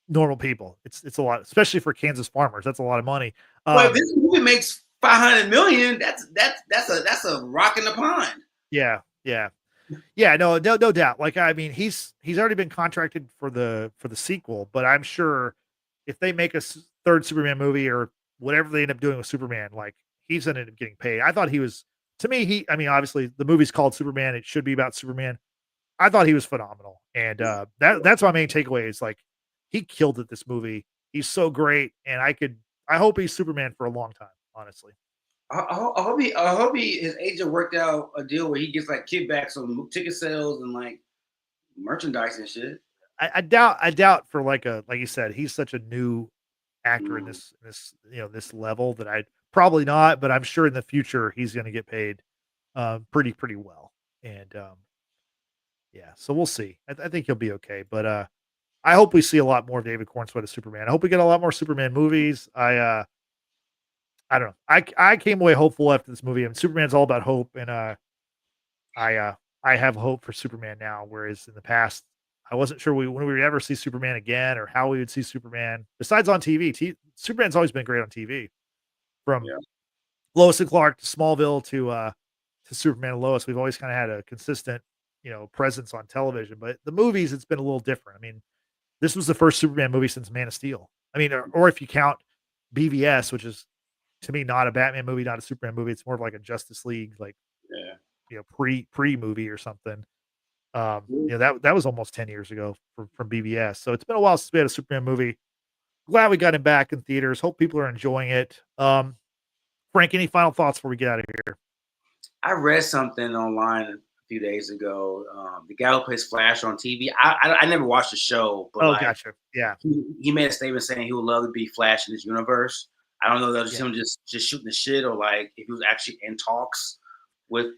normal people. It's a lot, especially for Kansas farmers. That's a lot of money. Well, if this movie makes $500 million, that's a rock in the pond. Yeah. No doubt. Like, I mean, he's already been contracted for the sequel, but I'm sure if they make a third Superman movie or whatever they end up doing with Superman, like, he's going to end up getting paid. I thought he was, to me, I mean, obviously the movie's called Superman. It should be about Superman. I thought he was phenomenal. And that's my main takeaway is like, he killed it this movie. He's so great. And I hope he's Superman for a long time, honestly. I hope his agent worked out a deal where he gets like kickbacks on ticket sales and like merchandise and shit. I doubt for like you said, he's such a new actor in this this level that I'd probably not, but I'm sure in the future he's going to get paid pretty well. And yeah, so we'll see. I think he'll be okay, but I hope we see a lot more of David Corenswet as Superman. I hope we get a lot more Superman movies. I don't know. I came away hopeful after this movie. I mean, Superman's all about hope, and I have hope for Superman now, whereas in the past I wasn't sure when we would ever see Superman again or how we would see Superman besides on TV. Superman's always been great on TV, from Lois and Clark to Smallville to Superman and Lois. We've always kind of had a consistent presence on television, but the movies, it's been a little different. I mean, this was the first Superman movie since Man of Steel. I mean, or if you count BVS, which is to me not a Batman movie, not a Superman movie. It's more of like a Justice League, like pre movie or something. That was almost 10 years ago from BVS. So it's been a while since we had a Superman movie. Glad we got him back in theaters. Hope people are enjoying it. Frank, any final thoughts before we get out of here? I read something online few days ago. The guy who plays Flash on TV. I never watched the show, but gotcha. Yeah, he made a statement saying he would love to be Flash in this universe. I don't know if that was him just shooting the shit or like if he was actually in talks with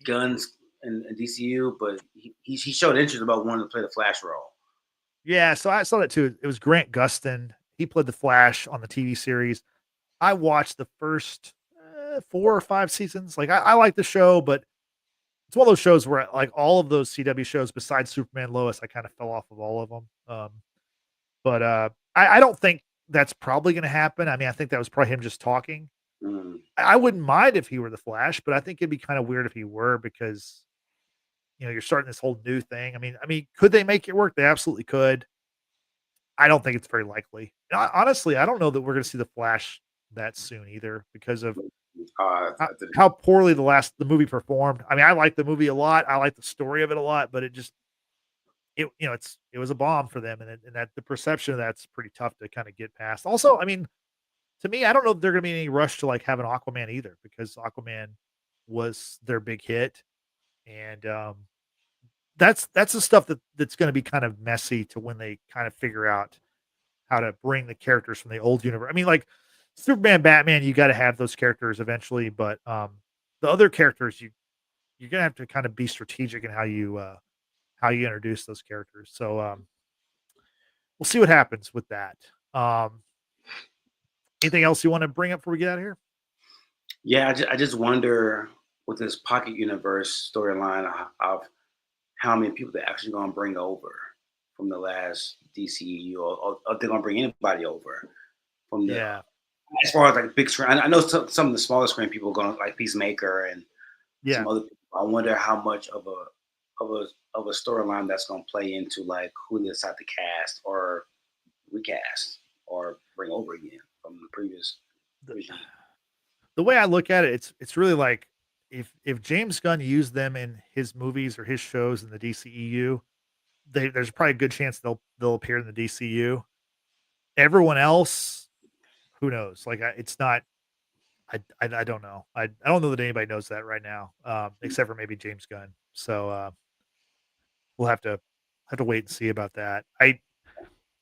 Guns and DCU, but he showed interest about wanting to play the Flash role. Yeah, so I saw that too. It was Grant Gustin. He played the Flash on the TV series. I watched the first 4 or 5 seasons. Like I like the show, but it's one of those shows where like all of those CW shows besides Superman Lois, I kind of fell off of all of them. But I don't think that's probably going to happen. I mean, I think that was probably him just talking. I wouldn't mind if he were the Flash, but I think it'd be kind of weird if he were, because you're starting this whole new thing. I mean, could they make it work? They absolutely could. I don't think it's very likely. Honestly, I don't know that we're going to see the Flash that soon either because of how poorly the movie performed. I mean, I like the movie a lot. I like the story of it a lot, but it was a bomb for them, and that the perception of that's pretty tough to kind of get past. Also, I mean, to me, I don't know if they're going to be any rush to like have an Aquaman either because Aquaman was their big hit, and that's the stuff that's going to be kind of messy to when they kind of figure out how to bring the characters from the old universe. I mean, like Superman, Batman, you got to have those characters eventually, but the other characters you're gonna have to kind of be strategic in how you introduce those characters. So we'll see what happens with that. Um, Anything else you want to bring up before we get out of here? Yeah, I just wonder with this pocket universe storyline of how many people they're actually going to bring over from the last DCEU, or they're going to bring anybody over from the as far as like big screen. I know some of the smaller screen people are going like Peacemaker and some other people. I wonder how much of a storyline that's going to play into like who they decide to cast or recast or bring over again from the previous regime. The way I look at it, it's really like if James Gunn used them in his movies or his shows in the DCEU, there's probably a good chance they'll appear in the DCU. Everyone else, who knows? Like it's not. I don't know. I don't know that anybody knows that right now, except for maybe James Gunn. So we'll have to wait and see about that.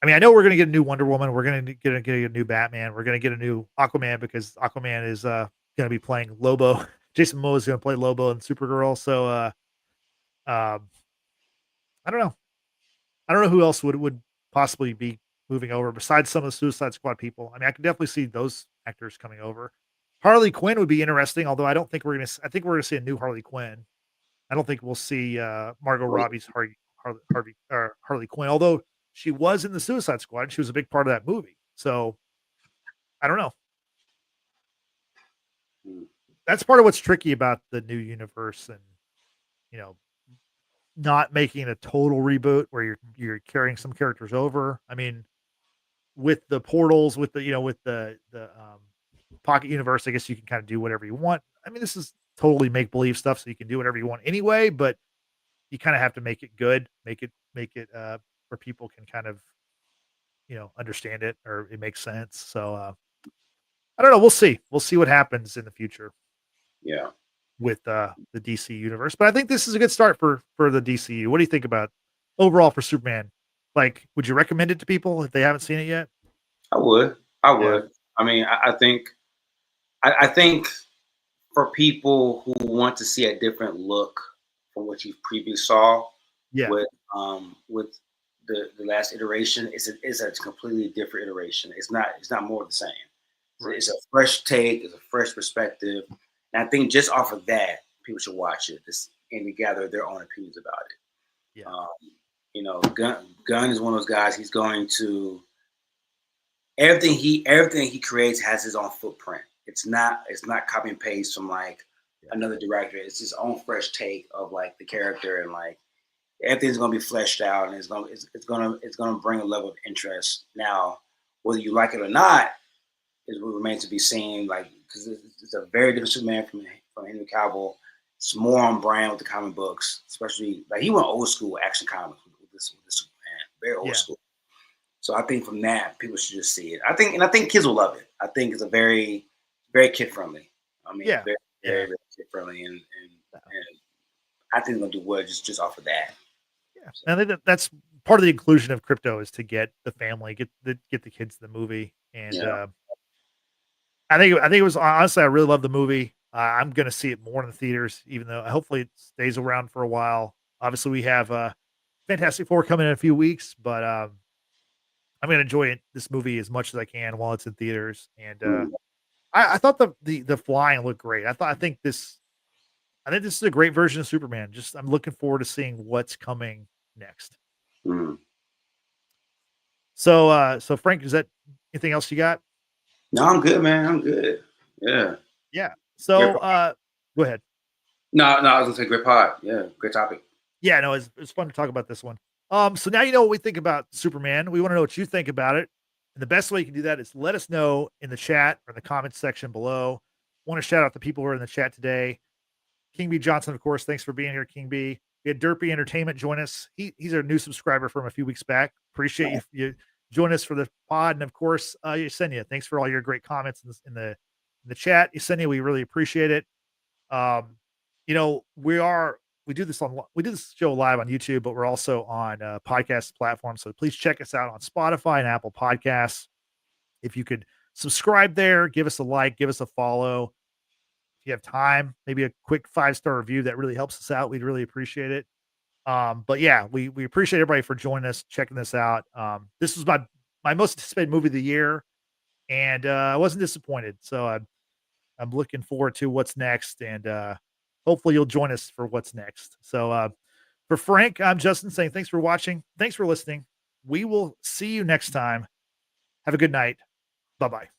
I mean, I know we're gonna get a new Wonder Woman. We're gonna get a new Batman. We're gonna get a new Aquaman because Aquaman is gonna be playing Lobo. Jason Momoa is gonna play Lobo and Supergirl. So um, I don't know. I don't know who else would possibly be moving over besides some of the Suicide Squad people. I mean, I can definitely see those actors coming over. Harley Quinn would be interesting, although I don't think we're gonna. I think we're gonna see a new Harley Quinn. I don't think we'll see Margot Robbie's Harley Quinn, although she was in the Suicide Squad and she was a big part of that movie. So I don't know. That's part of what's tricky about the new universe and you know not making a total reboot where you're carrying some characters over. I mean, with the portals, with the pocket universe, I guess you can kind of do whatever you want. I mean, this is totally make believe stuff, so you can do whatever you want anyway. But you kind of have to make it good, make it where people can kind of understand it or it makes sense. So I don't know. We'll see what happens in the future. Yeah. With the DC universe, but I think this is a good start for the DCU. What do you think about overall for Superman? Like, would you recommend it to people if they haven't seen it yet? I would. I mean, I think for people who want to see a different look from what you previously saw, with the last iteration, it's a completely different iteration. It's not more of the same. Right. It's a fresh take, it's a fresh perspective. And I think just off of that, people should watch it and gather their own opinions about it. Yeah. Gunn is one of those guys. He's going to everything he creates has his own footprint. It's not copy and paste from like another director. It's his own fresh take of like the character and like everything's gonna be fleshed out and it's gonna bring a level of interest. Now, whether you like it or not, is what remains to be seen. Like because it's a very different Superman from Henry Cavill. It's more on brand with the comic books, especially like he went old school action comics with this Superman, very old school. So I think from that, people should just see it. I think kids will love it. I think it's a very, very kid friendly. I mean, very, very kid friendly, and I think they'll do well just off of that. Yeah, so. And I think that's part of the inclusion of Krypto is to get the family, get the kids to the movie, and I think it was honestly I really love the movie. I'm going to see it more in the theaters, even though hopefully it stays around for a while. Obviously, we have Fantastic Four coming in a few weeks, but I'm going to enjoy this movie as much as I can while it's in theaters. And I thought the flying looked great. I think this is a great version of Superman. Just I'm looking forward to seeing what's coming next. So Frank, is that anything else you got? No, I'm good, man. I'm good. Yeah. Yeah. So go ahead. No, I was gonna say great pod. Yeah, great topic. Yeah, no, it's fun to talk about this one. So now you know what we think about Superman. We want to know what you think about it. And the best way you can do that is let us know in the chat or in the comments section below. Want to shout out the people who are in the chat today. King B Johnson, of course. Thanks for being here, King B. We had Derpy Entertainment join us. He's our new subscriber from a few weeks back. Appreciate you join us for the pod. And of course, Yesenia, thanks for all your great comments in the chat. Yesenia, we really appreciate it. You know, we do this show live on YouTube, but we're also on podcast platforms. So please check us out on Spotify and Apple Podcasts. If you could subscribe there, give us a like, give us a follow. If you have time, maybe a quick 5-star review, that really helps us out. We'd really appreciate it. But yeah, we appreciate everybody for joining us, checking this out. This was my most anticipated movie of the year, and I wasn't disappointed. So I'm looking forward to what's next, and hopefully you'll join us for what's next. So for Frank, I'm Justin saying thanks for watching. Thanks for listening. We will see you next time. Have a good night. Bye-bye.